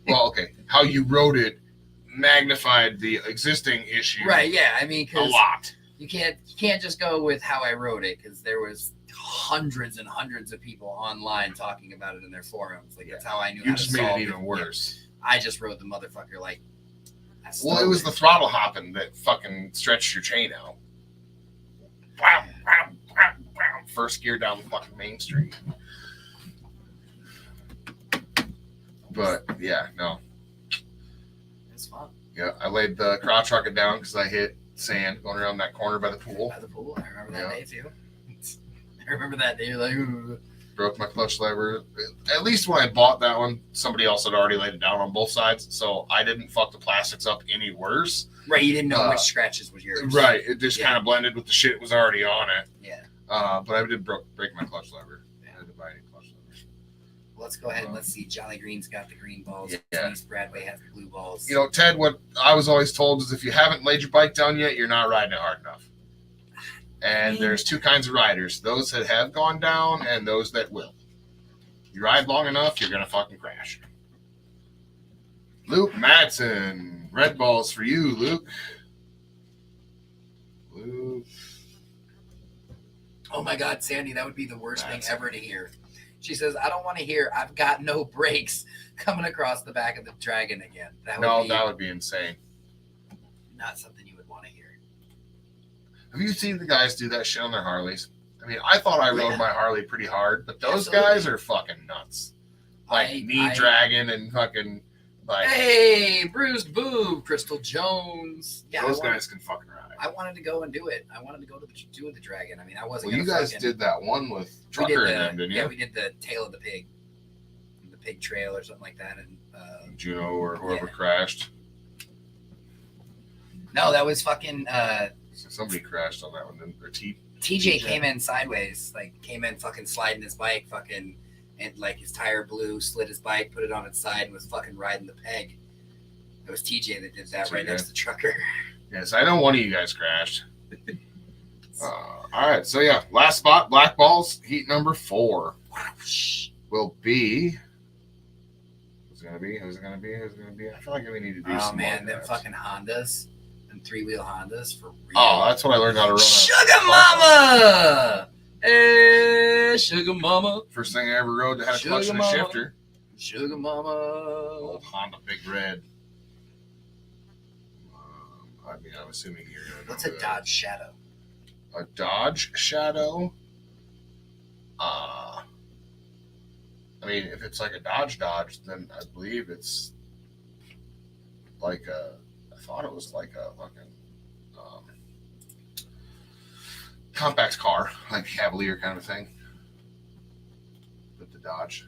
Well, okay, how you rode it magnified the existing issue. Right? Yeah, I mean, a lot. You can't just go with how I wrote it because there was hundreds and hundreds of people online talking about it in their forums. Like that's how I knew. You just made it even worse. I just rode the motherfucker like. Well, it was the throttle hopping that fucking stretched your chain out. Wow, wow, wow, wow. First gear down the fucking main street. But yeah, no. It's fun. Yeah, I laid the crotch rocket down because I hit sand going around that corner by the pool. By the pool, I remember that day too. I remember that day. Like, ooh. Broke my clutch lever. At least when I bought that one, somebody else had already laid it down on both sides, so I didn't fuck the plastics up any worse. Right, you didn't know which scratches was yours. Right, it just kind of blended with the shit that was already on it. Yeah. But I did break my clutch lever. I had to buy a clutch lever. Let's go ahead and let's see. Jolly Green's got the green balls. Yeah. Denise Bradway has the blue balls. You know, Ted, what I was always told is if you haven't laid your bike down yet, you're not riding it hard enough. And there's two kinds of riders, those that have gone down and those that will. You ride long enough, you're going to fucking crash. Luke Madsen. Red balls for you, Luke. Luke. Oh my God, Sandy, that would be the worst thing ever to hear. She says, I don't want to hear I've got no brakes coming across the back of the Dragon again. That would be insane. Not something you would want to hear. Have you seen the guys do that shit on their Harleys? I mean, I thought I rode my Harley pretty hard, but those guys are fucking nuts. Like knee dragging and fucking like. Hey, bruised boob, Crystal Jones. Yeah, those guys can fucking ride. I wanted to go and do it. I wanted to go to do the Dragon. I mean, I wasn't. Well, you guys did that one with Trucker and them, didn't you? Yeah, we did the Tail of the Pig, the Pig Trail or something like that, and Juno or whoever crashed. No, that was fucking. Somebody crashed on that one, or TJ came in sideways, came in fucking sliding his bike, fucking, and his tire blew, slid his bike, put it on its side, and was fucking riding the peg. It was TJ that did that right next to Trucker. Yes, I know one of you guys crashed. All right, so yeah, last spot, black balls, heat number 4 will be. Who's it gonna be? I feel like we need to do. Oh man, them fucking Hondas. 3-wheel Hondas for real. Oh, that's what I learned how to run. Sugar Mama! Hey! Yeah, sugar mama. First thing I ever rode that had a Sugar clutch and a mama. shifter. Sugar mama. Old Honda Big Red. I mean, I'm assuming you're gonna know What's a Dodge Shadow? A Dodge Shadow? I mean, if it's like a Dodge, then I believe it's like I thought it was like a fucking compact car, like Cavalier kind of thing. With the Dodge.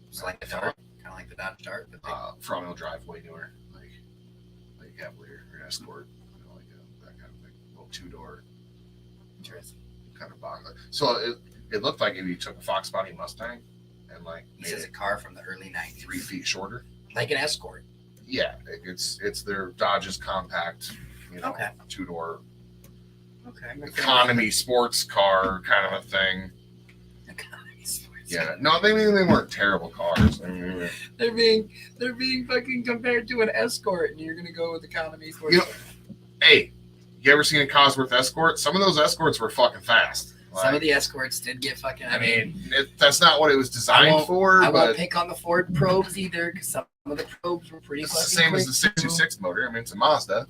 It's like the Dart, kind of like the Dodge Dart, but front wheel drive, way newer, like Cavalier or Escort, like that kind of thing. Little 2-door. interesting. Kind of box. So it looked like if you took a Fox Body Mustang and like He made says it a car from the early 90s. 3 feet shorter. Like an Escort. Yeah, it's their Dodge's compact, Okay. 2-door Okay. economy sports car kind of a thing. Economy sports. Yeah, no, they weren't terrible cars. I mean, They're being fucking compared to an Escort, and you're gonna go with economy sports. You know, hey, you ever seen a Cosworth Escort? Some of those Escorts were fucking fast. Some of the Escorts did get fucking. I mean, that's not what it was designed for. I but won't pick on the Ford Probes either, because some of the Probes were pretty. It's the fucking same quick as the 626 motor. I mean, it's a Mazda.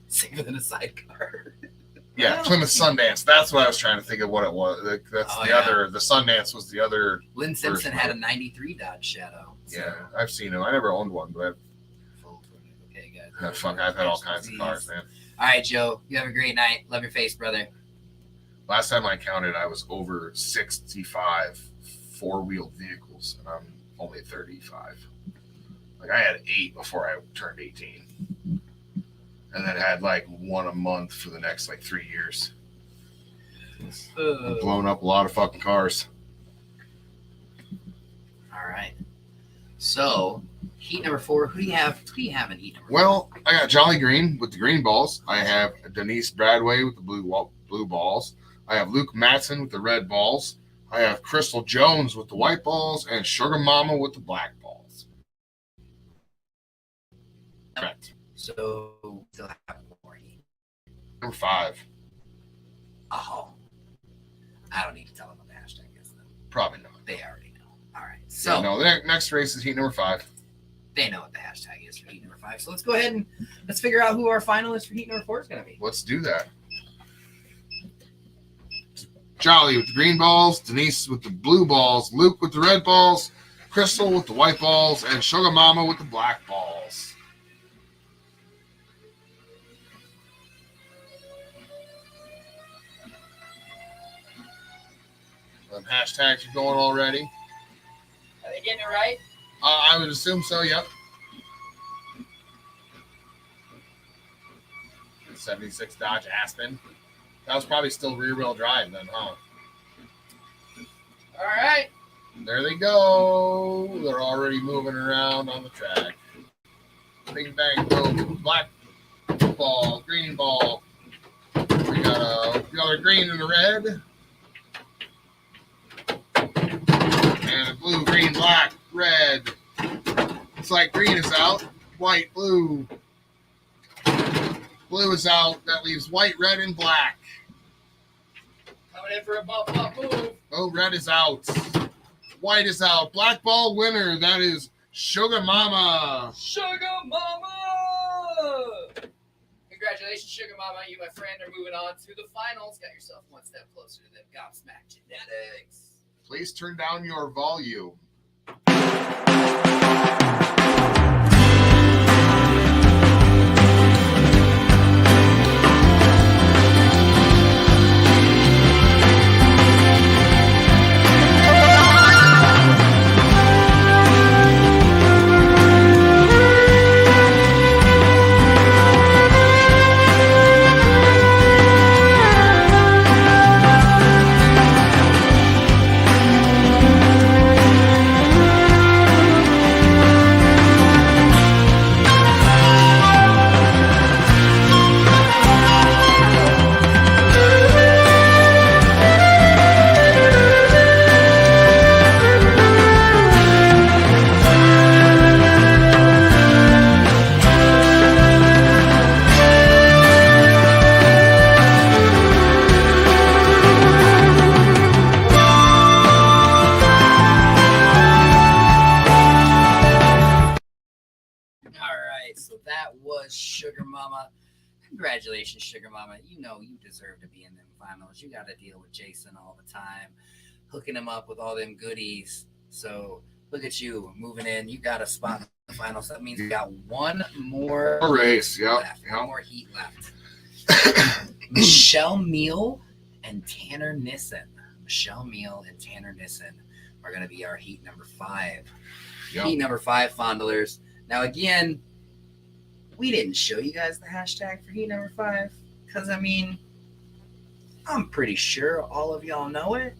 Safer than a sidecar. Yeah, Well, Plymouth Sundance. That's what I was trying to think of what it was. That's Oh, the yeah. other. The Sundance was the other. Lynn Simpson First had a one. 93 Dodge Shadow. So Yeah, I've seen them. I never owned one, but Okay, guys. I've had all kinds of cars, man. All right, Joe. You have a great night. Love your face, brother. Last time I counted, I was over 65 4-wheeled vehicles, and I'm only 35. Like I had 8 before I turned 18, and then had like 1 a month for the next like 3 years. Blown up a lot of fucking cars. All right. So, heat number 4. Who do you have? Who do you have in heat number 4? Well, I got Jolly Green with the green balls. I have Denise Bradway with the blue balls. I have Luke Matson with the red balls. I have Crystal Jones with the white balls, and Sugar Mama with the black balls. Correct. So, still have more heat. Number 5. Oh. I don't need to tell them what the hashtag is, though. Probably not. They already know. All right. So, So no, the next race is heat number 5. they know what the hashtag is for heat number 5. So, let's go ahead and let's figure out who our finalist for heat number 4 is going to be. Let's do that. Jolly with the green balls, Denise with the blue balls, Luke with the red balls, Crystal with the white balls, and Sugar Mama with the black balls. Them hashtags are going already. Are they getting it right? I would assume so, yep. 76 Dodge Aspen. That was probably still rear-wheel drive then, huh? All right. There they go. They're already moving around on the track. Bing, bang, boom. Black ball, green ball. We got a green and a red. And a blue, green, black, red. It's like green is out, white, blue. Blue is out. That leaves white, red, and black. Coming in for a bump move. Oh, red is out. White is out. Black ball winner. That is Sugar Mama. Sugar Mama! Congratulations, Sugar Mama. You, my friend, are moving on to the finals. Got yourself one step closer to them GobSmack genetics. Please turn down your volume. All right, so that was Sugar Mama. Congratulations, Sugar Mama. You know you deserve to be in them finals. You got to deal with Jason all the time, hooking him up with all them goodies. So look at you moving in. You got a spot in the finals. That means you got one more race. Yep. Left. One more heat left. Michelle Meal and Tanner Nissen. Michelle Meal and Tanner Nissen are going to be our heat number 5. Yep. Heat number 5 fondlers. Now, again, we didn't show you guys the hashtag for heat number 5 because, I mean, I'm pretty sure all of y'all know it.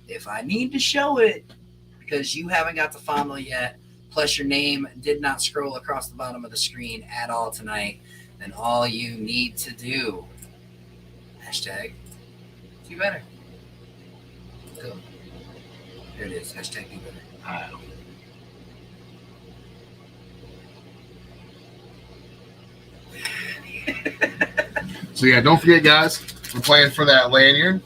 If I need to show it because you haven't got the fondle yet, plus your name did not scroll across the bottom of the screen at all tonight, then all you need to do, hashtag, do better. Go. There it is, hashtag do better. Wow. So yeah, don't forget, guys, we're playing for that lanyard.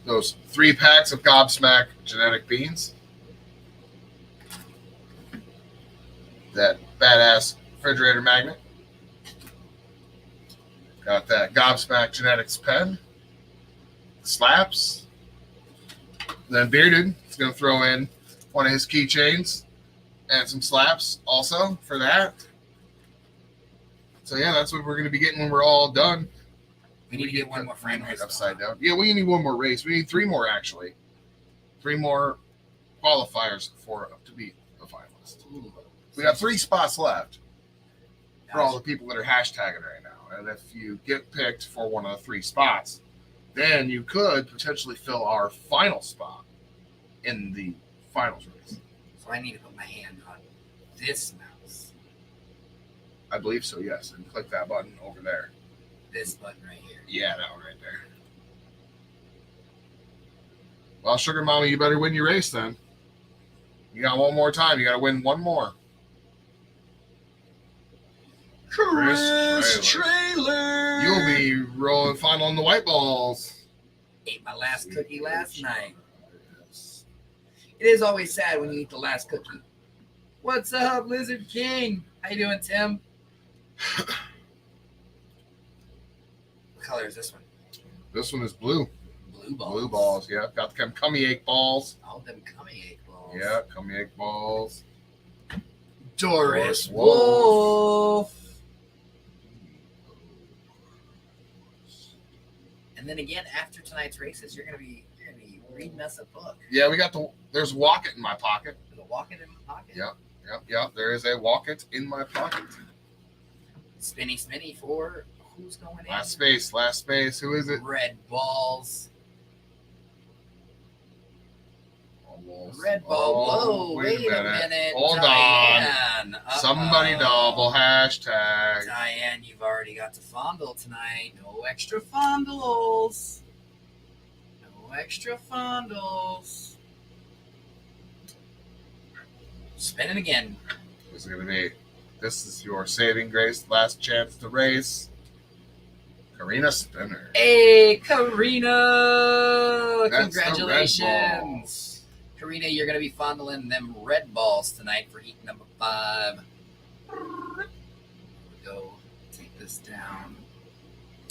Those 3 packs of GobSmack genetic beans. That badass refrigerator magnet. Got that GobSmack genetics pen. Slaps. Then Bearded is going to throw in one of his keychains and some slaps also for that. So yeah, that's what we're going to be getting when we're all done. We need to get one more frame race upside down. Yeah, we need one more race. We need 3 more actually. 3 more qualifiers to be a finalist. Ooh. We got 3 spots left for all the people that are hashtagging right now. And if you get picked for one of the 3 spots, then you could potentially fill our final spot in the finals race. So I need to put my hand on this mouse. I believe so, yes. And click that button over there. This button right here. Yeah, that one right there. Well, Sugar Mama, you better win your race then. You got one more time. You got to win one more. Chris Trailer. You'll be rolling final on the white balls. Ate my last cookie last night. It is always sad when you eat the last cookie. What's up, Lizard King? How you doing, Tim? What color is this one? This one is blue. Blue balls. Blue balls, yeah. Got them cummy egg balls. All them cummy egg balls. Yeah, cummy egg balls. Doris Wolf. And then again, after tonight's races, you're gonna be reading us a book. Yeah, we got there's Walk It in my pocket. There's a Walk It in my pocket. Yep. There is a Walk It in my pocket. Spinny for who's going in? Last space. Who is it? Red balls. Almost. Red ball. Whoa, wait a minute. Hold Diane. on. Somebody double hashtag. Diane, you've already got to fondle tonight. No extra fondles. No extra fondles. Spin it again. Who's it going to be? This is your saving grace. Last chance to race. Karina Spinner. Hey, Karina. That's Congratulations. Karina, you're going to be fondling them red balls tonight for heat number 5. Go take this down.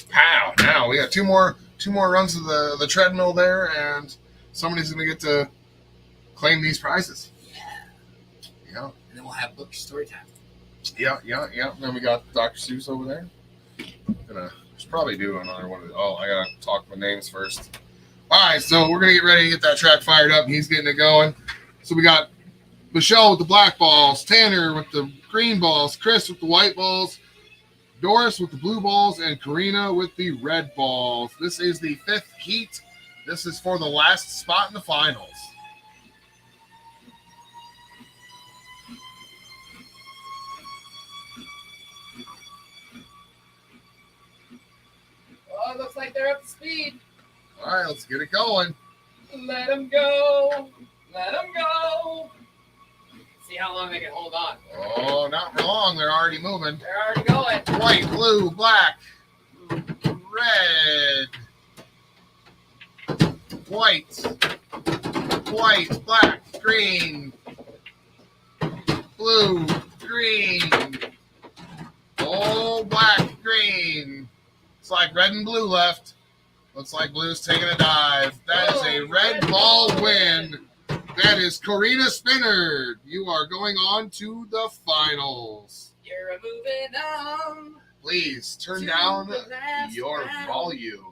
Pow! Now we got two more runs of the treadmill there, and somebody's going to get to claim these prizes. Yeah. And then we'll have book story time. Yeah. Then we got Dr. Seuss over there. Should probably do another one. I gotta talk my names first. All right, so we're gonna get ready to get that track fired up. He's getting it going. So we got Michelle with the black balls, Tanner with the green balls, Chris with the white balls, Doris with the blue balls, and Karina with the red balls. This is the 5th heat. This is for the last spot in the finals. Oh, it looks like they're up to speed. All right, let's get it going. Let them go. Let them go. See how long they can hold on. Oh, not for long. They're already moving. They're already going. White, blue, black, red, white, black, green, blue, green. All black, green. It's like red and blue left. Looks like blue's taking a dive. That is a red ball win. That is Karina Spinner. You are going on to the finals. You're moving on. Please turn down your round. volume.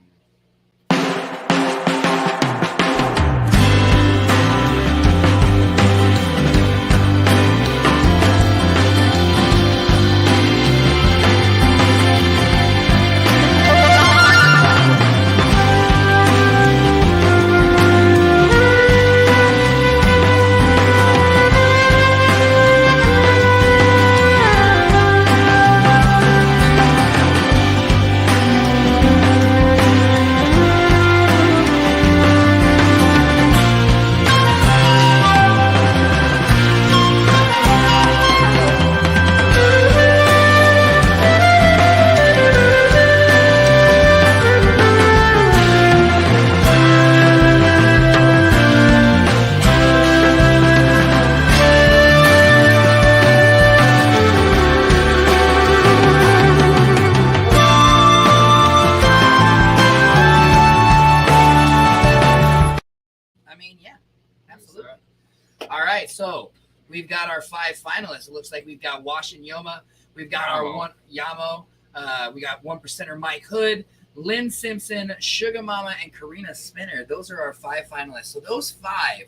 All right, so we've got our 5 finalists. It looks like we've got Wash and Yoma. We've got our one Yamo. We got 1%er Mike Hood, Lynn Simpson, Sugar Mama, and Karina Spinner. Those are our 5 finalists. So those 5,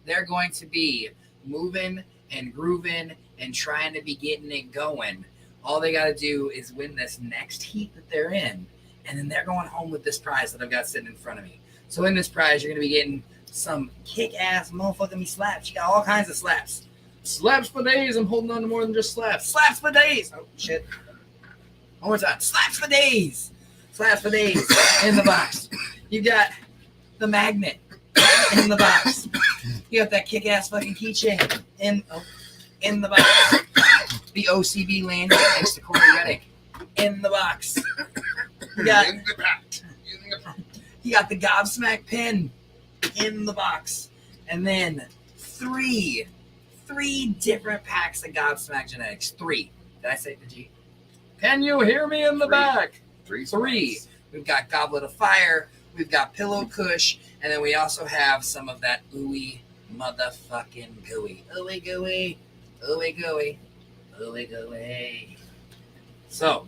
they're going to be moving and grooving and trying to be getting it going. All they got to do is win this next heat that they're in, and then they're going home with this prize that I've got sitting in front of me. So in this prize, you're going to be getting some kick-ass motherfucking me slaps. You got all kinds of slaps. Slaps for days. I'm holding on to more than just slaps. Slaps for days. Oh, shit. One more time. Slaps for days. Slaps for days in the box. You got the magnet in the box. You got that kick-ass fucking keychain in the box. The OCB lanyard next to Corey Reddick in the box. You got the GobSmack pin in the box, and then three different packs of GobSmack genetics. 3. Did I say the G? Can you hear me in the back? 3. We've got Goblet of Fire. We've got Pillow Kush, and then we also have some of that ooey motherfucking gooey. Ooey gooey, ooey gooey, ooey gooey. So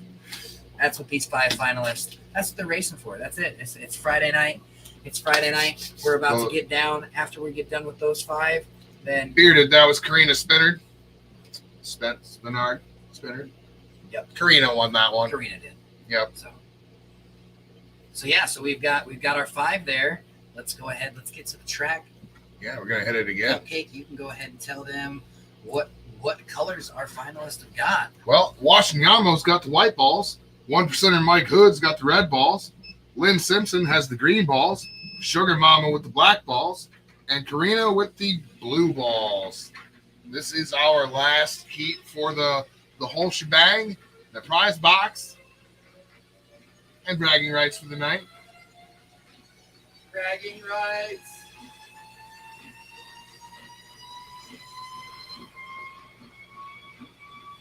that's what these 5 finalists. That's what they're racing for. That's it. It's Friday night. It's Friday night. We're about to get down. After we get done with those 5, then Bearded. That was Karina Spinner. Spinard. Yep. Karina won that one. Karina did. Yep. So yeah. So we've got our 5 there. Let's go ahead. Let's get to the track. Yeah, we're gonna hit it again. Cupcake, you can go ahead and tell them what colors our finalists have got. Well, Washington's got the white balls. 1%er Mike Hood's got the red balls. Lynn Simpson has the green balls. Sugar Mama with the black balls. And Karina with the blue balls. This is our last heat for the whole shebang. The prize box. And bragging rights for the night. Bragging rights.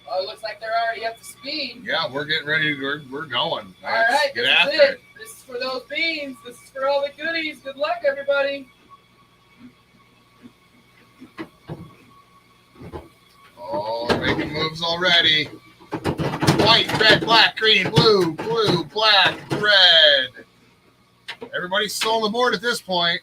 Oh, it looks like they're already up to speed. Yeah, we're getting ready. We're going. All right, get this after is it. it. This is for those beans. This is for all the goodies. Good luck, everybody. Oh, making moves already. White, red, black, green, blue, black, red. Everybody's still on the board at this point.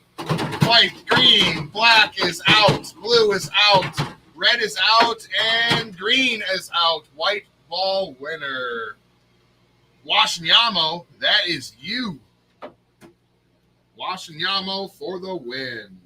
White, green, black is out. Blue is out. Red is out. And green is out. White ball winner. Washington, that is you. Washington for the win.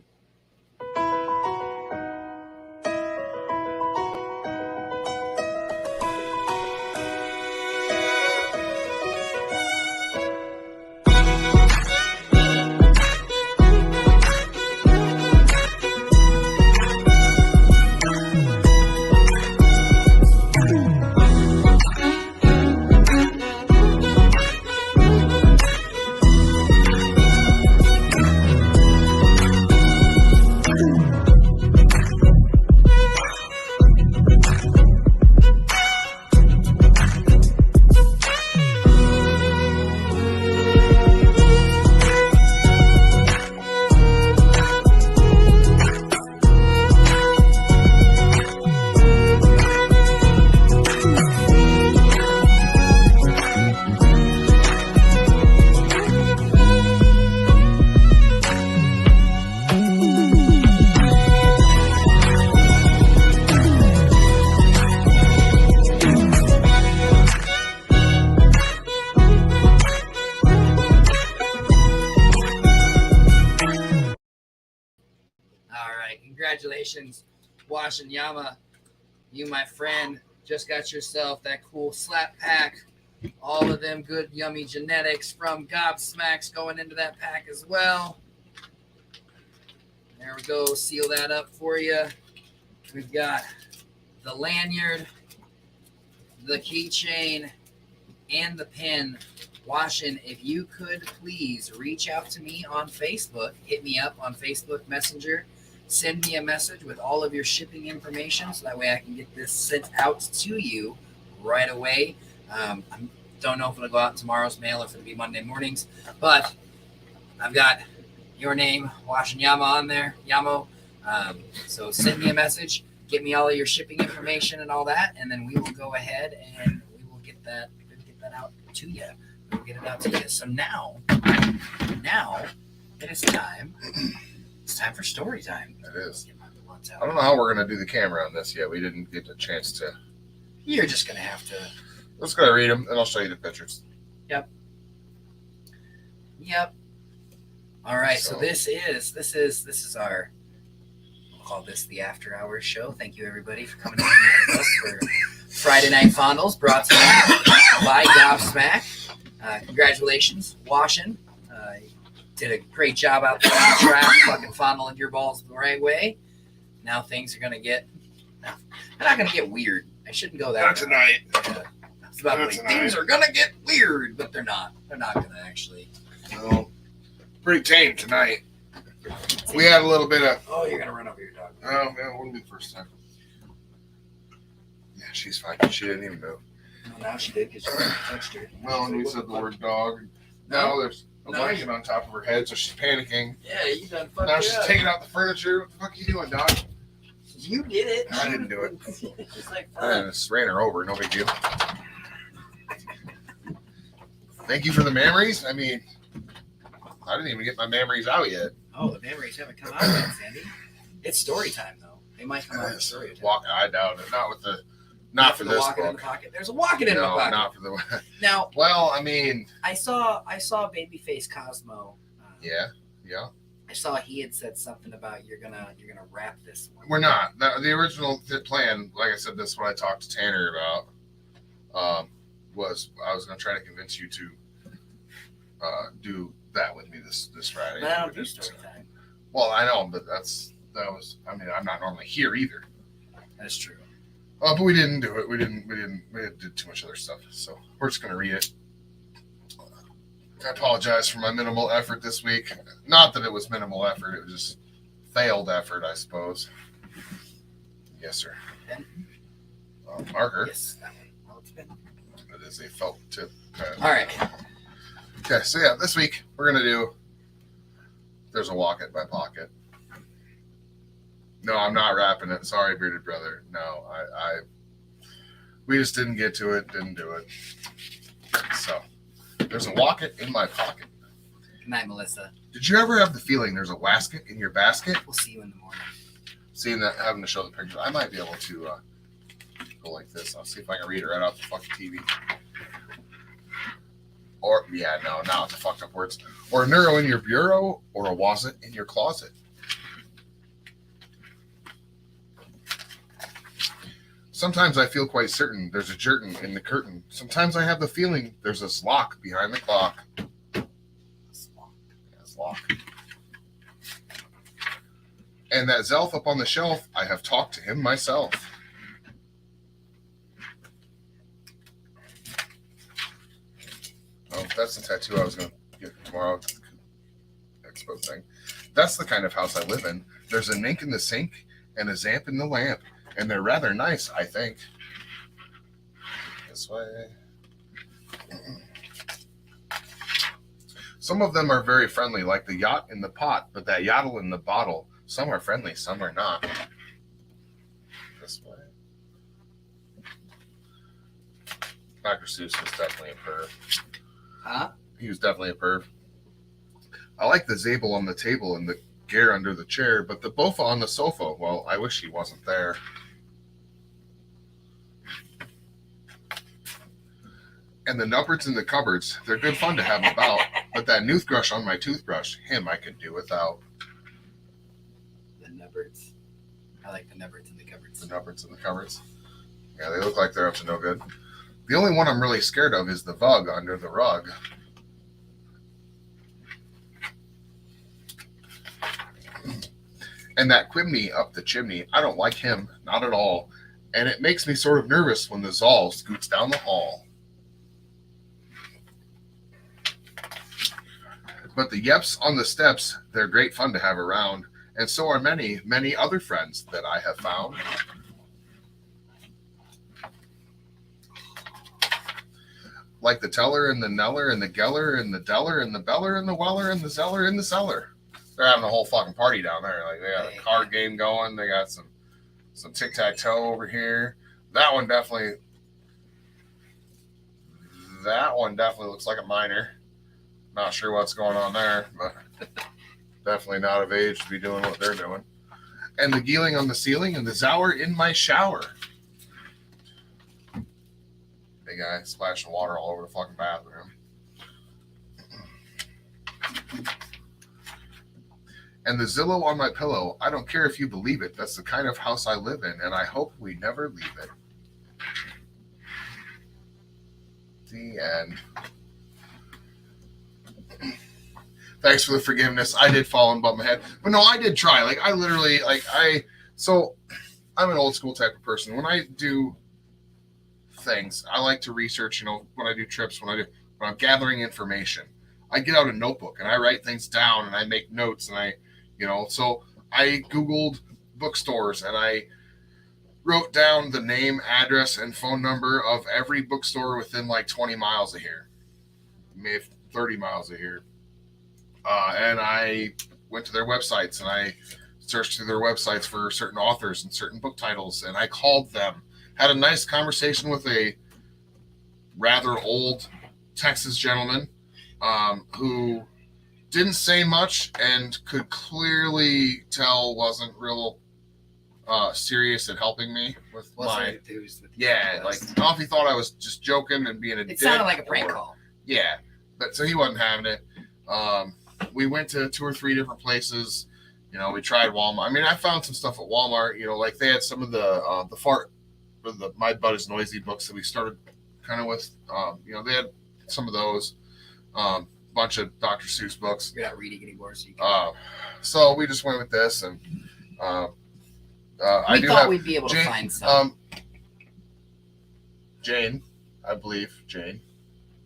congratulations, Washanyama. You, my friend, just got yourself that cool slap pack. All of them good, yummy genetics from GobSmacks going into that pack as well. There we go. Seal that up for you. We've got the lanyard, the keychain, and the pin. Washin, if you could please reach out to me on Facebook, hit me up on Facebook Messenger, send me a message with all of your shipping information so that way I can get this sent out to you right away. I don't know if it'll go out in tomorrow's mail or if it'll be Monday mornings, but I've got your name, Washanyama, on there, Yamo. So send me a message, get me all of your shipping information and all that, and then we will go ahead and we will get that out to you. We'll get it out to you. So now it is time. It's time for story time. It is. I don't know how we're going to do the camera on this yet. We didn't get a chance to. You're just going to have to. Let's go read them, and I'll show you the pictures. Yep. All right. So this is our. We'll call this the After Hours show. Thank you everybody for coming in with us for Friday Night Fondles, brought to you by GobSmack. Congratulations, Washin. Did a great job out there on the track, fucking fondling your balls the right way. Now things are gonna get. They're not gonna get weird. I shouldn't go that way. Not tonight. It's about like things are gonna get weird, but they're not. They're not gonna actually. No. Pretty tame tonight. We had a little bit of. Oh, you're gonna run over your dog. Oh, yeah, it wouldn't be the first time. Yeah, she's fine. She didn't even move. Well, now she did because you touched her. Well, when we said the word dog, now there's a blanket on top of her head, so she's panicking. Yeah, you done fucked Now it she's up. taking out the furniture. What the fuck are you doing, dog? You did it. I didn't do it. It's like I just ran her over. No big deal. Thank you for the memories. I mean, I didn't even get my memories out yet. oh, the memories haven't come out yet, Sandy. It's story time though. They might come out in story time. Walk, I doubt it. Not with the. Not for the this walking in the book. pocket. There's a walking in No, my pocket. not for the. Now, Well, I mean. I saw Babyface Cosmo. Yeah. I saw he had said something about you're gonna wrap this one. We're not. The original plan, like I said, this is what I talked to Tanner about, was I was going to try to convince you to do that with me this Friday. But I don't do story time. Well, I know, but I mean, I'm not normally here either. That's true. But we didn't do it. We did too much other stuff. So we're just going to read it. I apologize for my minimal effort this week. Not that it was minimal effort. It was just failed effort, I suppose. Yes, sir. Pen? Marker. Yes, that one. Well, it's been. It is a felt tip pen. All right. Okay, so yeah, this week we're going to do There's a Walk It by Pocket. No, I'm not wrapping it. Sorry, bearded brother. No, we just didn't get to it. Didn't do it. So, there's a walk it in my pocket. Good night, Melissa. Did you ever have the feeling there's a wasket in your basket? We'll see you in the morning. Seeing that, having to show the picture, I might be able to go like this. I'll see if I can read it right off the fucking TV. Or, yeah, no, not the fucked up words. Or a neuro in your bureau, or a wasn't in your closet. Sometimes I feel quite certain there's a jerkin in the curtain. Sometimes I have the feeling there's a slock behind the clock. Lock. And that Zelf up on the shelf, I have talked to him myself. Oh, that's the tattoo I was going to get tomorrow. Expo thing. That's the kind of house I live in. There's a nink in the sink and a zamp in the lamp. And they're rather nice, I think. This way. Some of them are very friendly, like the yacht in the pot, but that yottle in the bottle. Some are friendly, some are not. This way. Dr. Seuss was definitely a perv. Huh? He was definitely a perv. I like the Zabel on the table and the Gare under the chair, but the Bofa on the sofa, well, I wish he wasn't there. And the nupperts in the cupboards, they're good fun to have about, but that noothbrush on my toothbrush, him I could do without. The nupperts. I like the nubbins and the cupboards. The nubbins and the cupboards. Yeah, they look like they're up to no good. The only one I'm really scared of is the Vug under the rug. And that Quimney up the chimney, I don't like him, not at all. And it makes me sort of nervous when the Zal scoots down the hall. But the Yeps on the steps, they're great fun to have around. And so are many, many other friends that I have found. Like the Teller and the Neller and the Geller and the Deller and the Beller and the Weller and the Zeller and the Seller. They're having a whole fucking party down there. Like they got a card game going. They got some tic-tac-toe over here. That one definitely looks like a minor. Not sure what's going on there, but definitely not of age to be doing what they're doing. And the Geeling on the ceiling and the Zower in my shower. Big guy splashing water all over the fucking bathroom. And the Zillow on my pillow, I don't care if you believe it. That's the kind of house I live in, and I hope we never leave it. The end. Thanks for the forgiveness. I did fall and bump my head. But no, I did try. Like, I literally, so I'm an old school type of person. When I do things, I like to research, when I do trips, when I'm gathering information, I get out a notebook and I write things down and I make notes and so I Googled bookstores and I wrote down the name, address, and phone number of every bookstore within like 20 miles of here, maybe 30 miles of here. And I went to their websites and I searched through their websites for certain authors and certain book titles. And I called them, had a nice conversation with a rather old Texas gentleman who didn't say much and could clearly tell wasn't real serious at helping me with I don't know if he thought I was just joking and being a dick. It sounded like a prank call. Yeah, but so he wasn't having it. We went to 2 or 3 different places. We tried Walmart. I mean, I found some stuff at Walmart. Like they had some of the My Butt Is Noisy books that we started kind of with. They had some of those. Bunch of Dr. Seuss books. You're not reading anymore, so you so we just went with this, and we thought we'd be able to find some. Jane, I believe Jane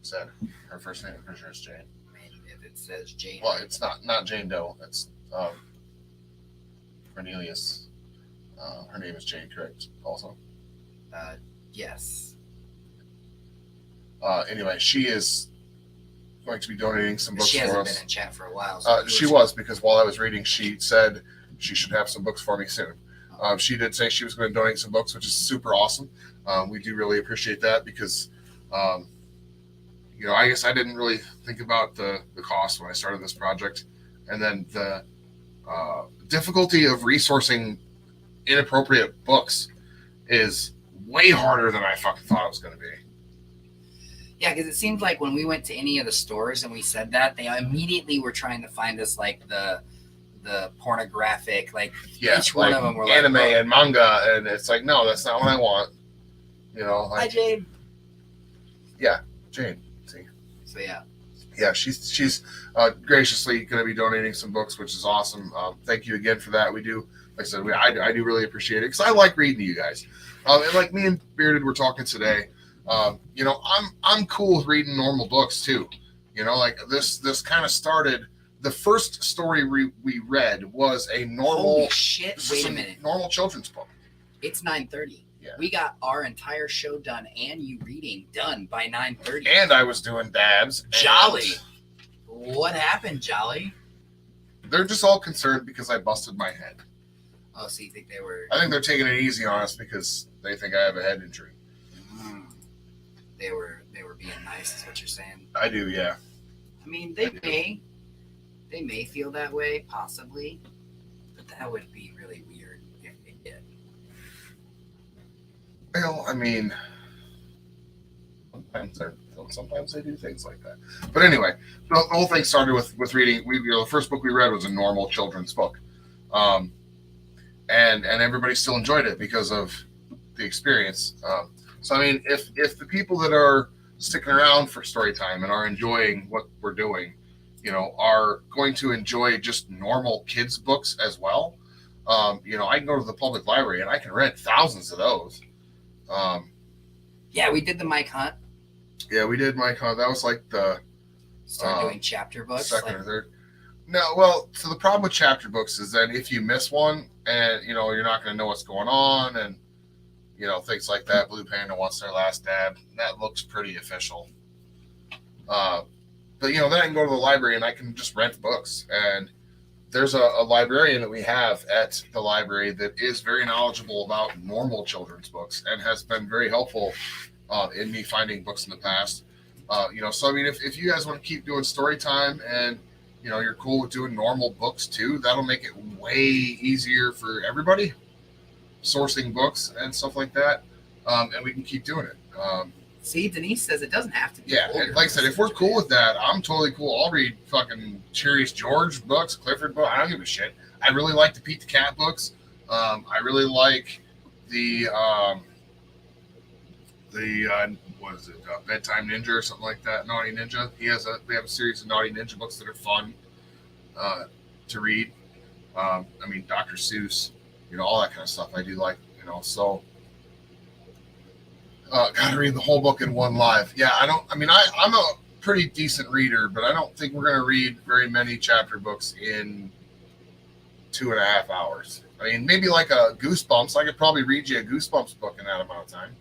said her first name. I'm pretty sure it's Jane. If it says Jane, well, it's not Jane Doe. It's Cornelius. Her name is Jane, correct? Also. Yes. Anyway, she is going to be donating some books for us. She hasn't been in chat for a while. So she was, because while I was reading, she said she should have some books for me soon. She did say she was going to donate some books, which is super awesome. We do really appreciate that because, I guess I didn't really think about the cost when I started this project. And then the difficulty of resourcing inappropriate books is way harder than I fucking thought it was going to be. Yeah, because it seemed like when we went to any of the stores and we said that, they immediately were trying to find us like the pornographic, each one of them were anime like and manga, and it's like, no, that's not what I want. Hi, Jane. Yeah, Jane. See. So yeah. Yeah, she's graciously going to be donating some books, which is awesome. Thank you again for that. We do, like I said, I do really appreciate it because I like reading to you guys. And like me and Bearded were talking today. I'm cool with reading normal books too. This kind of started. The first story we read was a normal. Holy shit! Wait a minute. Normal children's book. It's 9:30. Yeah. We got our entire show done and you reading done by 9:30. And I was doing dabs. Jolly. What happened, Jolly? They're just all concerned because I busted my head. Oh, so you think they were? I think they're taking it easy on us because they think I have a head injury. They were being nice, is what you're saying. I do, yeah. I mean, they may feel that way, possibly, but that would be really weird if they did. Well, I mean, sometimes they do things like that. But anyway, the whole thing started with reading. The first book we read was a normal children's book, and everybody still enjoyed it because of the experience. So I mean, if the people that are sticking around for story time and are enjoying what we're doing, you know, are going to enjoy just normal kids books as well, you know, I can go to the public library and I can rent thousands of those. Yeah, we did the Mike Hunt. Yeah, we did Mike Hunt. That was like the Start doing chapter books. second or third. No, well, so the problem with chapter books is that if you miss one and, you know, you're not going to know what's going on and, you know, things like that. Blue Panda wants their last dab. That looks pretty official. But, you know, then I can go to the library and I can just rent books. And there's a librarian that we have at the library that is very knowledgeable about normal children's books and has been very helpful in me finding books in the past. You know, so I mean, if you guys want to keep doing story time and, you know, you're cool with doing normal books too, that'll make it way easier for everybody sourcing books and stuff like that. And we can keep doing it. See, Denise says it doesn't have to be. Yeah, and like I said, if we're cool with that, I'm totally cool. I'll read fucking Curious George books, Clifford books. I don't give a shit. I really like the Pete the Cat books. I really like the what is it? Bedtime Ninja or something like that. Naughty Ninja. They have a series of Naughty Ninja books that are fun to read. I mean, Dr. Seuss, you know, all that kind of stuff. I do like, you know, so. Gotta read the whole book in one live. Yeah, I'm a pretty decent reader, but I don't think we're going to read very many chapter books in 2.5 hours. I mean, maybe like a Goosebumps. I could probably read you a Goosebumps book in that amount of time.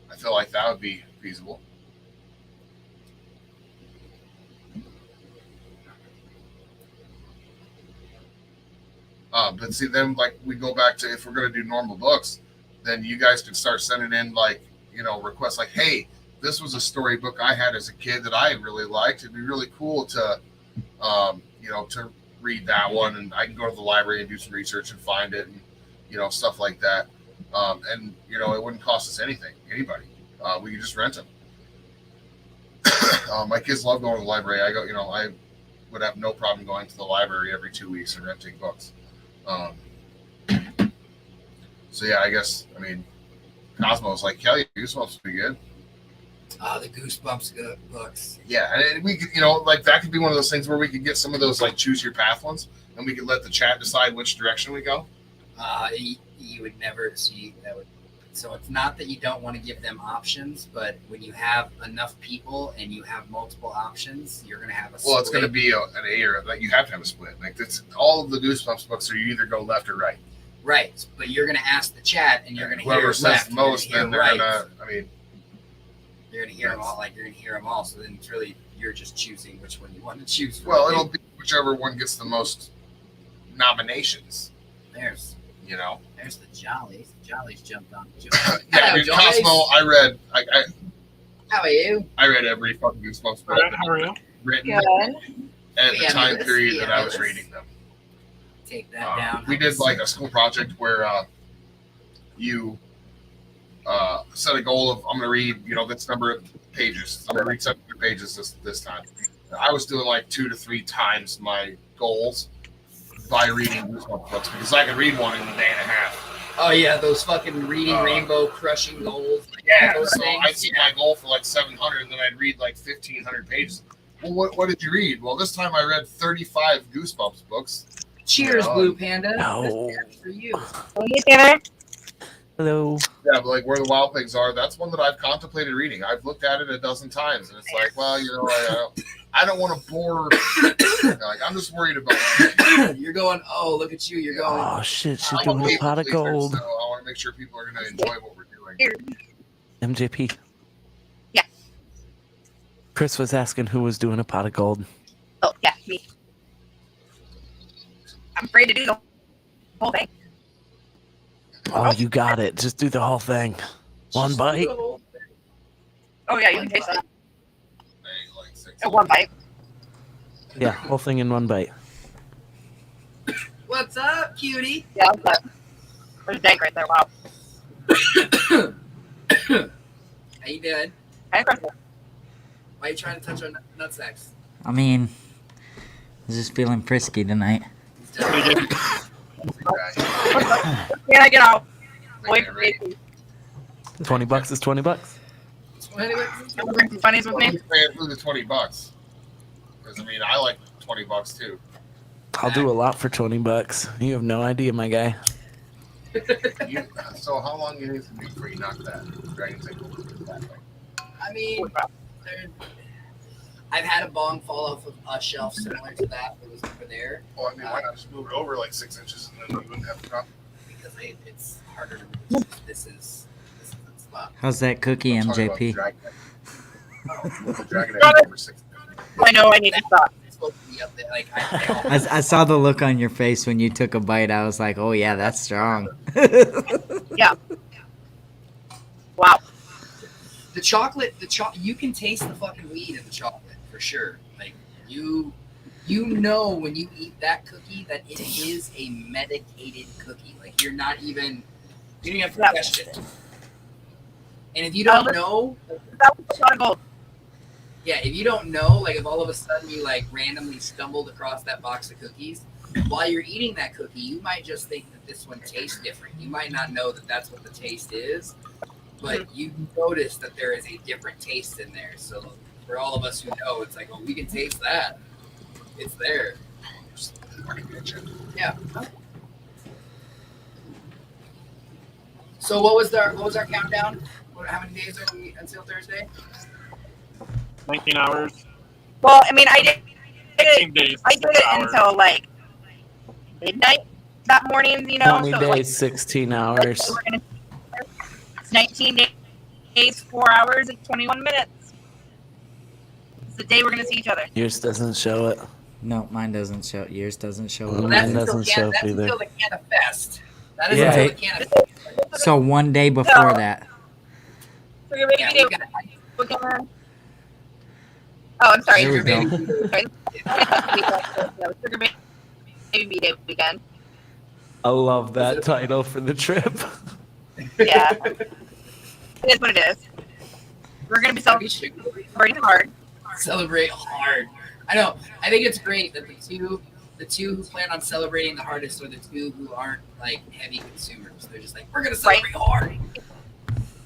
I feel like that would be feasible. But see, then like we go back to if we're going to do normal books, then you guys can start sending in like, you know, requests like, hey, this was a storybook I had as a kid that I really liked. It'd be really cool to, you know, to read that one. And I can go to the library and do some research and find it and, you know, stuff like that. And, you know, it wouldn't cost us anything, anybody. We could just rent them. My kids love going to the library. I would have no problem going to the library every 2 weeks and renting books. So yeah, I guess, I mean, Cosmo's like, Kelly, Goosebumps would be good. The Goosebumps books. Yeah, and we could, you know, like that could be one of those things where we could get some of those like choose your path ones, and we could let the chat decide which direction we go. You would never see that would. So it's not that you don't want to give them options, but when you have enough people and you have multiple options, you're going to have a split. Well, it's going to be an A or like you have to have a split. Like it's all of the Goosebumps books are you either go left or right. Right, but you're going to ask the chat, and you're going to hear whoever says left, the most, then they're right. gonna. I mean, you're going to hear them all. Like you're going to hear them all. So then it's really you're just choosing which one you want to choose. Well, it'll be whichever one gets the most nominations. There's the Jollies. Jollies jumped on. Yeah, dude, Cosmo. I read. How are you? I read every fucking Goosebumps book written at the time period that I was reading them. Take that down. We did like a school project where you set a goal of I'm going to read, you know, this number of pages. I'm going to read 700 pages this time. I was doing like 2 to 3 times my goals by reading Goosebumps books because I could read one in a day and a half. Oh yeah, those fucking reading rainbow crushing goals. Yeah, so I'd see my goal for like 700, and then I'd read like 1,500 pages. Well, what did you read? Well, this time I read 35 Goosebumps books. Cheers, Blue Panda. No. This is for you. Hello. Yeah, but like Where the Wild Things Are, that's one that I've contemplated reading. I've looked at it a dozen times, and it's like, well, you know, I don't want to bore. Like, I'm just worried about. You're going. Oh, look at you. You're going. Oh shit! She's doing a pot of gold. So I want to make sure people are going to enjoy what we're doing. MJP. Yeah. Chris was asking who was doing a pot of gold. Oh, yeah, me. I'm afraid to do the whole thing. Oh, you got it. Just do the whole thing. One bite. Oh, yeah, you can taste that. Like 6 One bite. Yeah, whole thing in one bite. What's up, cutie? Yeah, but there's dank right there. Wow. How you doing? Hey, Chris. Why are you trying to touch our nutsacks? I mean, I was just feeling frisky tonight. Can I get out? Wait, Wait, wait. $20 is $20. 20 bucks. Bring some funnies with me. paying for the $20. Because I mean, I like $20 too. I'll do a lot for $20. You have no idea, my guy. So how long it is to be before you knock that dragon tank over that way? I mean, I've had a bong fall off of a shelf similar to that was over there. Well, I mean, why not just move it over like 6 inches and then you wouldn't have a problem? Because it's harder to move. This is the spot. How's that cookie, I'm talking about MJP? dragon tank. The dragon tank is over 6 inches. I know I need to stop. It's supposed to be up there. Like I saw the look on your face when you took a bite. I was like, oh yeah, that's strong. Yeah. Wow. the chocolate, you can taste the fucking weed in the chocolate for sure. Like you know when you eat that cookie that it is a medicated cookie. Like you don't even have to question it. And if you don't know, That was a shot of gold. yeah, if you don't know, like if all of a sudden you like randomly stumbled across that box of cookies, while you're eating that cookie, you might just think that this one tastes different. You might not know that that's what the taste is, but you notice that there is a different taste in there. So for all of us who know, it's like, oh, we can taste that. It's there. Yeah. So what was our countdown? How many days are we until Thursday? 19 hours. Well, I mean, I did 18 days. it until like midnight that morning, you know. 20 so days, like, 16 hours. it's 19 days, 4 hours, and 21 minutes. It's the day we're gonna see each other. Yours doesn't show it. No, mine doesn't show. Yours doesn't show. Well, It. mine doesn't show up That's either. until the Canna Fest. That is Yeah. until the Canna Fest. So one day before that. For your baby Yeah, day, we got we're gonna. Oh, I'm sorry. There we Your go. baby baby day weekend. I love that title for the trip. Yeah, it is what it is. We're gonna be celebrating hard. Celebrate hard. I know. I think it's great that the two who plan on celebrating the hardest are the two who aren't like heavy consumers. They're just like, we're gonna celebrate hard.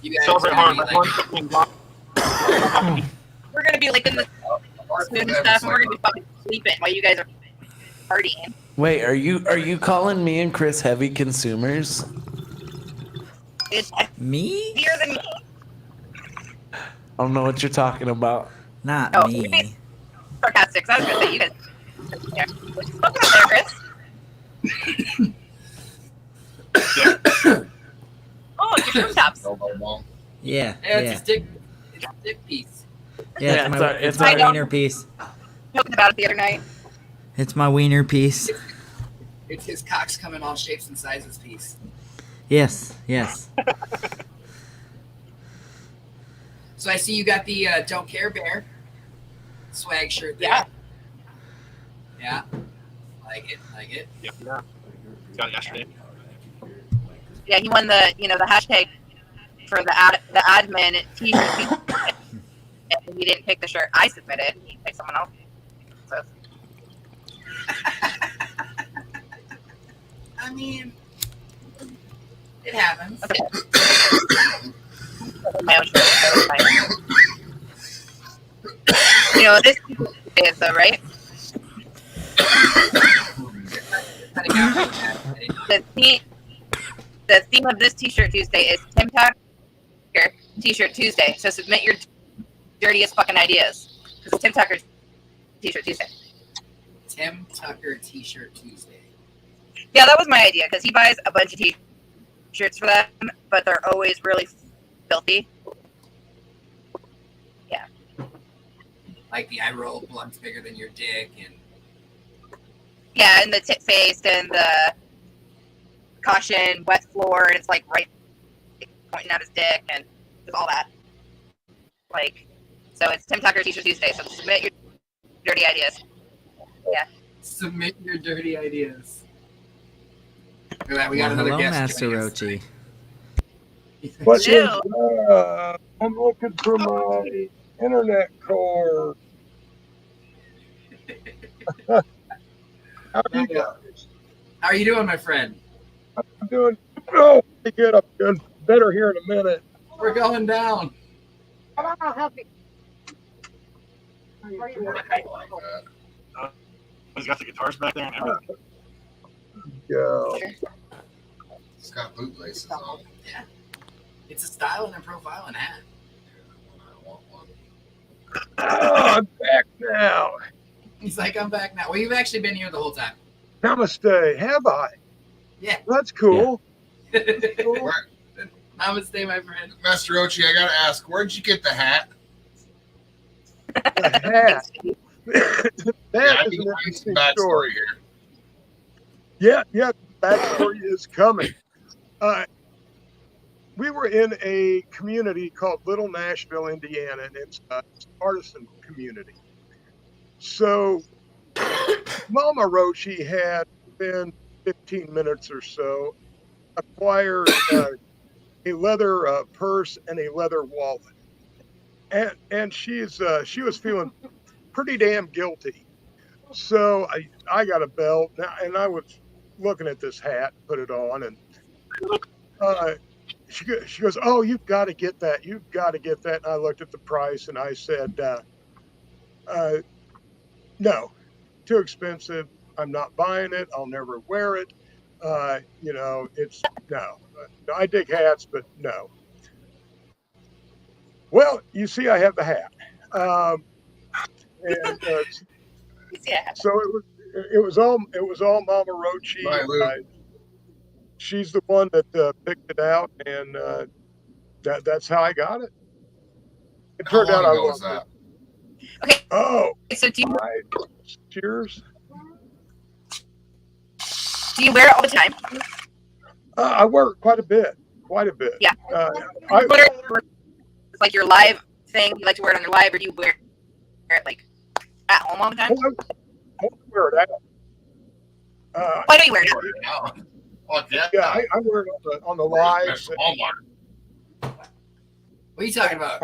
You guys Celebrate are gonna hard. be like, We're gonna be like in the food and stuff, and we're gonna be fucking sleeping while you guys are partying. Wait, are you calling me and Chris heavy consumers? It's Me? heavier than me. I don't know what you're talking about. Not Oh, me. Sarcastic. I was gonna say you guys. Yeah. Welcome up there, Chris. Oh, it's your shrimp tops. Yeah. yeah, it's Yeah. a stick piece. Yeah. it's It's our- my wiener piece. Talking about it the other night. It's my wiener piece. It's his cocks come in all shapes and sizes piece. Yes. Yes. So I see you got the Don't Care Bear swag shirt there. Yeah. Yeah. Like it. Yeah. Got it yesterday. Yeah, he won the the hashtag for the admin t-shirt. And he didn't pick the shirt I submitted. He picked someone else. So I mean, it happens. okay. My own shirt. So fine. This is though, right? The theme of this T-shirt Tuesday is Tim Tucker T-shirt Tuesday. So submit your dirtiest fucking ideas. It's Tim Tucker T-shirt Tuesday. Tim Tucker T-shirt Tuesday. Yeah, that was my idea because he buys a bunch of T-shirts for them, but they're always really filthy. Yeah. Like the I roll blunt's bigger than your dick and Yeah, and the tit faced and the caution wet floor, and it's like right pointing at his dick and just all that. Like, so it's Tim Tucker T-shirt Tuesday. So submit your dirty ideas. Yeah. submit your dirty ideas. Look at that, we got Well, another hello, guest. Master joining us. Rochi. What's Ew. I'm looking for my internet cord. How do you guys? How are you doing, my friend? I'm doing pretty good. I'm doing better here in a minute. We're going down. I'll help you. He's got the guitars back there and everything. Go. It's got boot laces on. Yeah. It's a style and a profile and hat. I want one. I'm back now. He's like, I'm back now. Well, you've actually been here the whole time. Namaste. Have I? Yeah. That's cool. Namaste, my friend. Master Ochi, I gotta ask, where'd you get the hat? The hat. That I is need an some interesting backstory story. here. Yeah, backstory is coming. We were in a community called Little Nashville, Indiana, and it's an artisan community. So Mama Rochi had, within 15 minutes or so, acquired a leather purse and a leather wallet. And she was feeling pretty damn guilty. So I got a belt, and I was looking at this hat, put it on, and she goes, "Oh, you've got to get that. You've got to get that." And I looked at the price, and I said, "No, too expensive. I'm not buying it. I'll never wear it. It's no. I dig hats, but no." Well, you see, I have the hat, and so it was all Mama Rochi. Right, Lou. She's the one that picked it out, and that's how I got it. It How turned out long I ago was loved that? it. Oh, So do cheers. you wear it all the time? I wear it quite a bit. Yeah. It's like your live thing. You like to wear it on your live, or do you wear it like at home all the time? I wear it out. Why don't you wear it out? Oh, yeah. Yeah, I wear it on the lives. What are you talking about?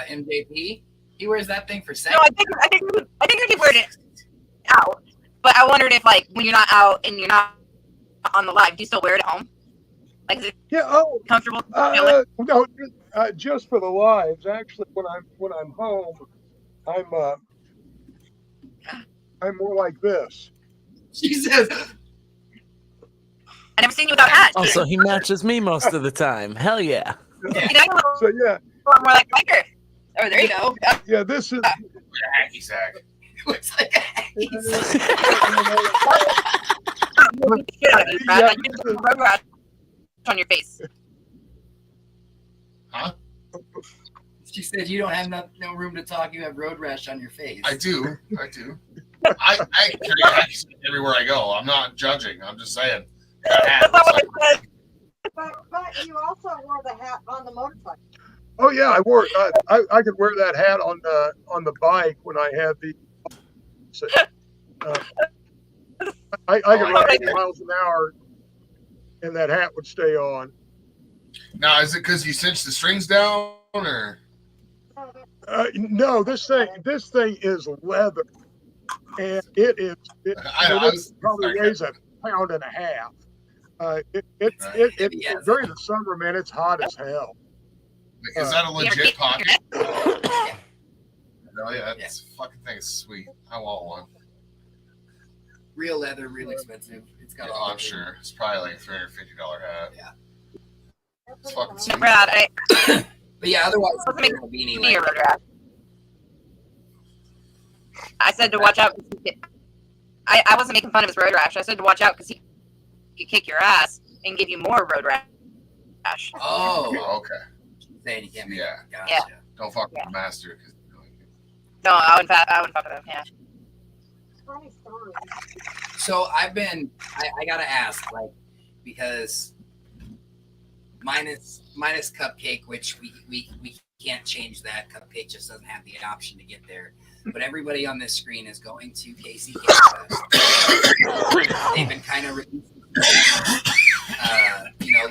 MJP? He wears that thing for sex. No, I think you wear it out. But I wondered if, like, when you're not out and you're not on the live, do you still wear it at home? Like, is it comfortable? No, just for the lives. Actually, when I'm home, I'm more like this. Jesus. I never seen you without a hat. Also, he matches me most of the time. Hell yeah. So yeah. More like biker. Oh, there you go. Yeah, this is hacky sack. Looks like a hacky sack. On your face. Huh? She said you don't have no room to talk. You have road rash on your face. I do. I carry a hacky sack everywhere I go. I'm not judging. I'm just saying. But you also wore the hat on the motorcycle. Oh yeah, I wore. I could wear that hat on the bike when I had the. I could run 80 miles an hour, and that hat would stay on. Now, is it because you cinched the strings down, or? No, this thing is leather, and it probably weighs a pound and a half. During the summer, man, it's hot as hell. Is that a legit pocket? Oh yeah, that fucking thing is sweet. I want one. Real leather, real expensive. It's got I'm sure. It's probably like a $350 hat. Yeah. It's fucking sweet. Brad, but yeah, otherwise, make a beanie I said to watch out. I wasn't making fun of his road rash. I said to watch out because he could kick your ass and give you more road rash. Oh, okay. Saying you can't make yeah. Gotcha. Yeah. Don't fuck with the master. No, I wouldn't fuck with him. Yeah. So I gotta ask, like, because minus Cupcake, which we can't change that. Cupcake just doesn't have the option to get there. But everybody on this screen is going to KC Fest. They've been kind of releasing,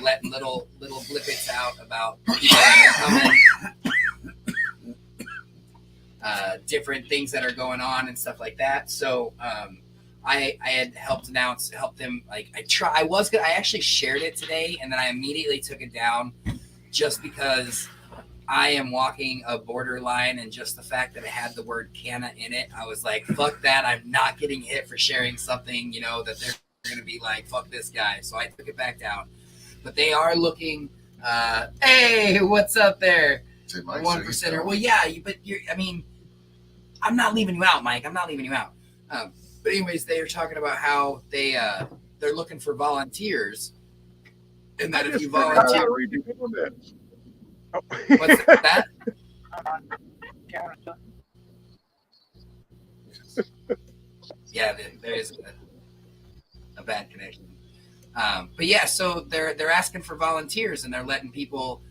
letting little blippets out about people coming, different things that are going on and stuff like that. So I had helped them. Like I actually shared it today, and then I immediately took it down just because I am walking a borderline, and just the fact that it had the word canna in it, I was like, fuck that. I'm not getting hit for sharing something, that they're going to be like, fuck this guy. So I took it back down. But they are looking, hey, what's up there? 1%er. Well, yeah, I'm not leaving you out, Mike. I'm not leaving you out. But anyways, they are talking about how they're looking for volunteers, and that if you volunteer, what's that? Yeah, there is a bad connection. But yeah, so they're asking for volunteers, and they're letting people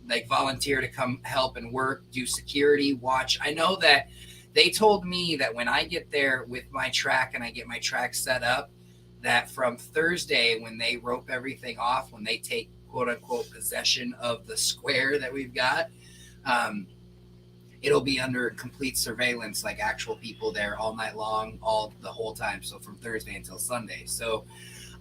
like volunteer to come help and work, do security, watch. I know that they told me that when I get there with my track and I get my track set up, that from Thursday when they rope everything off, when they take quote unquote possession of the square that we've got, it'll be under complete surveillance, like actual people there all night long, the whole time. So from Thursday until Sunday. So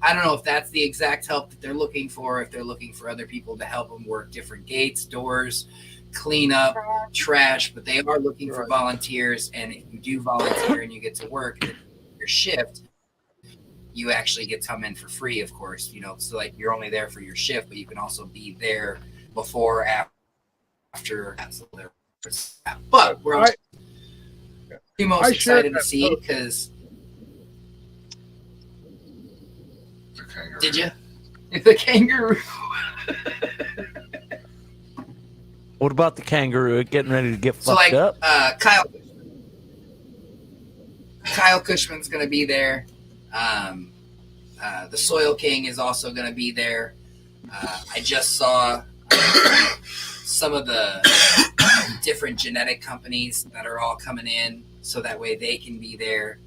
I don't know if that's the exact help that they're looking for, if they're looking for other people to help them work different gates, doors, clean up, trash, but they are looking for volunteers. And if you do volunteer and you get to work your shift, you actually get to come in for free, of course, so like you're only there for your shift, but you can also be there before, after. But we're most excited to see because. Did you? The kangaroo. What about the kangaroo getting ready to get fucked up? Kyle Cushman's going to be there. The Soil King is also going to be there. I just saw some of the different genetic companies that are all coming in, so that way they can be there.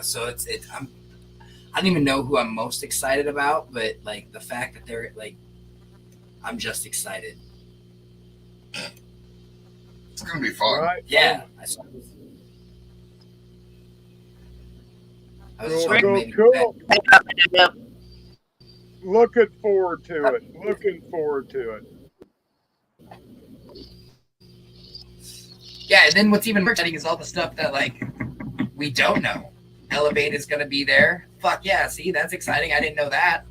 So I don't even know who I'm most excited about, but like the fact that they're like, I'm just excited. It's gonna be fun. Right. Yeah. Cool. Looking forward to it. Yeah, and then what's even more exciting is all the stuff that like we don't know. Elevate is going to be there. Fuck yeah! See, that's exciting. I didn't know that.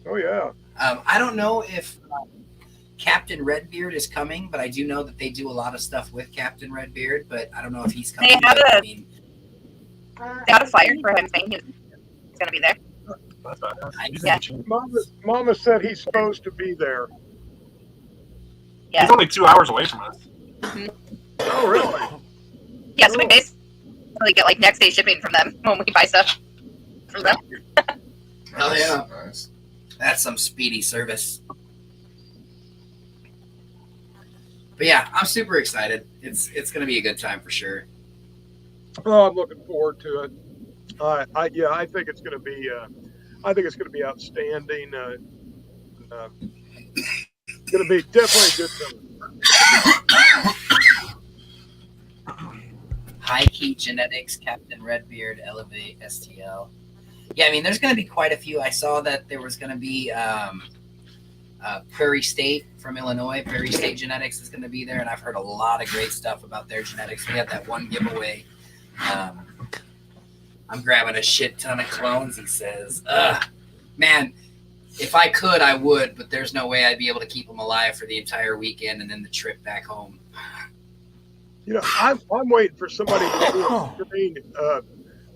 Oh yeah. I don't know if Captain Redbeard is coming, but I do know that they do a lot of stuff with Captain Redbeard. But I don't know if he's coming. They had a flyer for him saying he's going to be there. Yeah. Mama said he's supposed to be there. Yeah. He's only 2 hours away from us. Mm-hmm. Oh really? Yeah, so we basically get like next day shipping from them when we buy stuff from them. Hell yeah. Nice. That's some speedy service. But yeah, I'm super excited. It's going to be a good time for sure. Oh, I'm looking forward to it. I think it's going to be. I think it's going to be outstanding. It's going to be definitely a good time. High Key Genetics, Captain Redbeard, Elevate, STL. Yeah, I mean, there's going to be quite a few. I saw that there was going to be Prairie State from Illinois. Prairie State Genetics is going to be there, and I've heard a lot of great stuff about their genetics. We had that one giveaway. I'm grabbing a shit ton of clones, he says. Man, if I could, I would, but there's no way I'd be able to keep them alive for the entire weekend and then the trip back home. I'm waiting for somebody to do a screen,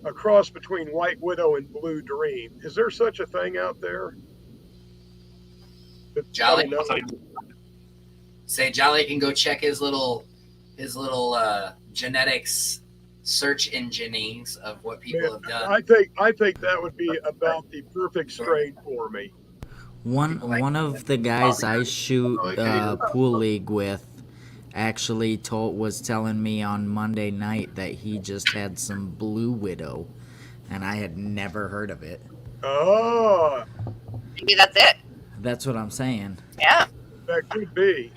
a cross between White Widow and Blue Dream. Is there such a thing out there? Jolly, say Jolly can go check his little genetics search enginings of what people have done. I think that would be about the perfect strain for me. One of the guys I shoot pool league with actually was telling me on Monday night that he just had some Blue Widow, and I had never heard of it. Oh, maybe that's it. That's what I'm saying. Yeah, that could be.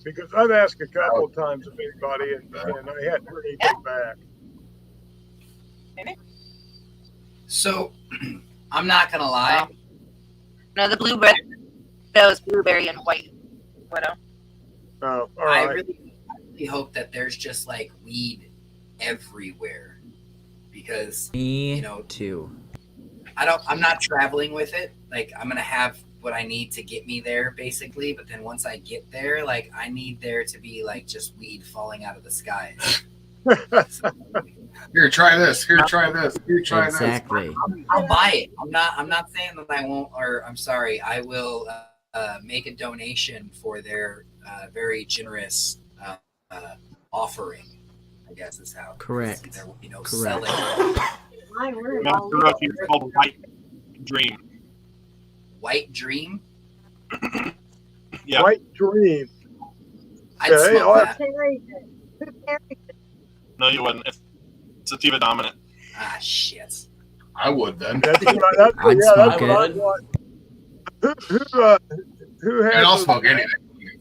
Because I've asked a couple of times if anybody, and I hadn't heard anything back. Maybe. So, I'm not gonna lie. No, the blue widow's blueberry and white widow. Oh, all I right. really hope that there's just like weed everywhere, because Me you know, too. I'm not traveling with it. Like, I'm gonna have what I need to get me there, basically. But then once I get there, like, I need there to be like just weed falling out of the sky. Here, try this. Here, try this. Here, try Exactly. this. I'll buy it. I'm not saying that I won't, or I'm sorry. I will make a donation for their very generous offering. I guess is how. Correct. They're, Correct. selling Master Rookie is called White Dream. White Dream. Yeah. White Dream. I'd Okay, smoke that. Who carries it? No, you wouldn't. It's sativa dominant. Ah, shit. I would then. That's what I'd yeah, smoke that's what I it. want. Who has? And I'll those- smoke anything.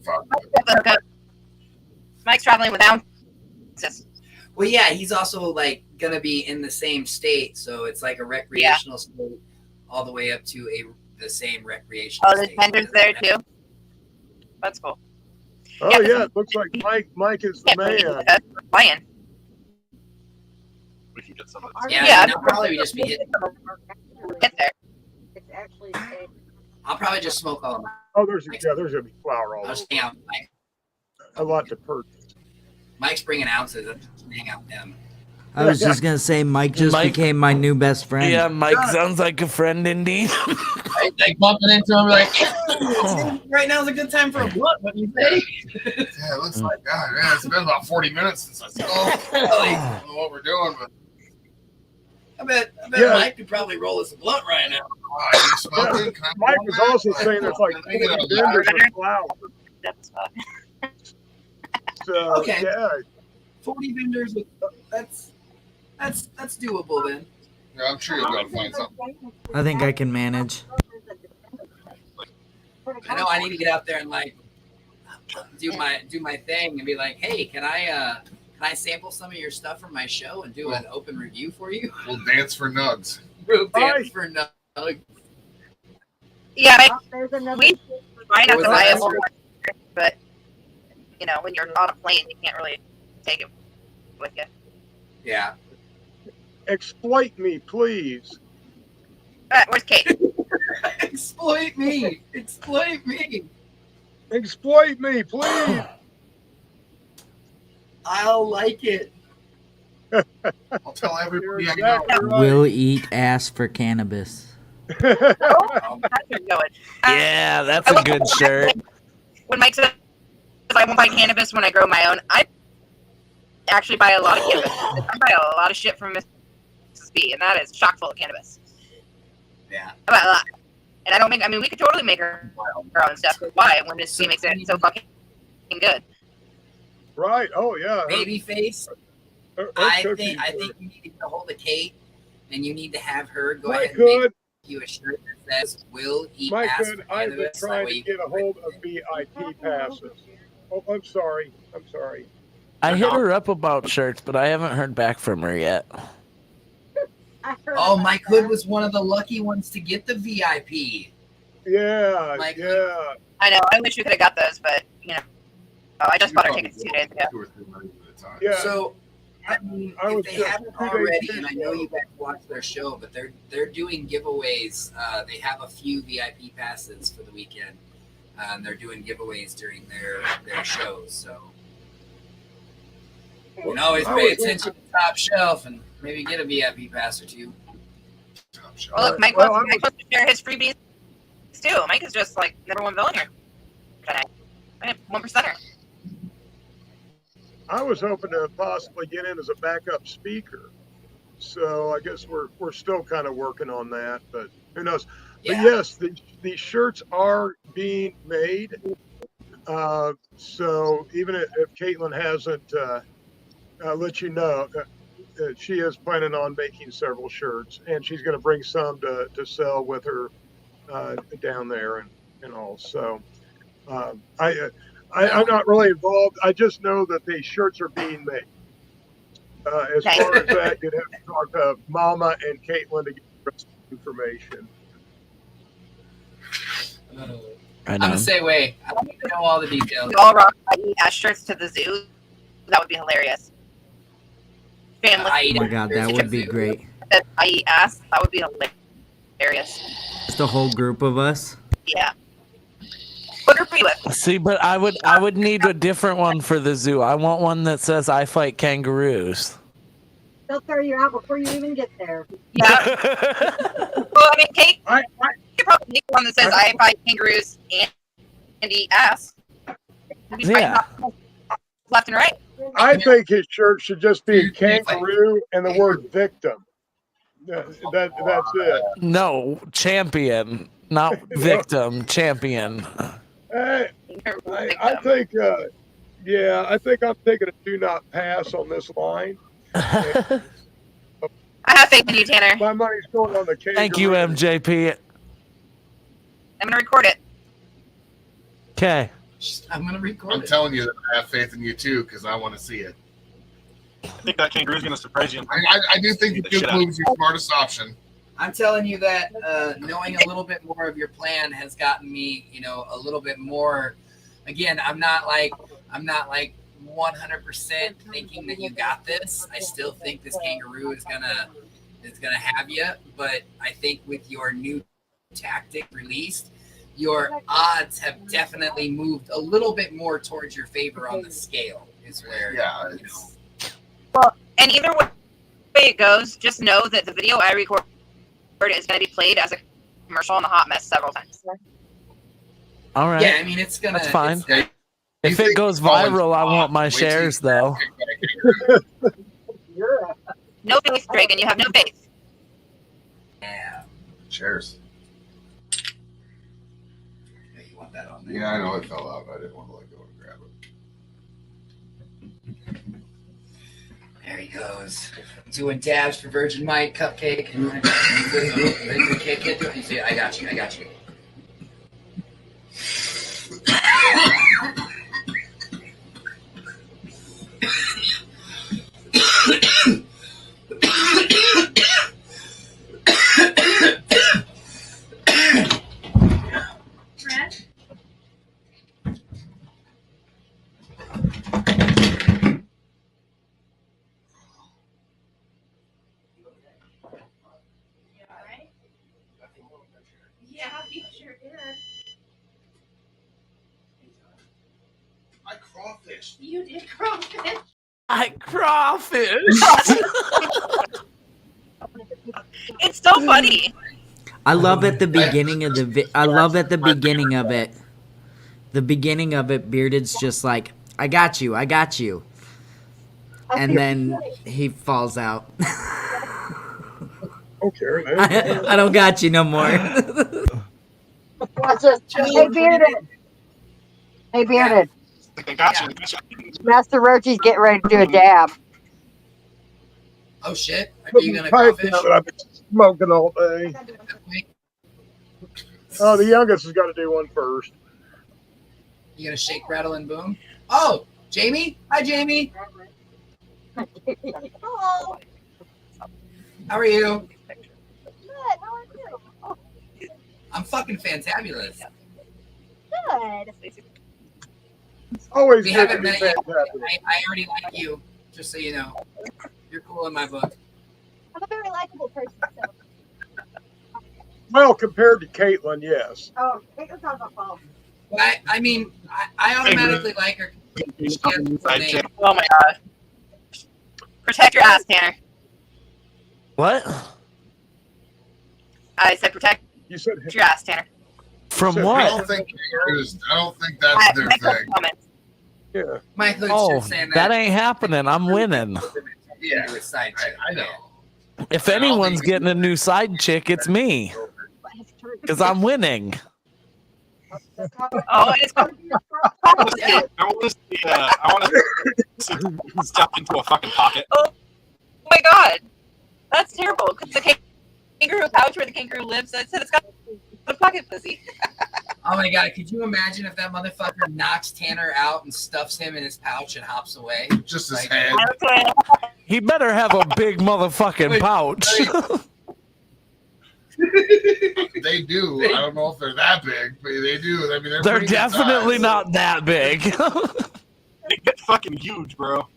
Fuck. Mike's traveling with ounces. Well, yeah, he's also like gonna be in the same state, so it's like a recreational state, all the way up to the same recreational. Oh, there's state. vendors there too. That's cool. Oh Yeah, yeah, it looks like Mike is the man. Playing. We can get some of Yeah, Yeah. I mean, I'll probably just be hitting. Get there. It's actually I'll probably just smoke all of them. Oh, there's gonna be flour all I'll just over. hang out with Mike. A lot to purchase. Mike's bringing ounces. I'll just hang out with him. I was just gonna say, Mike just Mike- became my new best friend. Yeah, Mike sounds like a friend indeed. Like bumping into him, like right now is a good time for a blunt. What do you say? Yeah, it looks like God, man. It's been about 40 minutes since I smoked. I don't know what we're doing, but I bet Yeah. Mike could probably roll us a blunt right now. you smoking? Can I Mike roll was that? also saying there's like Can we get a 40 vendors lighter? of flour. That's fun. So Okay. yeah, 40 vendors with that's doable then. Yeah, I'm sure you'll be able to find something. I think I can manage. I know I need to get out there and like do my thing and be like, hey, can I sample some of your stuff from my show and do an open review for you? We'll dance for nugs. We'll dance Right. for nugs. Yeah, Oh, there's another. we might have What to was buy that? us one, but you know, when you're on a plane, you can't really take it with you. Yeah. exploit me, please. Where's Kate? Exploit me. Exploit me. Exploit me, please. I'll like it. I'll tell everybody I You're know. exactly right. Will eat ass for cannabis. Oh, that's where you're going. Yeah, that's a good shirt. When Mike says I won't buy cannabis when I grow my own, I actually buy a lot of cannabis. I buy a lot of shit from Mrs. B, and that is chock full of cannabis. Yeah. I buy a lot. And I mean, we could totally make our own stuff. But why? When Mrs. B makes it so fucking good. Right. Oh yeah. Babyface. Her I cookies think are- you need to get a hold of Kate, and you need to have her go Mike ahead and make Hood, you a shirt that says "Will eat Mike ass Hood, for I've been cannabis." That trying way to you get a can- hold of VIP passes. Oh, I'm sorry. I'm sorry. I hit her up about shirts, but I haven't heard back from her yet. I heard Oh, about Mike Hood that. was one of the lucky ones to get the VIP. Yeah. Mike yeah. I know. I wish we could have got those, but you know, I just bought our tickets 2 days ago. 2 or 3 months at a time. Yeah. So, I mean, I if was they just haven't 2 days already, too and I know slow. you guys watch their show, but they're doing giveaways. They have a few VIP passes for the weekend. They're doing giveaways during their shows, so you can always I pay was- attention to Top Shelf and maybe get a VIP pass or two. Top shelf. Well, look, Mike Well, wants to share his freebies too. Mike is just like #1 villain here tonight. 1%er. I was hoping to possibly get in as a backup speaker. So I guess we're still kind of working on that, but who knows? Yeah. But yes, these shirts are being made. So even if Caitlin hasn't let you know, she is planning on making several shirts, and she's going to bring some to sell with her down there and all. So I I'm not really involved. I just know that these shirts are being made. As far as that, you'd have to talk to Mama and Caitlin to get the rest of the information. I'm the same way. I don't need to know all the details. We all rock IE shirts to the zoo. That would be hilarious. Family. Oh my god, that would be great. IE ass. That would be hilarious. Just a whole group of us. Yeah. What group are you with? See, but I would need a different one for the zoo. I want one that says I fight kangaroos. They'll throw you out before you even get there. Yeah. Well, I mean, Kate, you probably need one that says I fight kangaroos and eat ass. Yeah. Left and right. I think his shirt should just be a kangaroo and the word victim. That's it. No, champion, not victim. Champion. I think, I think I'm taking a do not pass on this line. I have faith in you, Tanner. My money's going on the kangaroo. Thank you, MJP. I'm gonna record it. Okay. I'm gonna record I'm telling you that I have faith in you too, because I want to see it. I think that kangaroo's going to surprise you. I do think the Duke move is your smartest option. I'm telling you that knowing a little bit more of your plan has gotten me, a little bit more. Again, I'm not like 100% thinking that you got this. I still think this kangaroo is gonna have you, but I think with your new tactic released, your odds have definitely moved a little bit more towards your favor on the scale. Is where Well, and either way it goes, just know that the video I record is going to be played as a commercial on the Hot Mess several times. All right. Yeah, I mean it's gonna. That's fine. It's, If it goes viral, I want my shares though. No faith, Dragon. You have no faith. Yeah. Shares. Yeah, you want that on there. Yeah, I know it fell out. I didn't want to let go and grab it. There he goes. Doing dabs for Virgin Mike cupcake. I got you. Yeah, you sure did. I crawfish. You did crawfish. I crawfish. It's so funny. I love at the beginning of the the beginning of it, Bearded's just like, I got you. And then he falls out. Okay. I don't got you no more. Hey, Bearded. Master Rochi's getting ready to do a dab. Oh shit! Are you gonna crawfish? I've been smoking all day. Oh, the youngest has got to do one first. You gonna shake, rattle, and boom? Oh, Jamie! Hi, Jamie. Hello. How are you? Good. How are you? I'm fucking fantabulous. Good. Always We good to haven't be met yet. fantastic. I already like you, just so you know. You're cool in my book. I'm a very likable person. So. Well, compared to Caitlin, yes. Oh, Caitlin's on the phone. I mean, I automatically like her. She has a cool name. Oh my god. Protect your ass, Tanner. What? I said protect You said your ass, Tanner. From I what? don't think that's their thing. yeah. My hood Oh, should saying that ain't happening. I'm winning. Yeah, I know. If anyone's getting a new side chick, it's me. Because I'm winning. Oh, it's I want to see stuff into a fucking pocket. Oh my god. That's terrible. Because the kangaroo pouch where the kangaroo lives, it's got a pocket pussy. Oh my god, could you imagine if that motherfucker knocks Tanner out and stuffs him in his pouch and hops away? Just his Like, head. He better have a big motherfucking pouch. They do. I don't know if they're that big, but they do. I mean, they're They're pretty good definitely size. not that big. They get fucking huge, bro.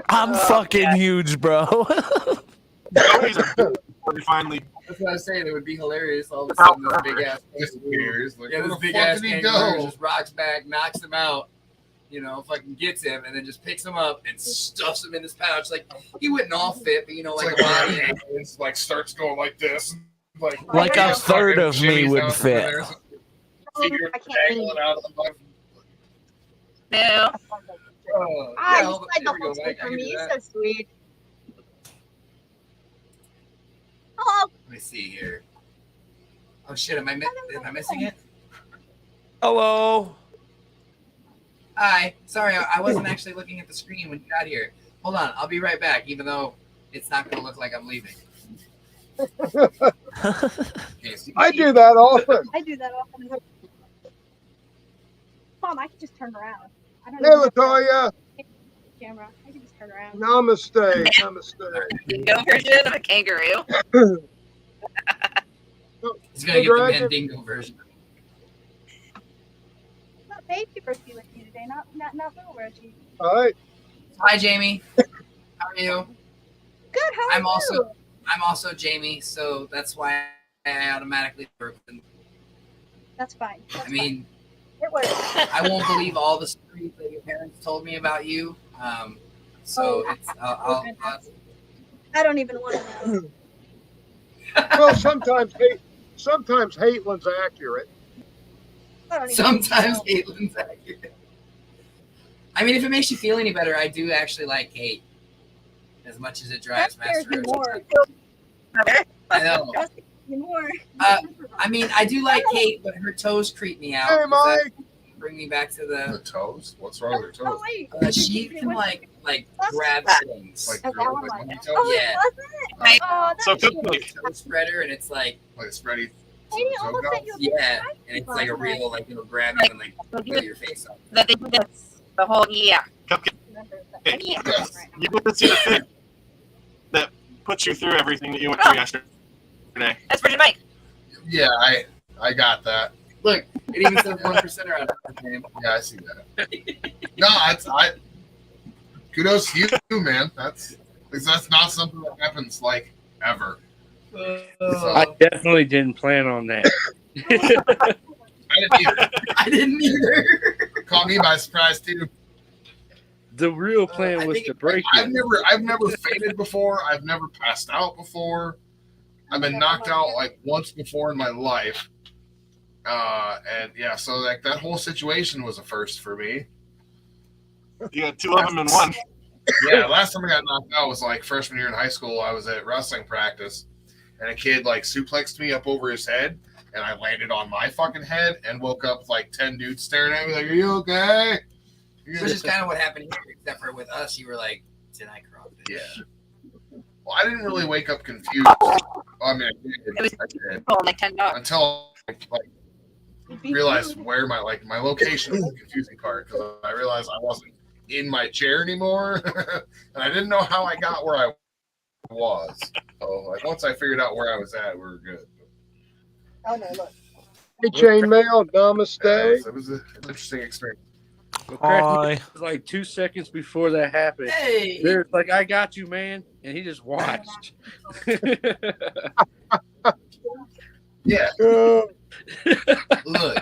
I'm fucking huge, bro. Joey's are big before they finally. that's what I was saying. It would be hilarious. All of a sudden, this big ass Disappears. Like, yeah, where this the big fuck ass did he kangaroo go? just rocks back, knocks him out. Fucking gets him, and then just picks him up and stuffs him in his pouch. Like he wouldn't all fit, but It's like like a body. it's like starts going like this. Like a third fucking of me shimmies would out fit. there. Figure I can't dangling out of the fucking. No. Oh, Ah, yeah, you hold on. slide the Here we whole go, thing Mike. I for can me. do You're that. so sweet. Hello. Let me see here. Oh shit! Am I missing it? Hello. Hi. Sorry, I wasn't actually looking at the screen when you got here. Hold on, I'll be right back. Even though it's not going to look like I'm leaving. I do that often. I do that often. Mom, I can just turn around. I don't Hey, even have to Latoya. camera. I can just turn around. Namaste. Namaste. Dingo version of a kangaroo. He's going to get the Mandingo version. Not baby Roshi with you today. Not little Roshi. All right. Hi, Jamie. How are you? Good. How are you? I'm also Jamie, so that's why I automatically work. That's fine. I mean, It works. I won't believe all the stories that your parents told me about you. So it's I'll I don't even want to know. Well, sometimes Hatelin's accurate. I don't even sometimes know. Caitlin's accurate. I mean, if it makes you feel any better, I do actually like Kate. As much as it drives That scares Master me Roshi. more. I know. That scares me more. I mean, I do like Kate, but her toes creep me out. Hey, 'cause Mike. that bring me back to The the. toes? What's wrong with her Oh, toes? wait. She can like grab things. Like, That girl, one like like monkey that. toes? Oh, Yeah. it wasn't? Oh, So that's good. cute. Toe spreader, and it's like Like a spready. Katie toe almost golf? sent you a yeah, picture. and it's like a real like it'll grab you and like put your face up. That they did this the whole yeah. Cupcake. Remember that. Hey, I can't yes. right now. You didn't see the thing that puts you through everything that you went through yesterday. That's Virgin Mike. Yeah, I got that. Look, it even says 1% on the name. Yeah, I see that. No, I kudos to you, man. That's not something that happens like ever. I definitely didn't plan on that. I didn't either. I didn't either. Caught me by surprise too. The real plan I was think to break I've it. never fainted before. I've never passed out before. I've been knocked out like once before in my life. And yeah, so like that whole situation was a first for me. You got two of them in one. Yeah, last time I got knocked out was like freshman year in high school. I was at wrestling practice, and a kid like suplexed me up over his head, and I landed on my fucking head and woke up with like 10 dudes staring at me like, "Are you okay?" Which is kind of what happened here, except for with us, you were like, "Did I cross it?" Yeah. Well, I didn't really wake up confused. I mean, I did Like $10. until like realized where my location was the confusing part, because I realized I wasn't in my chair anymore, and I didn't know how I got where I was. So like once I figured out where I was at, we were good. Oh no, look. Hey, Chainmail. Namaste. It was an interesting experience. What cracked me up was like 2 seconds before that happened. Hey, There's like, I got you, man. And he just watched. Yeah. look.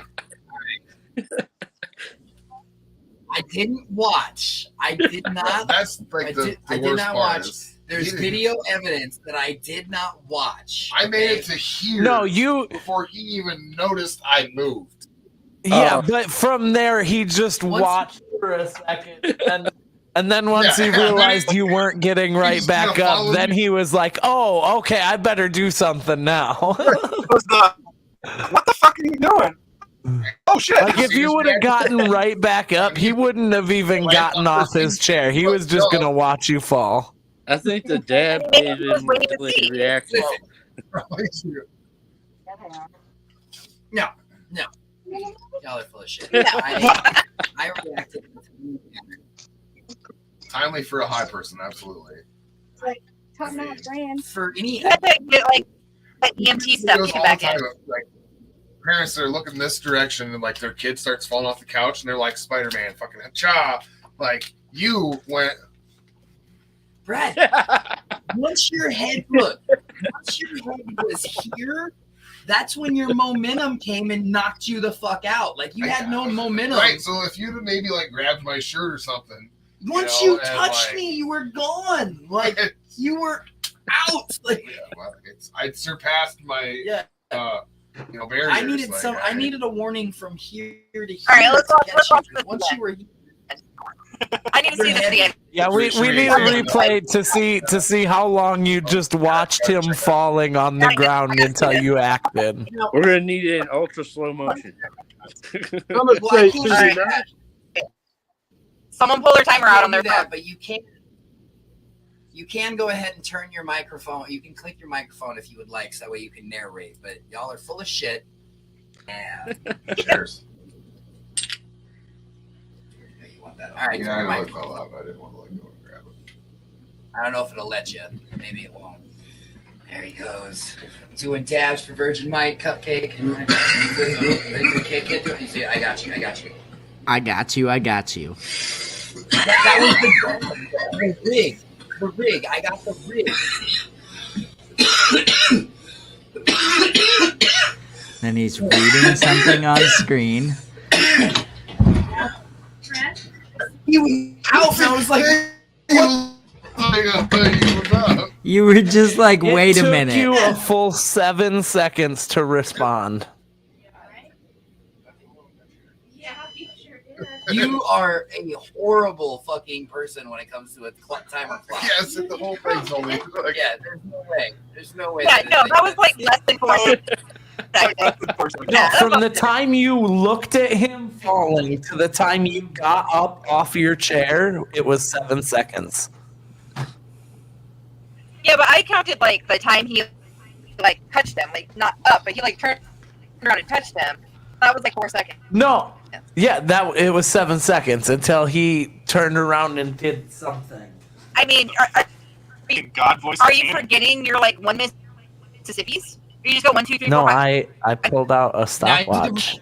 I didn't watch. I did not. That's like the I did worst not part. watch. Is There's he didn't- video evidence that I did not watch. I made it to here. No, you. before he even noticed I moved. Yeah, but from there he just Once- watched for a second, and then once Yeah, he and then realized you weren't getting right just back kinda up, followed then you. he was like, "Oh, okay, I better do something now." Was the, what the fuck are you doing? Oh shit! Like if you would have gotten right back up, he wouldn't have even gotten off his chair. He was just gonna watch you fall. I think the dad gave him Wait to like see. a reaction. No, No. Y'all are full of shit. No. I reacted. Timely for a high person, absolutely. Talking about brand. For any. You had to get like that EMT stuff Videos to get all back the time in. of, like, parents that are looking this direction and like their kid starts falling off the couch and they're like Spider-Man, fucking cha. Like you went. Brad, once your head was here, that's when your momentum came and knocked you the fuck out. Like you had no momentum. Right. So if you'd have maybe like grabbed my shirt or something. Once you you touched me, you were gone. Like you were out. Like I'd surpassed my barriers. I needed I needed a warning from here to here. All right, let's watch this Once you were I need to see this again. Yeah, we need a replay to see how long you just watched him falling on the ground until you acted. We're gonna need it in ultra slow motion. I'm gonna say Susie Nash. Someone pull their timer out on their phone. But you can go ahead and turn your microphone. You can click your microphone if you would like, so that way you can narrate. But y'all are full of shit. Yeah. Cheers. All right, Yeah, I didn't want to go and grab it. I don't know if it'll let you. Maybe it won't. There he goes. Doing dabs for Virgin Mike Cupcake. See, I got you. I got you. That was the rig. The rig. I got the rig. Then he's reading something on screen. He was out. I was like, You were just like, wait a minute. It took you a full 7 seconds to respond. you are a horrible fucking person when it comes to a timer clock. Yes, the whole thing's only. Yeah, there's no way. There's no way. Yeah, no, that was like less than 4 seconds. No, from the time you looked at him falling to the time you got up off your chair, it was 7 seconds. Yeah, but I counted like the time he like touched them, like not up, but he like turned around and touched them. That was like 4 seconds. No, yeah, it was 7 seconds until he turned around and did something. I mean, are you forgetting your like 1 Mississippi's? Or you just go 1, 2, 3, 4, No, 5? I pulled out a stopwatch.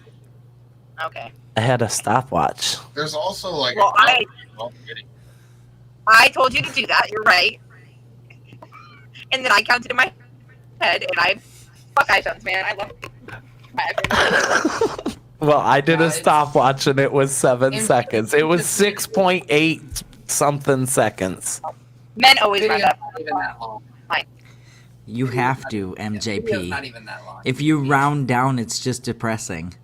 Okay. I had a stopwatch. There's also like. Well, I told you to do that. You're right. And then I counted in my head, and fuck iPhones, man. I love it. Well, I did a stopwatch, and it was 7 seconds. It was 6.8 something seconds. Men always round up. Fine. You have to, MJP. Not even that long. If you round down, it's just depressing.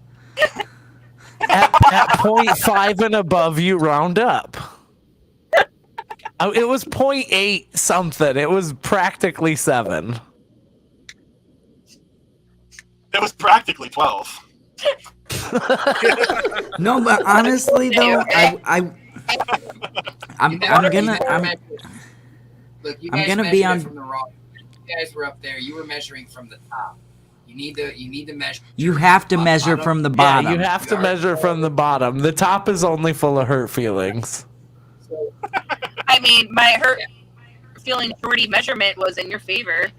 At 0.5 and above, you round up. It was 0.8 something. It was practically 7. It was practically 12. No, but honestly though, I'm gonna be on. From the wrong. You guys were up there. You were measuring from the top. You need to measure. You have to measure from the bottom. Yeah, you have to measure from the bottom. The top is only full of hurt feelings. I mean, my hurt feeling shorty measurement was in your favor.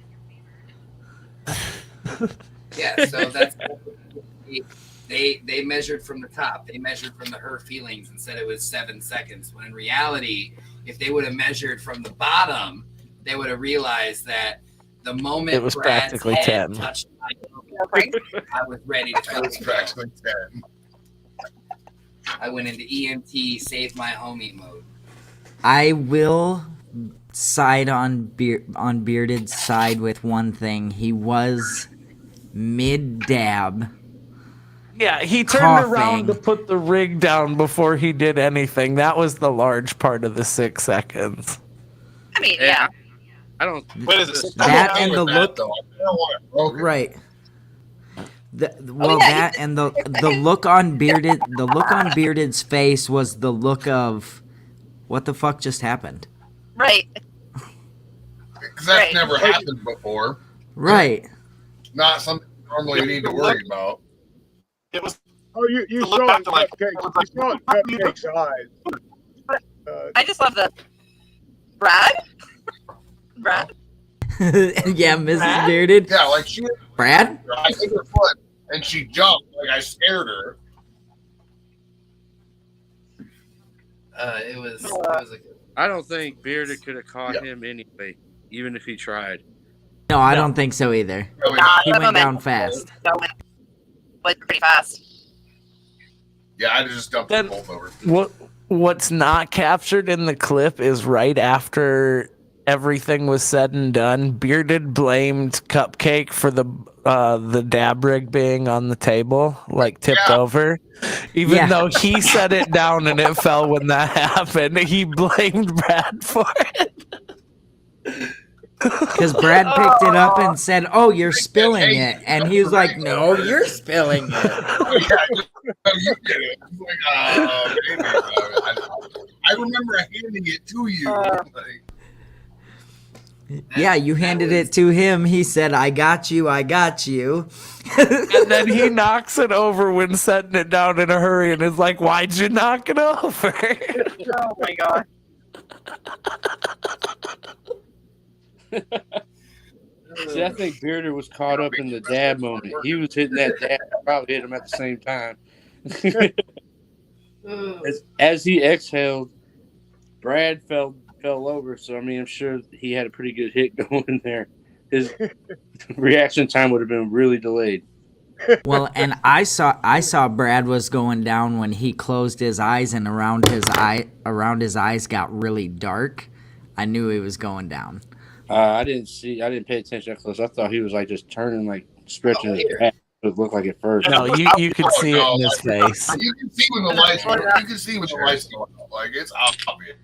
Yeah, so that's they measured from the top. They measured from the hurt feelings and said it was 7 seconds. When in reality, if they would have measured from the bottom, they would have realized that the moment it was Brad's practically head 10. touched my I was ready to. It was practically 10. I went into EMT save my homie mode. I will side on Bearded's side with one thing. He was mid-dab. Yeah, he turned around to put the rig down before he did anything. That was the large part of the 6 seconds. I mean, yeah. I don't. What is it? That and the look. I don't want it broken. Right. That and the look on Bearded's face was the look of, what the fuck just happened? Right. Because that's never happened before. Right. Not something normally you need to worry about. It was. Oh, you To look saw back it to, in like, Cupcakes. You saw it in Cupcake's eyes. I just love the Brad. Brad. Yeah, Mrs. Bearded. Yeah, like she Brad? I hit her foot and she jumped like I scared her. It was a good. I don't think Bearded could have caught him anyway, even if he tried. No, I don't think so either. He went down fast. Went pretty fast. Yeah, I just dumped them both over. What's not captured in the clip is right after everything was said and done, Bearded blamed Cupcake for the dab rig being on the table, like tipped over. Even though he set it down and it fell when that happened, he blamed Brad for it. Because Brad picked it up and said, "Oh, you're spilling it," and he was like, "No, you're spilling it." You did it. Like, maybe. I remember handing it to you. Yeah, you handed it to him. He said, "I got you, I got you." And then he knocks it over when setting it down in a hurry and is like, "Why'd you knock it over?" Oh my god. See, I think Bearder was caught up in the dab moment. He was hitting that dab, probably hit him at the same time. as he exhaled, Brad fell over. So I mean, I'm sure he had a pretty good hit going there. His reaction time would have been really delayed. Well, and I saw Brad was going down when he closed his eyes and around his eyes got really dark. I knew he was going down. I didn't pay attention that close. I thought he was like just turning, like stretching his back. It looked like at first. No, you could see it in his face. You can see when the lights go up. Like it's obvious.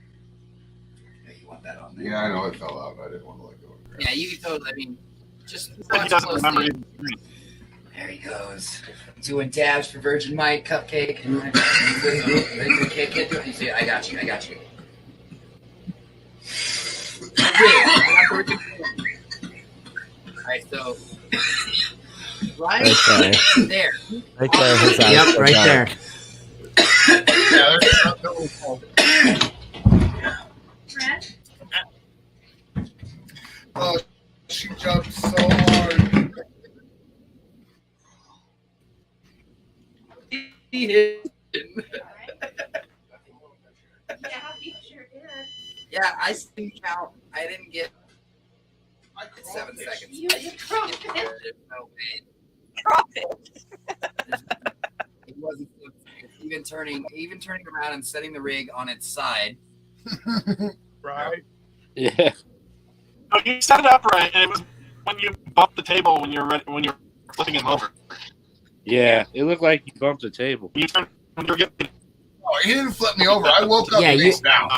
You want that on there? Yeah, I know it fell out. I didn't want to let go. Yeah, you can totally. I mean, just He watch doesn't remember closely. There he goes. Doing dabs for Virgin Mike Cupcake. You see, I got you. Alright, so right there. Right there. His eyes Yep, are right dark. there. Yeah, there's oh, she jumped so hard. He hit. Yeah, I didn't count. I didn't get 7 seconds. You I just dropped skipped it. There's no way. Drop it. It wasn't even turning around and setting the rig on its side. Right. Yeah. No, you set it up right, and it was when you bumped the table when you're flipping him over. Yeah, it looked like you bumped the table. You turned when you were getting. Oh, he didn't flip me over. I woke up Yeah, face down.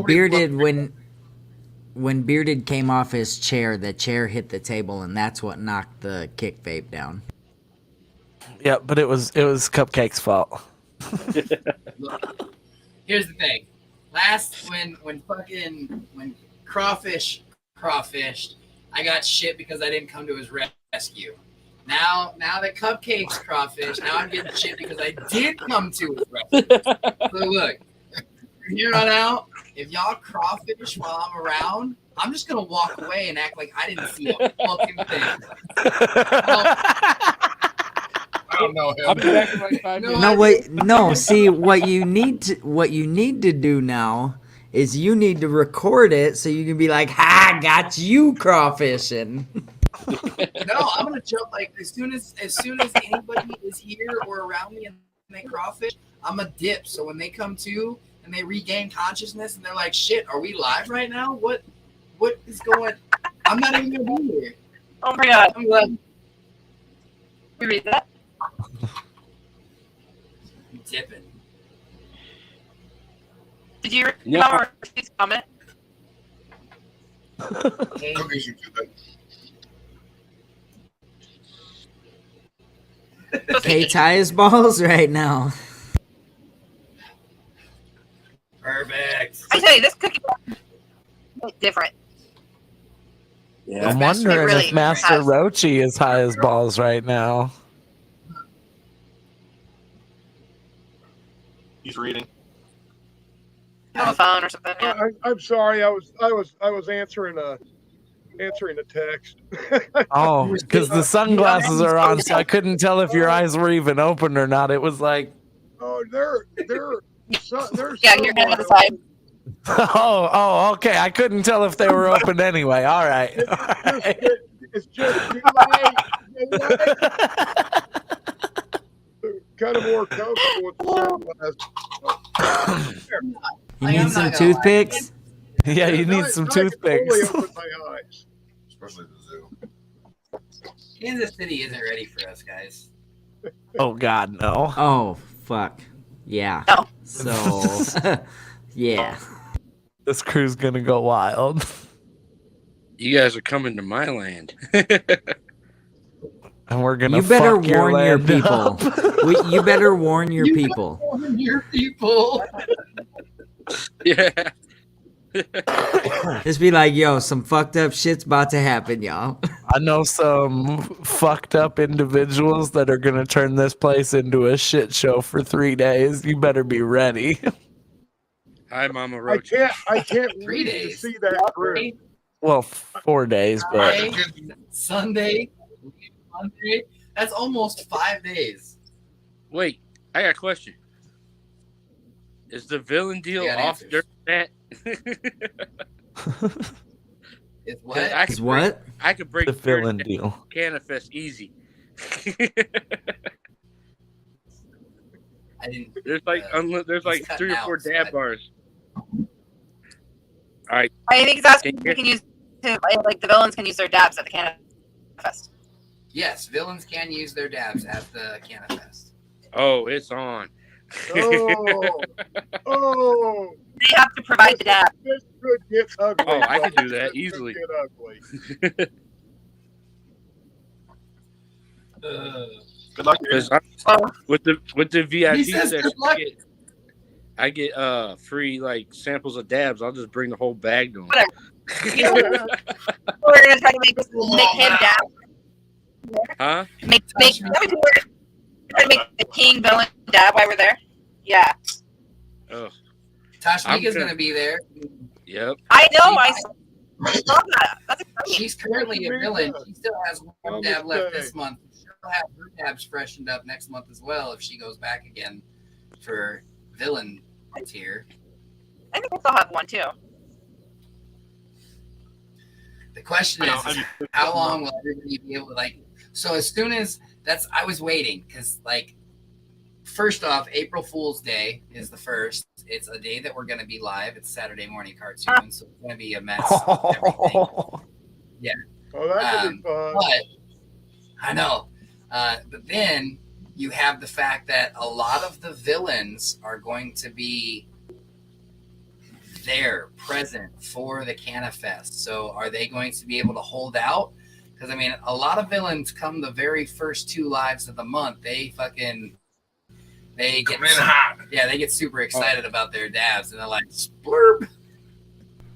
Bearded when Bearded came off his chair, the chair hit the table, and that's what knocked the kick vape down. Yeah, but it was Cupcake's fault. Look, here's the thing. When Crawfish crawfished, I got shit because I didn't come to his rescue. Now that Cupcake's crawfish, now I'm getting shit because I did come to his rescue. So look, from here on out, if y'all crawfish while I'm around, I'm just gonna walk away and act like I didn't see a fucking thing. I don't know him. I'll be back in like 5 minutes. No, wait, no. See, what you need to do now is you need to record it so you can be like, "Ha, got you crawfishing." No, I'm gonna jump like as soon as anybody is here or around me and they crawfish, I'm a dip. So when they come to and they regain consciousness and they're like, "Shit, are we live right now? What is going?" I'm not even gonna be here. Oh my god. I'm glad. You read that? I'm dipping. Did you read Yeah. his comment? Hey, Cookies you did that. K tie his balls right now. perfect. I tell you, this cookie is different. Yeah. I'm Master wondering really if Master has- Rochi is high as balls right now. He's reading. on the phone or something. Yeah. I'm sorry. I was answering a text. Oh, because the sunglasses are on, so I couldn't tell if your eyes were even open or not. It was like, Oh, they're Yeah, you're somewhat on the side. oh, okay. I couldn't tell if they were open anyway. All right. It's just daylight. Kind of more comfortable with the sunglasses. You I need am some not gonna lie. toothpicks? Yeah, you need Now- some now I can toothpicks. fully open my eyes. Especially the zoo. Kansas City isn't ready for us, guys. Oh God, no. Oh, fuck. Yeah. No. So, yeah. This crew's gonna go wild. You guys are coming to my land. And we're gonna You better fuck your warn your land people. up. You better warn your people. Your people. Yeah. Just be like, yo, some fucked up shit's about to happen, y'all. I know some fucked up individuals that are gonna turn this place into a shit show for 3 days. You better be ready. Hi, Mama I Roach. can't 3 wait to days. see that crew. Well, 4 days, but Friday, Sunday, Monday. That's almost 5 days. Wait, I got a question. Is the villain deal I got off answers. dirt net? It's what? I It's could what? I could break the villain dirt deal. Canifest easy. I didn't. There's like there's like cutting 3 or out, 4 so dab I- bars. All right, I think he's asking if we can use like the villains can use their dabs at the Canada Fest. Yes, villains can use their dabs at the Canifest. oh, it's on. Oh, They have to provide the dab. this could get ugly. Oh, I could do that This could easily. get ugly. Good luck. 'Cause with the VIP section, I get free like samples of dabs. I'll just bring the whole bag to them. Whatever. We're gonna try to make him dab. Huh? Make that would be weird. Try to make the king villain dab while we're there. Yeah. Oh, Tashnika's gonna be there. yep. I know. I love that. That's exciting. She's currently a villain. She still has one dab left Okay. this month. She'll have her dabs freshened up next month as well if she goes back again for villain tier. I think we'll still have one too. The question is how long will everybody be able to like? So as soon as I was waiting because like, first off, April Fool's Day is the first. It's a day that we're going to be live. It's Saturday morning cartoon, so it's going to be a mess. With everything. Yeah. Oh, that could be fun. But I know. But then you have the fact that a lot of the villains are going to be there, present for the Canifest. So are they going to be able to hold out? Because I mean, a lot of villains come the very first 2 lives of the month. They get they get super excited about their dabs, and they're like, splurb.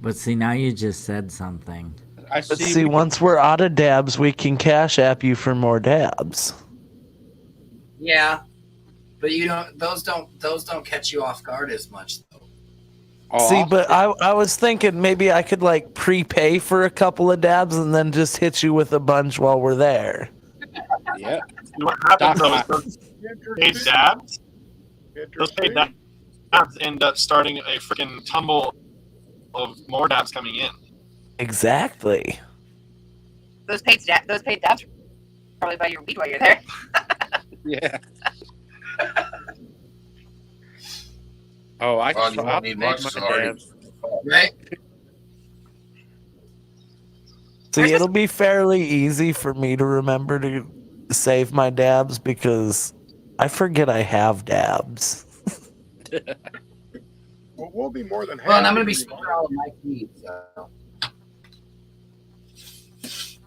But see, now you just said something. I But see, once we're out of dabs, we can cash app you for more dabs. Yeah, but you don't. Those don't catch you off guard as much, though. See, but I was thinking maybe I could like prepay for a couple of dabs and then just hit you with a bunch while we're there. Yeah. What happens though is those paid dabs, end up starting a freaking tumble of more dabs coming in. Exactly. Those paid dabs probably buy your weed while you're there. Yeah. Oh, I Well, can you won't need much, my so already. dabs. Right? See, it'll be fairly easy for me to remember to save my dabs because I forget I have dabs. Well, we'll be more than happy. Well, and I'm going to be spending all of my fees. So.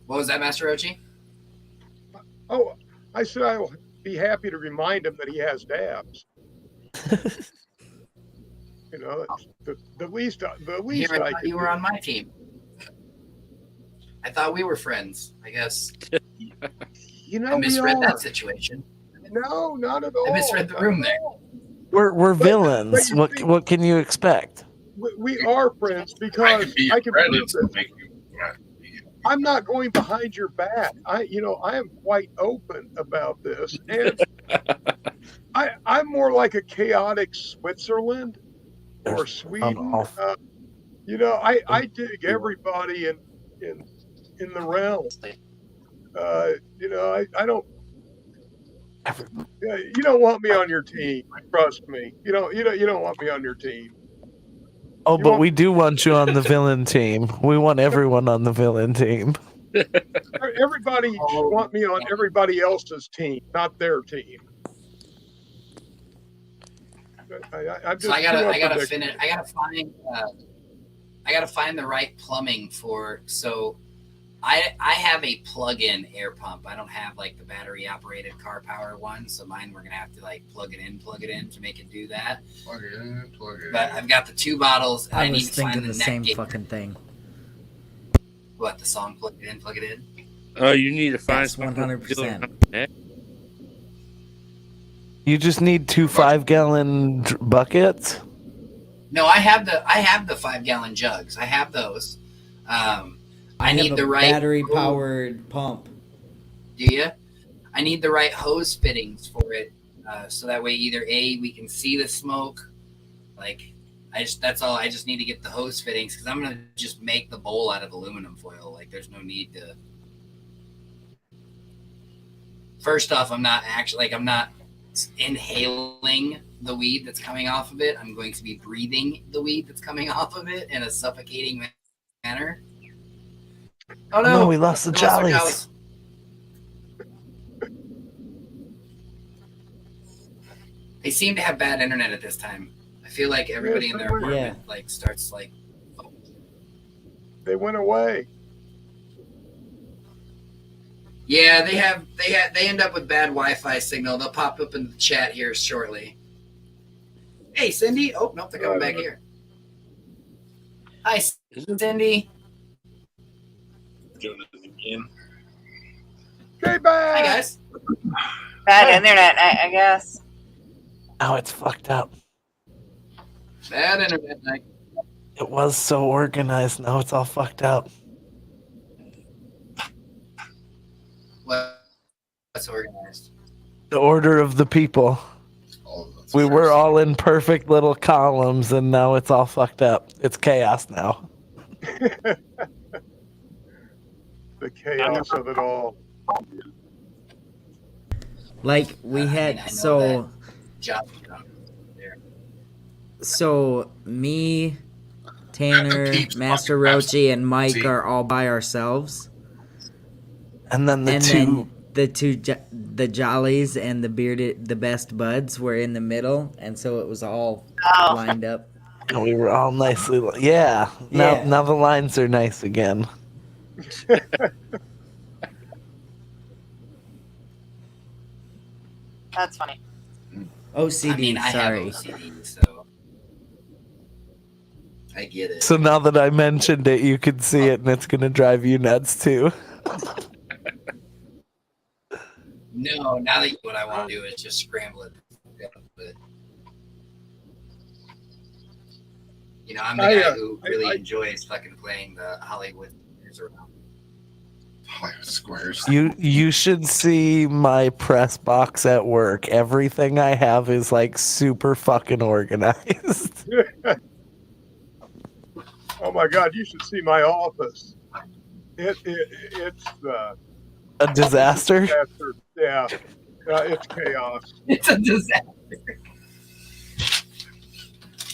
What was that, Master Ochi? Oh, I said I will be happy to remind him that he has dabs. You know, the least Here, I I thought can you were do. on my team. I thought we were friends. I guess You know, I we misread are. that situation. No, not at all. I misread the Not room at there. all. We're But villains. you see, What can you expect? we are friends I because can be I your can friend. prove It's this. make you. I'm not going behind your back. I am quite open about this, and I'm more like a chaotic Switzerland or Sweden. I dig everybody in the realm. I don't. You don't want me on your team. Trust me. You don't want me on your team. Oh, You but want we do want you on the villain team. We want everyone on the villain team. everybody should want me on everybody else's team, not their team. I'm So just I gotta too unpredictable. finish. I gotta find the right plumbing for. So I have a plug-in air pump. I don't have like the battery operated car power one. So mine we're gonna have to like plug it in to make it do that. Plug it in. But I've got the 2 bottles. And I need was to find thinking the net same gauge. fucking thing. What, the song Plug It In, Plug It In? Oh, you need to find Yes, something 100%. You just need 2 5-gallon buckets. No, I have the 5-gallon jugs. I have those. I need the right battery powered pump. Do you? I need the right hose fittings for it, so that way either we can see the smoke. Like, that's all. I just need to get the hose fittings because I'm gonna just make the bowl out of aluminum foil. Like, there's no need to. First off, I'm not inhaling the weed that's coming off of it. I'm going to be breathing the weed that's coming off of it in a suffocating manner. Oh no, we lost the jollies. They seem to have bad internet at this time. I feel like everybody in their apartment starts like. They went away. Yeah, they end up with bad Wi-Fi signal. They'll pop up in the chat here shortly. Hey, Cindy. Oh, nope, they're coming back here. Hi, Cindy. Doing it again. Okay, bye. Hi, guys. Bad internet, I guess. Oh, it's fucked up. Bad internet night. It was so organized. Now it's all fucked up. What's organized? The order of the people. We were all in perfect little columns, and now it's all fucked up. It's chaos now. The chaos of it all. Like we had so me, Tanner, Master Rochi, and Mike are all by ourselves. And then the Jollies and the Best Buds were in the middle, and so it was all lined up. And we were all nicely, yeah. Now the lines are nice again. That's funny. OCD, I sorry. have OCD, so I get it. So now that I mentioned it, you can see it, and it's gonna drive you nuts too. No, now that what I want to do is just scramble it. But, I'm the guy who really enjoys fucking playing the Hollywood around. Hollywood squares. You should see my press box at work. Everything I have is like super fucking organized. Oh my God! You should see my office. It's a disaster. Yeah, it's chaos. It's a disaster.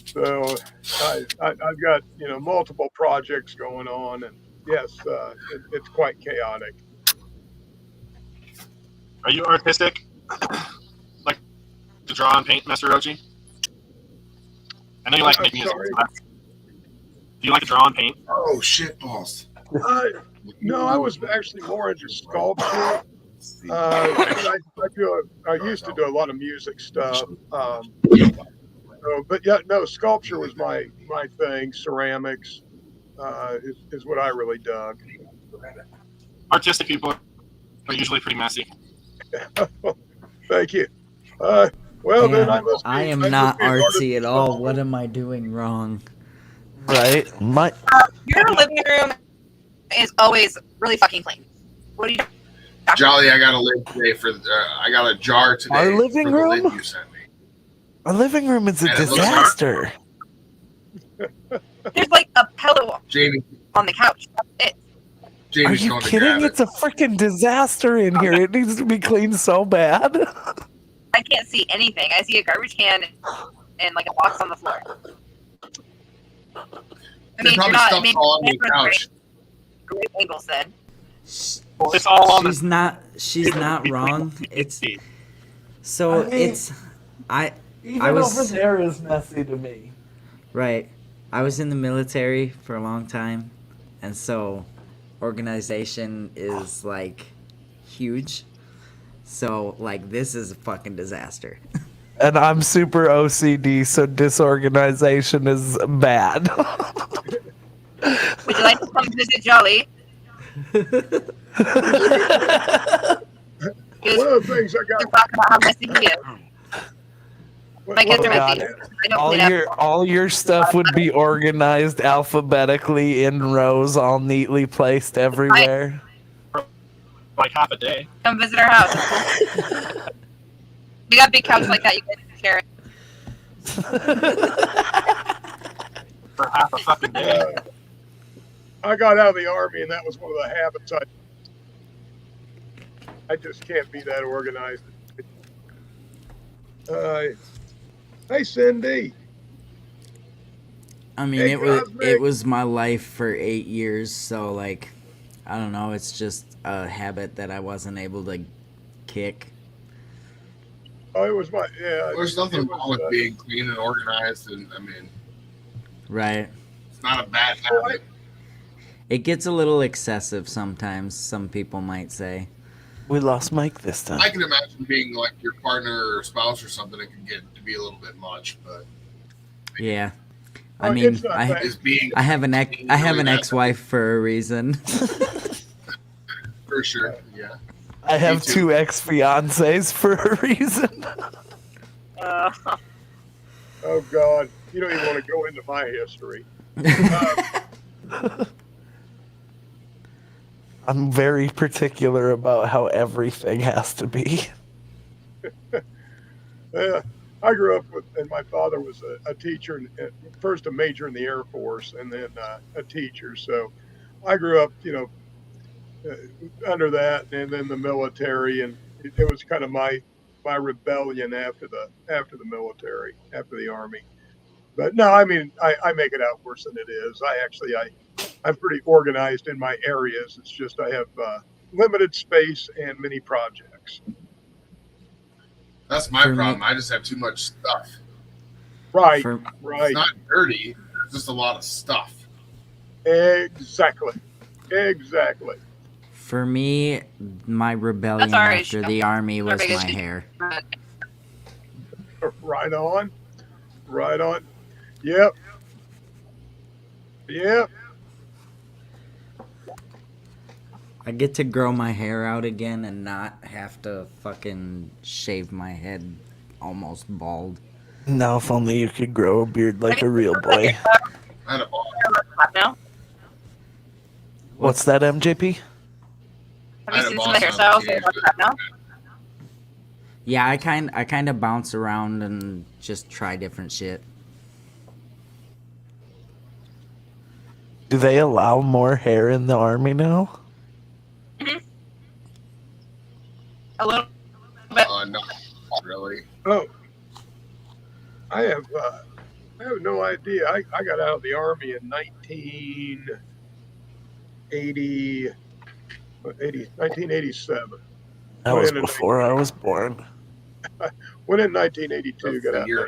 So I've got multiple projects going on, and yes, it's quite chaotic. Are you artistic? Like to draw and paint, Master Rochi? I know you like to make music. Sorry? Do you like to draw and paint? Oh shit balls. No, I was actually more into sculpture. I used to do a lot of music stuff. But yeah, no, sculpture was my thing. Ceramics is what I really dug. Artistic people are usually pretty messy. Thank you. Well, then Damn, I am not an artist artsy at as all. well. What am I doing wrong? Right? Your living room is always really fucking clean. What are you doing? Jolly, I got a lid today for. I got a jar today. Our living for room? The lid you sent me. Our living room is a And it looks disaster. There's like a pillow Jamie, on the couch. That's it. Are Jamie's you going to grab kidding? it. It's a freaking disaster in here. It needs to be cleaned so bad. I can't see anything. I see a garbage can and like a box on the floor. I They mean, probably you're not stuffed maybe all on the couch. great angles then. It's all on She's not wrong. It's so I mean, it's I Even was over there is messy to me. right. I was in the military for a long time, and so organization is like huge. So like this is a fucking disaster. And I'm super OCD, so disorganization is bad. Would you like to come visit Jolly? One of the things I got. Talk about how messy he is. My kids are messy. I don't all clean up. all your stuff would be organized alphabetically in rows, all neatly placed everywhere. like half a day. Come visit our house. It's cool. We got a big couch like that. You guys can share it. For half a fucking day. I got out of the Army, and that was one of the habits I just can't be that organized. Hey, Cindy. I mean, Hey, it GobSmack. was my life for 8 years, so like, I don't know. It's just a habit that I wasn't able to kick. Oh, it was my There's nothing wrong with being clean and organized, and I mean, Right. it's not a bad habit. It gets a little excessive sometimes. Some people might say. We lost Mike this time. I can imagine being like your partner or spouse or something. It can get to be a little bit much, but Yeah. Oh, I mean, it's not bad. is being I have an ex-wife for a reason. for sure. Yeah. I have Me too. 2 ex-fiancés for a reason. Oh God, you don't even want to go into my history. I'm very particular about how everything has to be. I grew up with, and my father was a teacher, first a major in the Air Force, and then a teacher. So I grew up, under that, and then the military, and it was kind of my rebellion after the military, after the Army. But no, I mean, I make it out worse than it is. I'm pretty organized in my areas. It's just I have limited space and many projects. That's my For me- problem. I just have too much stuff. Right, For- right, It's not dirty. There's just a lot of stuff. exactly. For me, my rebellion That's our after issue. the Army Our was my biggest issue. hair. Right on. Yep. I get to grow my hair out again and not have to fucking shave my head almost bald. Now, if only you could grow a beard like a real boy. I had a ball. Now, What's that, MJP? have you seen some of the hairstyles? They look crap now. Yeah, I kind of bounce around and just try different shit. Do they allow more hair in the Army now? A little bit. Not really. Oh, I have no idea. I got out of the Army in 1987. That was before I was born. Went in 1982, That's got the out in year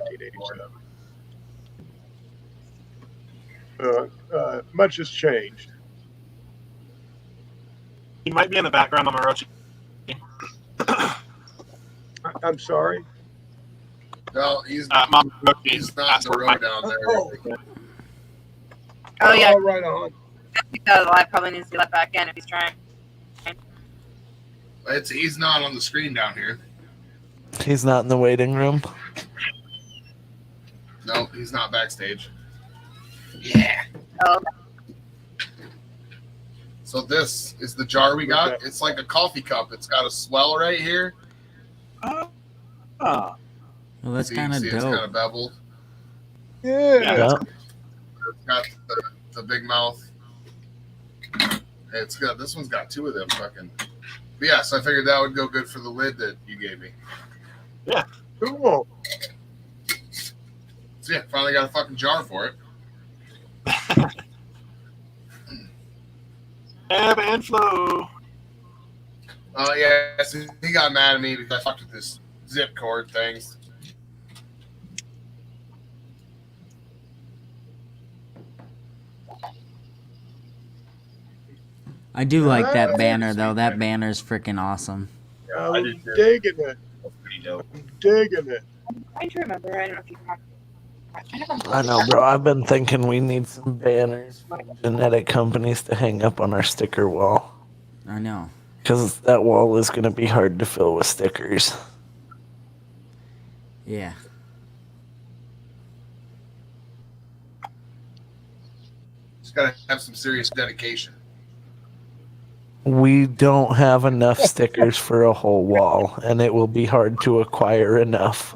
1987. Much has changed. He might be in the background on Orochi. I'm sorry. No, he's Mom, he's not in the road down there. Oh yeah, right on. Because live probably needs to be let back in if he's trying. He's not on the screen down here. He's not in the waiting room. No, he's not backstage. Yeah. Oh. So this is the jar we got. It's like a coffee cup. It's got a swell right here. Well, that's kind of dope. It's kind of beveled. Yeah. It's got the big mouth. It's got this one's got two of them fucking. But yeah, so I figured that would go good for the lid that you gave me. Yeah. Cool. So yeah, finally got a fucking jar for it. Ebb and flow. Oh yeah, so he got mad at me because I fucked with this zip cord things. I do like that banner though. That banner's freaking awesome. I'm digging it. Pretty dope. I'm digging it. I'm trying to remember. I don't know if you have. I know, bro. I've been thinking we need some banners from genetic companies to hang up on our sticker wall. I know. Because that wall is going to be hard to fill with stickers. Yeah. Just gotta have some serious dedication. We don't have enough stickers for a whole wall, and it will be hard to acquire enough.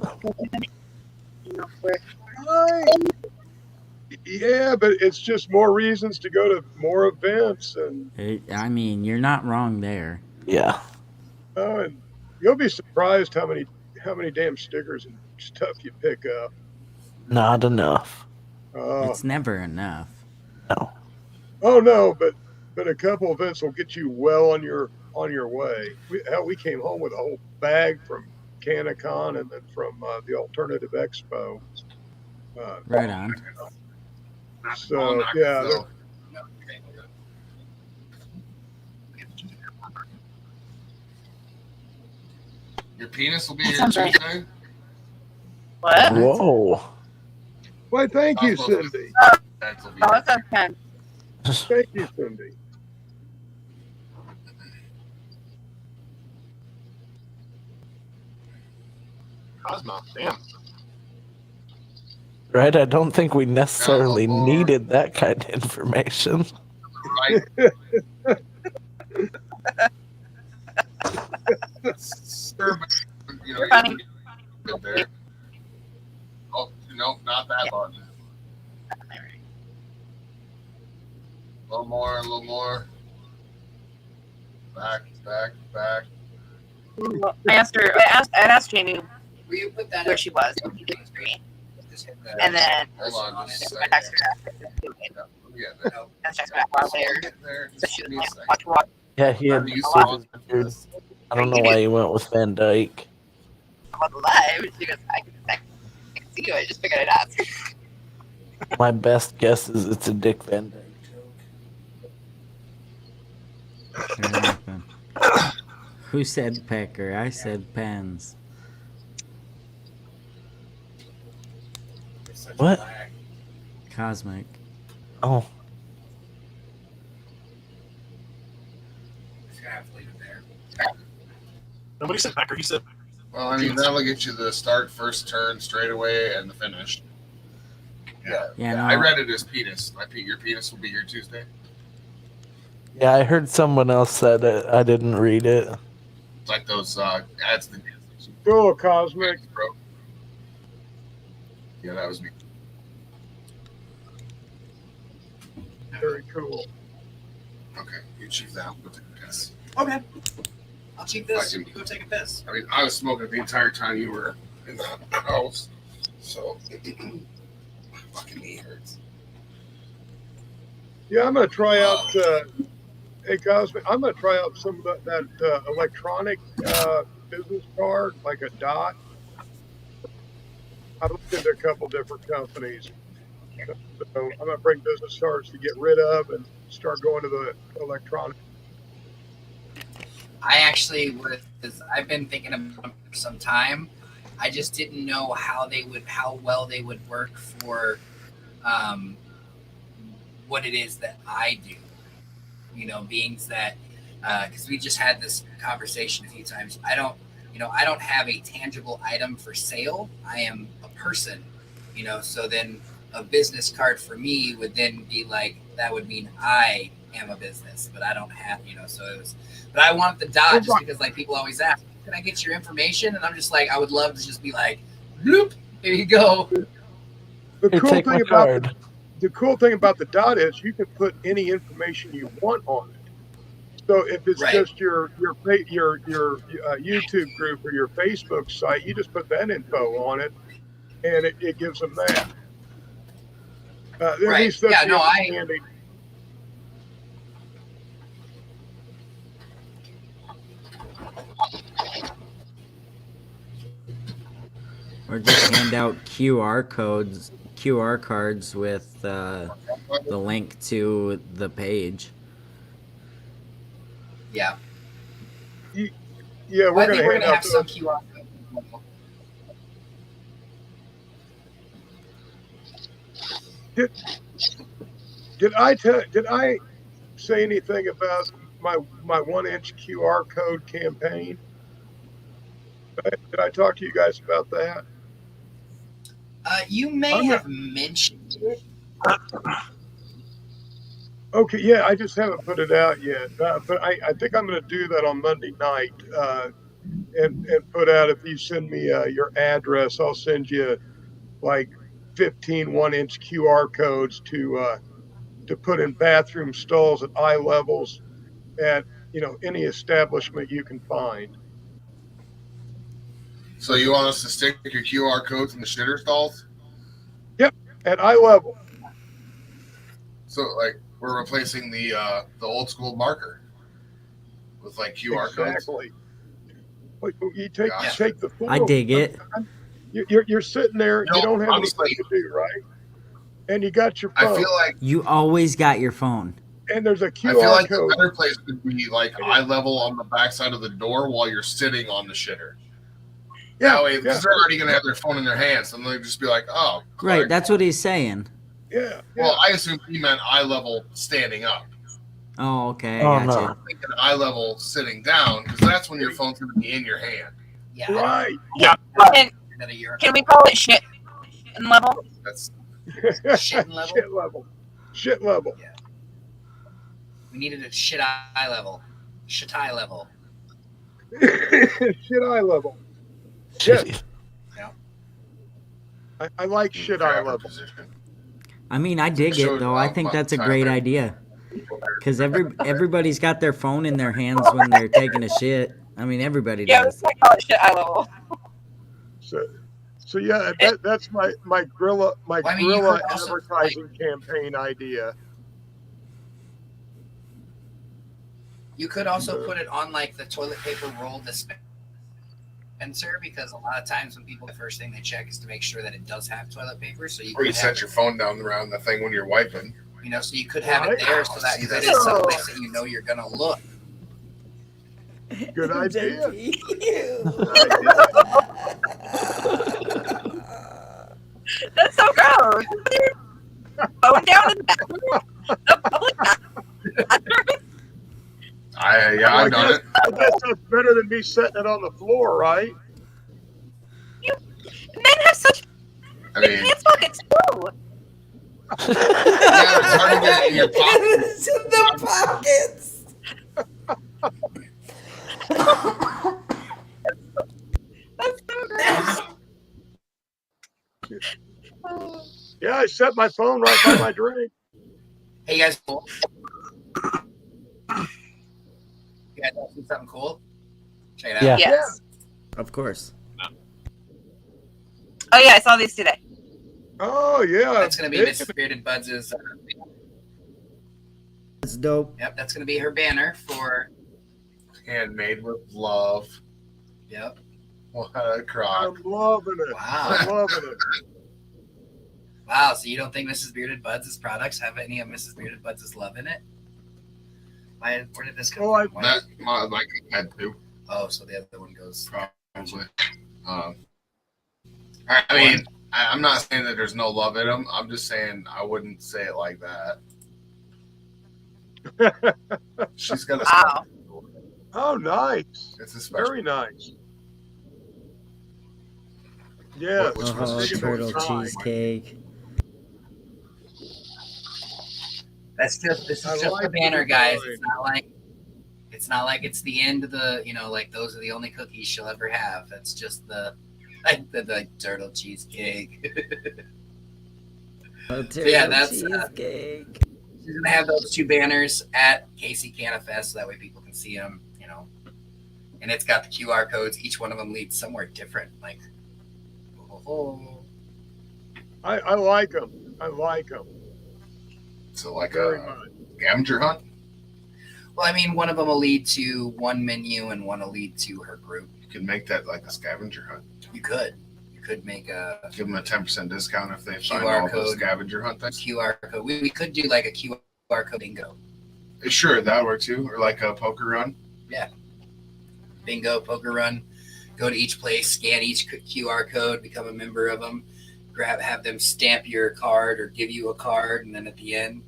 Yeah, but it's just more reasons to go to more events, and I mean, you're not wrong there. Yeah. and you'll be surprised how many damn stickers and stuff you pick up. Not enough. It's never enough. No. Oh no, but a couple events will get you well on your way. We came home with a whole bag from Canicon and then from the Alternative Expo. Right on. So yeah, Your penis will be here Tuesday. What? Whoa. why? Thank you, Cindy. Oh, it's okay. Thank you, Cindy. Cosmo, damn. Right? I don't think we necessarily needed that kind of information. Right. You're funny. There. Oh, no, not that button. A little more. Back. Well, I asked Jamie Will you put that where she was. And then Hold on, just a I texted second. her. Yeah, And she texted me back a while later. there. So Just she give was me a like, second. watch. Yeah, he had beard. I don't know why he went with Van Dyke. I'm on the live. She goes, I can see you. I just figured it out. My best guess is it's a Dick Van Dyke joke. Sure happened. Who said pecker? I said pens. What? Cosmic. Oh. Just gonna have to leave it there. Nobody said Pecker. He said. Well, I mean, that'll get you the start, first turn, straight away, and the finish. Yeah, no. I read it as penis. Your penis will be here Tuesday. Yeah, I heard someone else said it. I didn't read it. It's like those ads that Cool, Cosmic. Yeah, that was me. Very cool. Okay, you achieved that. Go take a piss. Okay. I'll cheat this. I You can- go take a piss. I mean, I was smoking it the entire time you were in the house, so my fucking knee hurts. Yeah, I'm gonna try out. Hey, Cosmic, I'm gonna try out some of that electronic business card, like a dot. I've looked into a couple different companies. So I'm gonna bring business cards to get rid of and start going to the electronic. I actually I've been thinking about them for some time. I just didn't know how well they would work for what it is that I do. beings that, because we just had this conversation a few times. I don't have a tangible item for sale. I am a person, so then a business card for me would then be like, that would mean I am a business, but I don't have, so it was, but I want the dot just because like people always ask, can I get your information? And I'm just like, I would love to just be like, bloop, here you go. The Here, cool take my thing about card. the cool thing about the dot is you can put any information you want on it. So if it's Right. just your YouTube group or your Facebook site, you just put that info on it, and it gives them that. At Right. least that's Yeah, the no, understanding. Or just hand out QR cards with the link to the page. Yeah, I we're think going we're to gonna hand have out some those. QR. Did I say anything about my 1-inch QR code campaign? Did I talk to you guys about that? You may have mentioned it. Okay, yeah, I just haven't put it out yet, but I think I'm going to do that on Monday night, and put out, if you send me your address, I'll send you like 15 1-inch QR codes to put in bathroom stalls at eye levels at any establishment you can find. So you want us to stick your QR codes in the shitter stalls? Yep, at eye level. So like we're replacing the old school marker with like QR codes. Exactly. You take the form. I dig it. You're sitting there. You don't have honestly, anything to do, right? And you got your phone. I feel like You always got your phone. And there's a QR I feel like code. the better place could be like eye level on the backside of the door while you're sitting on the shitter. Yeah, that way, because they're already going to have their phone in their hands, and they'll just be like, "Oh, click." Right, that's what he's saying. Yeah. Well, I assume he meant eye level standing up. Oh, okay. Oh, I got no. you. Thinking eye level sitting down, because that's when your phone's going to be in your hand. Yeah. Right. Yeah. And can we call it shit level? That's Shit level. Shit level. Shit level. Yeah. We needed a shit eye level. Shit eye level. Shit eye level. Yes. Yeah. I like shit eye level. I mean, I dig it though. I think that's a great idea. Because everybody's got their phone in their hands when they're taking a shit. I mean, everybody does. I call it shit eye level. So yeah, that's my gorilla you could also, advertising campaign idea. You could also put it on like the toilet paper roll dispenser, because a lot of times when people, the first thing they check is to make sure that it does have toilet paper. So you Or you could set have, your phone down around the thing when you're wiping. so you could have it there so that it is someplace that you're gonna look. Good idea. That's so gross. Phone down in the public bathroom. I've done it. I guess that's better than me setting it on the floor, right? Men have such I big mean, pants pockets too. yeah, it's hard to get it in your pocket. It's in the pockets. That's so gross. Yeah, I set my phone right by my drink. Hey, you guys, cool? You guys want to see something cool? Check it out. Yeah. Yes. Of course. Oh yeah, I saw these today. Oh yeah. That's gonna be Mrs. Bearded Buds' That's dope. Yep, that's gonna be her banner for. Handmade with love. Yep. What a crock. I'm loving it. Wow. I'm loving it. Wow. So you don't think Mrs. Bearded Buds' products have any of Mrs. Bearded Buds' love in it? Where did this come from? That my had to. Oh, so the other one goes. Probably. I mean, I'm not saying that there's no love in them. I'm just saying I wouldn't say it like that. She's got a Wow. Oh, nice. It's a special. Very nice. Yes. Which one's Oh, she turtle doing? cheesecake. This is I just like a the banner, guys. design. It's not like it's the end of the, like those are the only cookies she'll ever have. That's just the turtle cheesecake. Oh, So yeah, turtle that's cheesecake. she's gonna have those two banners at KC Canafest, so that way people can see them. And it's got the QR codes. Each one of them leads somewhere different. Like, I like them. I like them. So like Very a much. scavenger hunt. Well, I mean, one of them will lead to one menu, and one will lead to her group. You could make that like a scavenger hunt. You could make a Give them a 10% discount if they find QR all those code. scavenger hunt things. QR code. We could do like a QR code bingo. Sure, that would work too. Or like a poker run. Yeah. Bingo, poker run. Go to each place, scan each QR code, become a member of them, have them stamp your card or give you a card, and then at the end,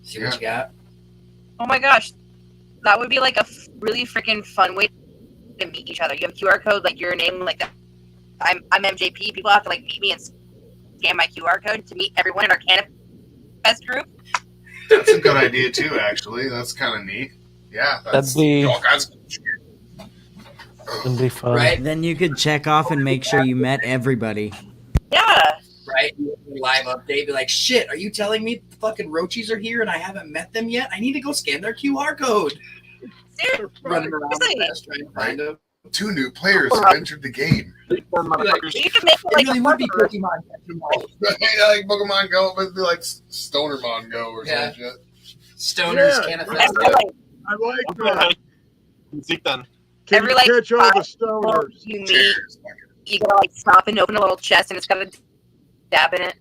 see what you got. Oh my gosh, that would be like a really freaking fun way to meet each other. You have a QR code, like your name, like that. I'm MJP. People have to like meet me and scan my QR code to meet everyone in our Canafest group. That's a good idea too. Actually, that's kind of neat. Yeah, that's That'd be- all kinds of shit. It'd be fun. Right? Then you could check off and make sure you met everybody. Yeah. Right? Live update, be like, shit, are you telling me the fucking Roachies are here and I haven't met them yet? I need to go scan their QR code. Running around the nest trying to find them. 2 new players have entered the game. You can make it like really would be Pokemon. Yeah, like Pokemon Go, but it'd be like Stonermon Go or some shit. Stoners Yeah. Canafest. I like that. Zeke then. Can Every you like catch all the 5 stoners? you meet, you gotta like stop and open a little chest, and it's got a dab in it.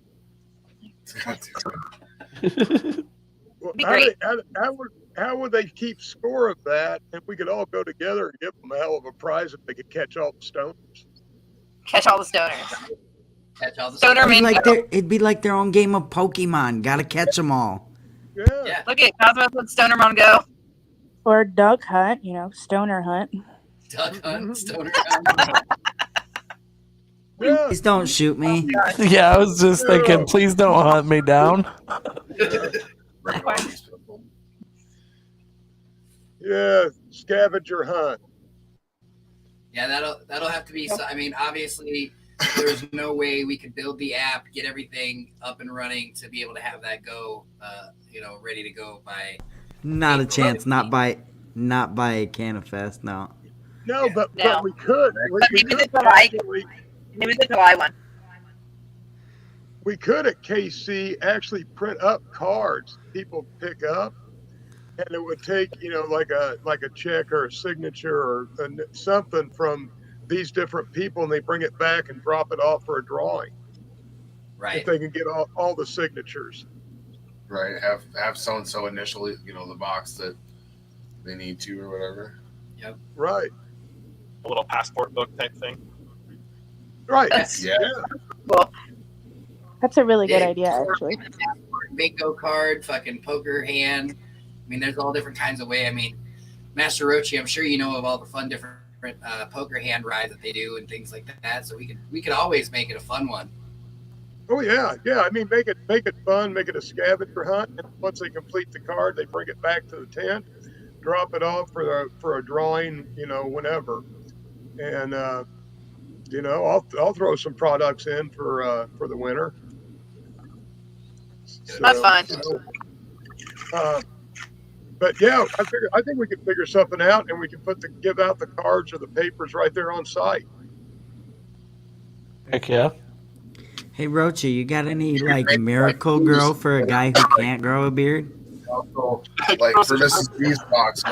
Well, Be great. how would they keep score of that if we could all go together and give them a hell of a prize if they could catch all the stoners? Catch all the stoners. Catch all the Stoner Mango. It'd be like their own game of Pokemon. Gotta catch them all. Yeah. Look at Cosmos with Stoner Go. Or duck hunt, stoner hunt. Duck hunt, stoner hunt. Yeah. Please don't shoot me. Yeah, I was just thinking, please don't hunt me down. Yeah, scavenger hunt. Yeah, that'll have to be. I mean, obviously, there's no way we could build the app, get everything up and running to be able to have that go, ready to go by. Not a chance. Not by Canafest. No. No, Yeah. but No. we could. But maybe the July. Maybe the July one. We could at KC actually print up cards people pick up, and it would take like a check or a signature or something from these different people, and they bring it back and drop it off for a drawing. Right. If they can get all the signatures. Right. Have so and so initially, the box that they need to or whatever. Yep. Right. A little passport book type thing. Right. Yeah. Cool. That's a really good Yeah. idea, actually. Bingo card, fucking poker hand. I mean, there's all different kinds of way. I mean, Master Rochi, I'm sure you know of all the fun different poker hand rides that they do and things like that. So we could always make it a fun one. Oh yeah. I mean, make it fun. Make it a scavenger hunt. And once they complete the card, they bring it back to the tent, drop it off for a drawing. Whenever. And I'll throw some products in for the winter. That's fine. But yeah, I think we could figure something out, and we can give out the cards or the papers right there on site. Heck yeah. Hey Rochi, you got any miracle grow for a guy who can't grow a beard? Also, like for Mrs. B's box,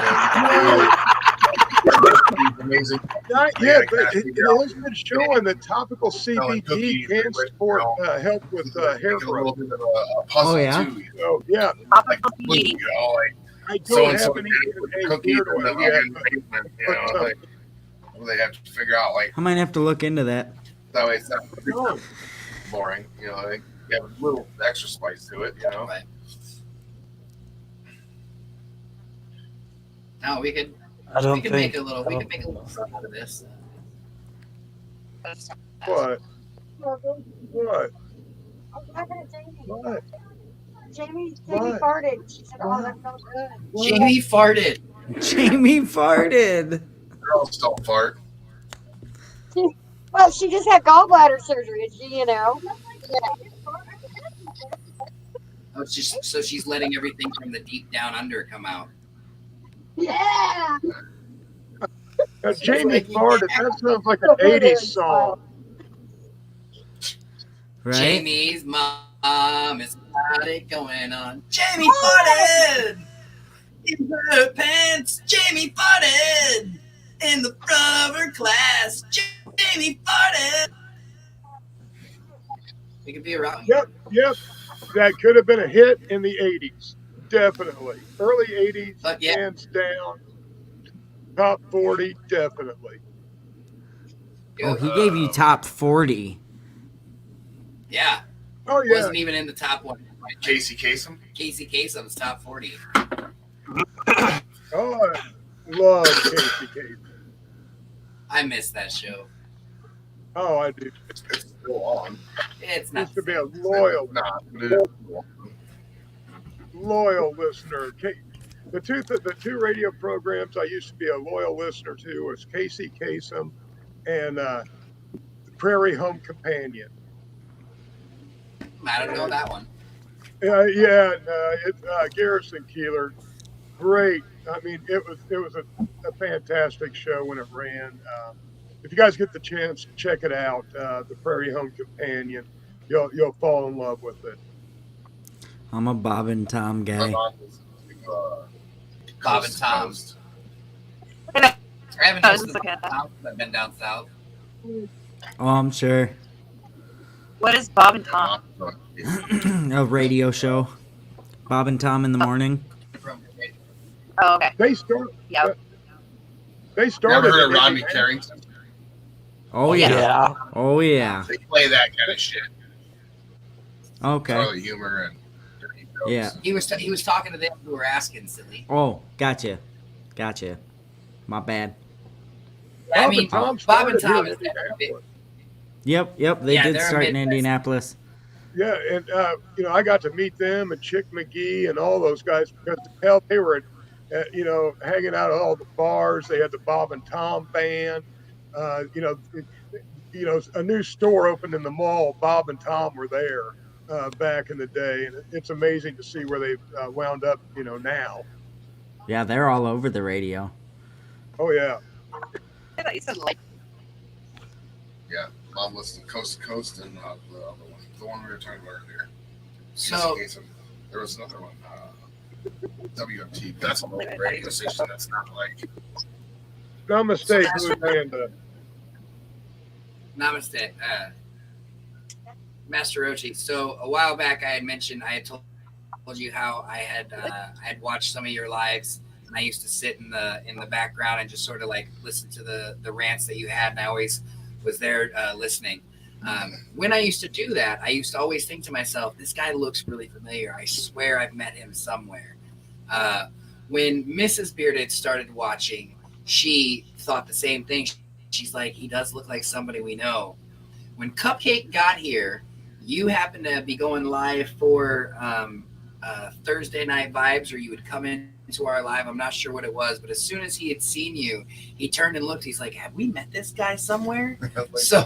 amazing. Not yet, but it has been showing that topical CBD can support help with hair A little growth. bit of a puzzle Oh, yeah? too. So yeah, Like, I so don't and have so any cookie beard from the oil yet. oven basement, like they have to figure out I might have to look into that. that way it's not boring, like you have a little extra spice to it, Right. No, we could. I don't We could think. make a little. We could make a little fun out of this. What? What? What? Jamie What? farted. She said, "Oh, that felt good." Jamie farted. Jamie farted. Girls don't fart. Well, she just had gallbladder surgery. You know. Oh, it's just so she's letting everything from the deep down under come out. Yeah. Jamie farted. That sounds like an '80s song. Right? Jamie's mom is got it going on. Jamie farted in her pants. Jamie farted in the front of her class. Jamie farted. It could be around. Yep. That could have been a hit in the '80s. Definitely. Early '80s, hands down. Top 40, definitely. Oh, he gave you top 40. Yeah. Oh, yeah. Wasn't even in the top one. Casey Kasem? Casey Kasem's top 40. Oh, I love Casey Kasem. I miss that show. Oh, I do. It's still on. It's not. Used to be a loyal listener. The two radio programs I used to be a loyal listener to was Casey Kasem and the Prairie Home Companion. I don't know that one. It's Garrison Keillor. Great. I mean, it was a fantastic show when it ran. If you guys get the chance, check it out. The Prairie Home Companion. You'll fall in love with it. I'm a Bob and Tom guy. Bob and Tom. I haven't listened to Bob and Tom since I've been down south. Oh, I'm sure. What is Bob and Tom? A radio show. Bob and Tom in the morning. Oh, okay. They started. Yep. They started. Never heard of Rodney Carrington? Oh yeah. Oh yeah. They play that kind of shit. Okay. Toilet humor and dirty jokes. Yeah. He was talking to them who were asking, silly. Oh, gotcha. My bad. I mean, Bob and Tom is Yep. They Yeah, did they're a start in Midwest. Indianapolis. Yeah, and I got to meet them and Chick McGee and all those guys because hell, they were, hanging out at all the bars. They had the Bob and Tom band. A new store opened in the mall. Bob and Tom were there back in the day, and it's amazing to see where they've wound up. Now. Yeah, they're all over the radio. Oh yeah. I thought you said like. Yeah, Mom listened Coast to Coast and the other one, the one we were talking about earlier. So- Casey Kasem. There was another one, WMT. That's a local radio station. That's not like. Namaste, Blue Panda. Namaste. Master Rochi. So a while back, I had told you how I had watched some of your lives, and I used to sit in the background and just sort of like listen to the rants that you had, and I always was there listening. When I used to do that, I used to always think to myself, this guy looks really familiar. I swear I've met him somewhere. When Mrs. Bearded started watching, she thought the same thing. She's like, he does look like somebody we know. When Cupcake got here, you happened to be going live for Thursday Night Vibes, or you would come into our live. I'm not sure what it was, but as soon as he had seen you, he turned and looked. He's like, have we met this guy somewhere? So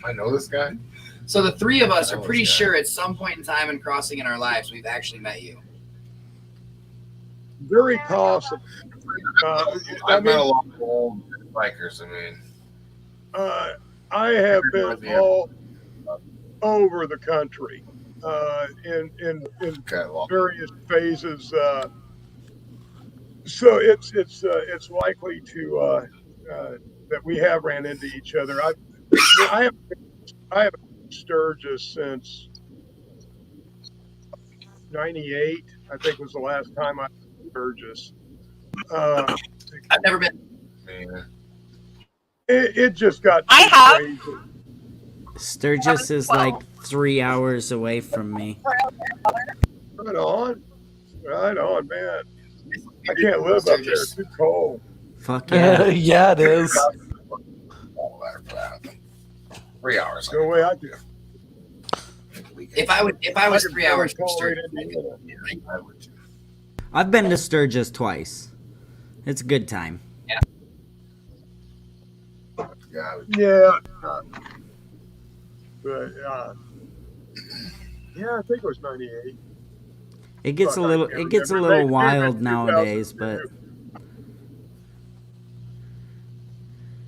I know this guy. So the three of us are pretty sure at some point in time and crossing in our lives, we've actually met you. Very possible. I've met a lot of old bikers. I mean, I have been all over the country in various phases. So it's likely to that we have ran into each other. I have Sturgis since '98. I think was the last time I was Sturgis. I've never been. It just got I have. crazy. Sturgis is like 3 hours away from me. Right on, man. I can't live up there. It's too cold. Fuck yeah. Yeah, it is. 3 hours. No way I do. If I was 3 hours from Sturgis, I would too. I've been to Sturgis twice. It's a good time. Yeah. Yeah, I would. Yeah. But yeah, I think it was 98. It gets Fuck, a little I can't it gets a remember. little Maybe wild 2002. nowadays, but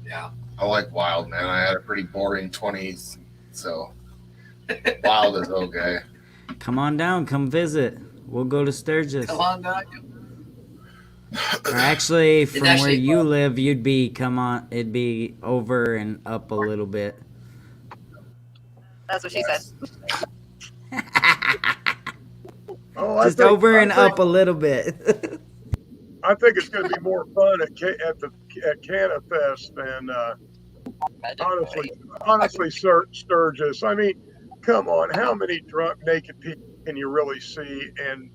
yeah. I like Wild, man. I had a pretty boring 20s, so Wild is okay. come on down, come visit. We'll go to Sturgis. Come on, dog. Or actually, from where actually you fun. live, it'd be over and up a little bit. That's what she said. Oh, Just over and up a little bit. I think it's going to be more fun at Canna Fest than honestly Sturgis. I mean, come on, how many drunk naked people can you really see? And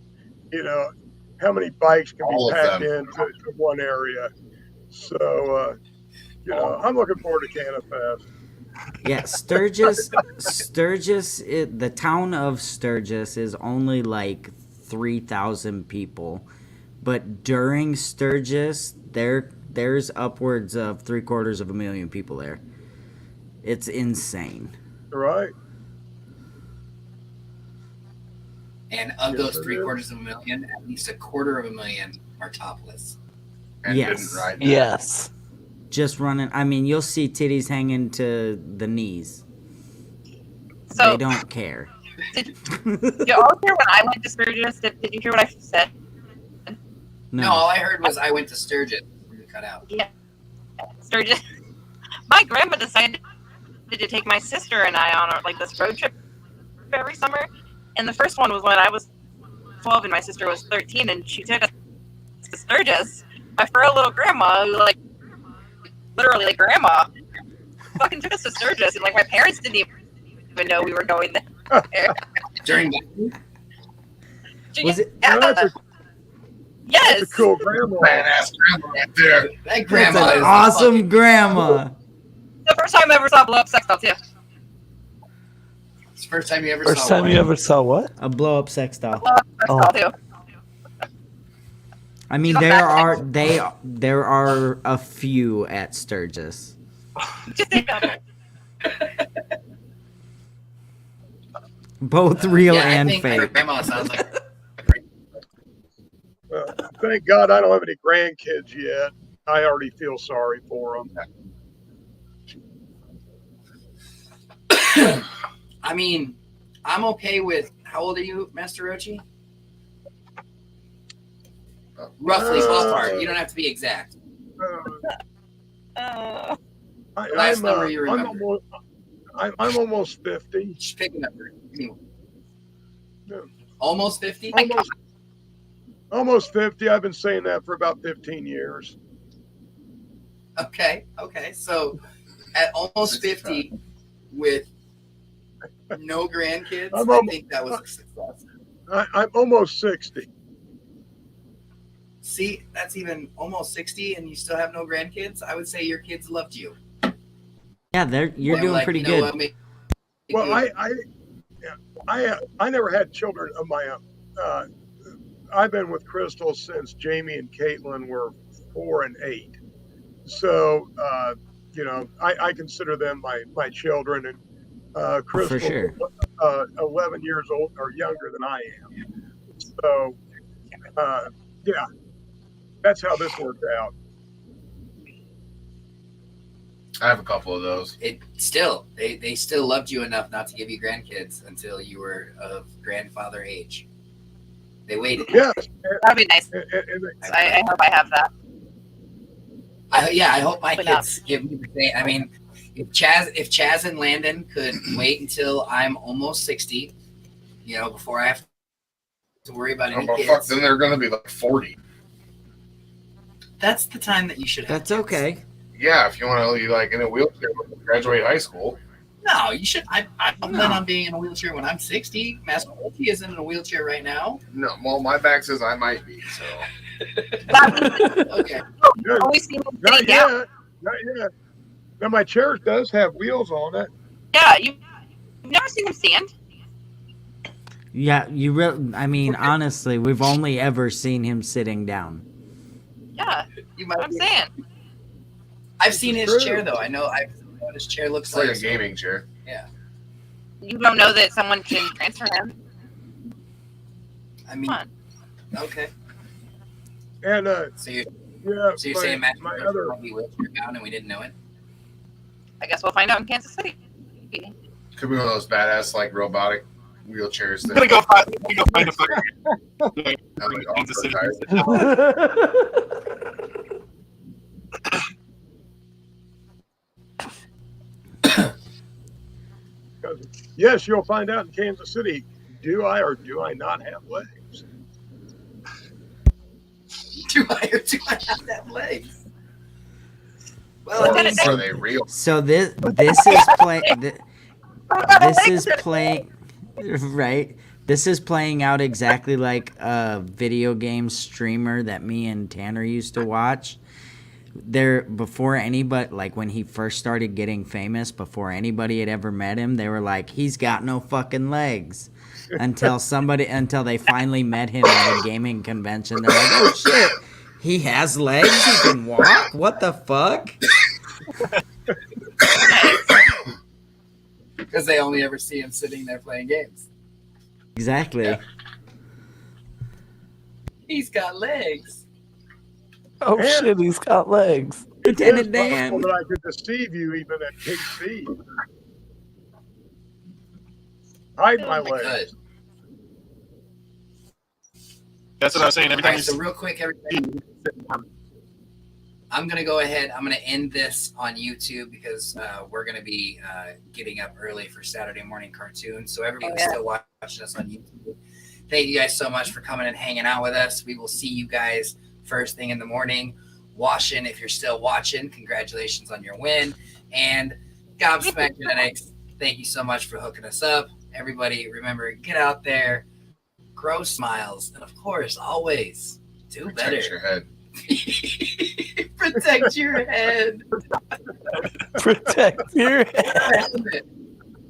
you know, how many bikes can All be of packed them. into one area? So you know, I'm looking forward to Canna Fest. Yeah, Sturgis, the town of Sturgis is only like 3,000 people, but during Sturgis, there's upwards of 750,000 people there. It's insane. Right. And of Yes, those it 750,000, at least 250,000 are topless. And Yes. didn't ride that. Yes. Just running. I mean, you'll see titties hanging to the knees. So They don't care. did you all hear when I went to Sturgis? Did you hear what I said? No, all I heard was I went to Sturgis. You cut out. Yeah, Sturgis. My grandma decided to take my sister and I on like this road trip every summer, and the first one was when I was 12 and my sister was 13, and she took us to Sturgis. My furry little grandma, who literally like grandma, fucking took us to Sturgis, and like my parents didn't even know we were going there. During Was it? That's Yes. a cool grandma. Badass grandma right there. that That's grandma an is awesome fucking- grandma. The first time I ever saw blow up sex doll too. It's the first time you ever First saw time one. you ever saw what? A blow up sex doll. Blow up sex Oh. doll too. I mean, there are a few at Sturgis. Just think about it. Both real Yeah, I and think fake. grandma sounds like Thank God I don't have any grandkids yet. I already feel sorry for them. I mean, I'm okay with. How old are you, Master Rochi? Roughly, ballpark. You don't have to be exact. Last number you remember. I'm almost 50. Just picking up. Yeah. Almost 50? Almost 50. I've been saying that for about 15 years. Okay. So at almost 50 with no grandkids, I think that was a success. I'm almost 60. See, that's even almost 60 and you still have no grandkids? I would say your kids loved you. Yeah, you're Well, doing like, pretty you know good. what, Well, I never had children of my own. I've been with Crystal since Jamie and Caitlin were 4 and 8. So, you know, I consider them my children. And Crystal, For sure. 11 years old or younger than I am. So, yeah, that's how this worked out. I have a couple of those. They still loved you enough not to give you grandkids until you were of grandfather age. They waited. Yes. That'd be nice. I hope I have that. I hope my But kids give me the same. I mean, if Chaz and Landon could wait until I'm almost 60, you know, before I have to worry about any Fuck, kids. then they're going to be like 40. That's the time that you should have. That's okay. Yeah, if you want to be like in a wheelchair when you graduate high school. No, you should. I plan on being in a wheelchair when I'm 60. Master Ulti isn't in a wheelchair right now. No, well, my back says I might be. So Okay. Always seen him Not sitting down. yet. Not yet. Now my chair does have wheels on it. Yeah, you've never seen him stand. Yeah, I mean, honestly, we've only ever seen him sitting down. Yeah, You that's what I'm saying. I've seen his True. chair though. I know what his chair looks it's like like. a gaming chair. Yeah. You don't know that someone can transfer him. I mean, Come on. okay. And So you're yeah, saying Master my Ulti other might be wheelchair bound and we didn't know it? I guess we'll find out in Kansas City. Could be one of those badass like robotic wheelchairs. I'm gonna go find a fucking. That would Kansas City. yes, you'll find out in Kansas City. Do I or do I not have legs? Do I or do I not have legs? Well, Or I mean, are they real? So this is playing. This is playing, right? This is playing out exactly like a video game streamer that me and Tanner used to watch. Before anybody, like when he first started getting famous, before anybody had ever met him, they were like, he's got no fucking legs. Until they finally met him at a gaming convention. They're like, oh shit, he has legs, he can walk? What the fuck? because they only ever see him sitting there playing games. Exactly. Yeah. He's got legs. Oh And- shit, he's got legs. Lieutenant It's Dan. possible that I could deceive you even at KC. Hide my legs. Good. That's what I was saying. Every All time right, you so real quick, everybody, I'm going to go ahead. I'm going to end this on YouTube because we're going to be getting up early for Saturday morning cartoons. So everybody who's still watching us on YouTube, thank you guys so much for coming and hanging out with us. We will see you guys first thing in the morning. Washing, if you're still watching, congratulations on your win. And GobSmack Genetics, thank you so much for hooking us up. Everybody, remember, get out there, grow smiles, and of course, always do better. Protect your head. Protect your head. Protect your head.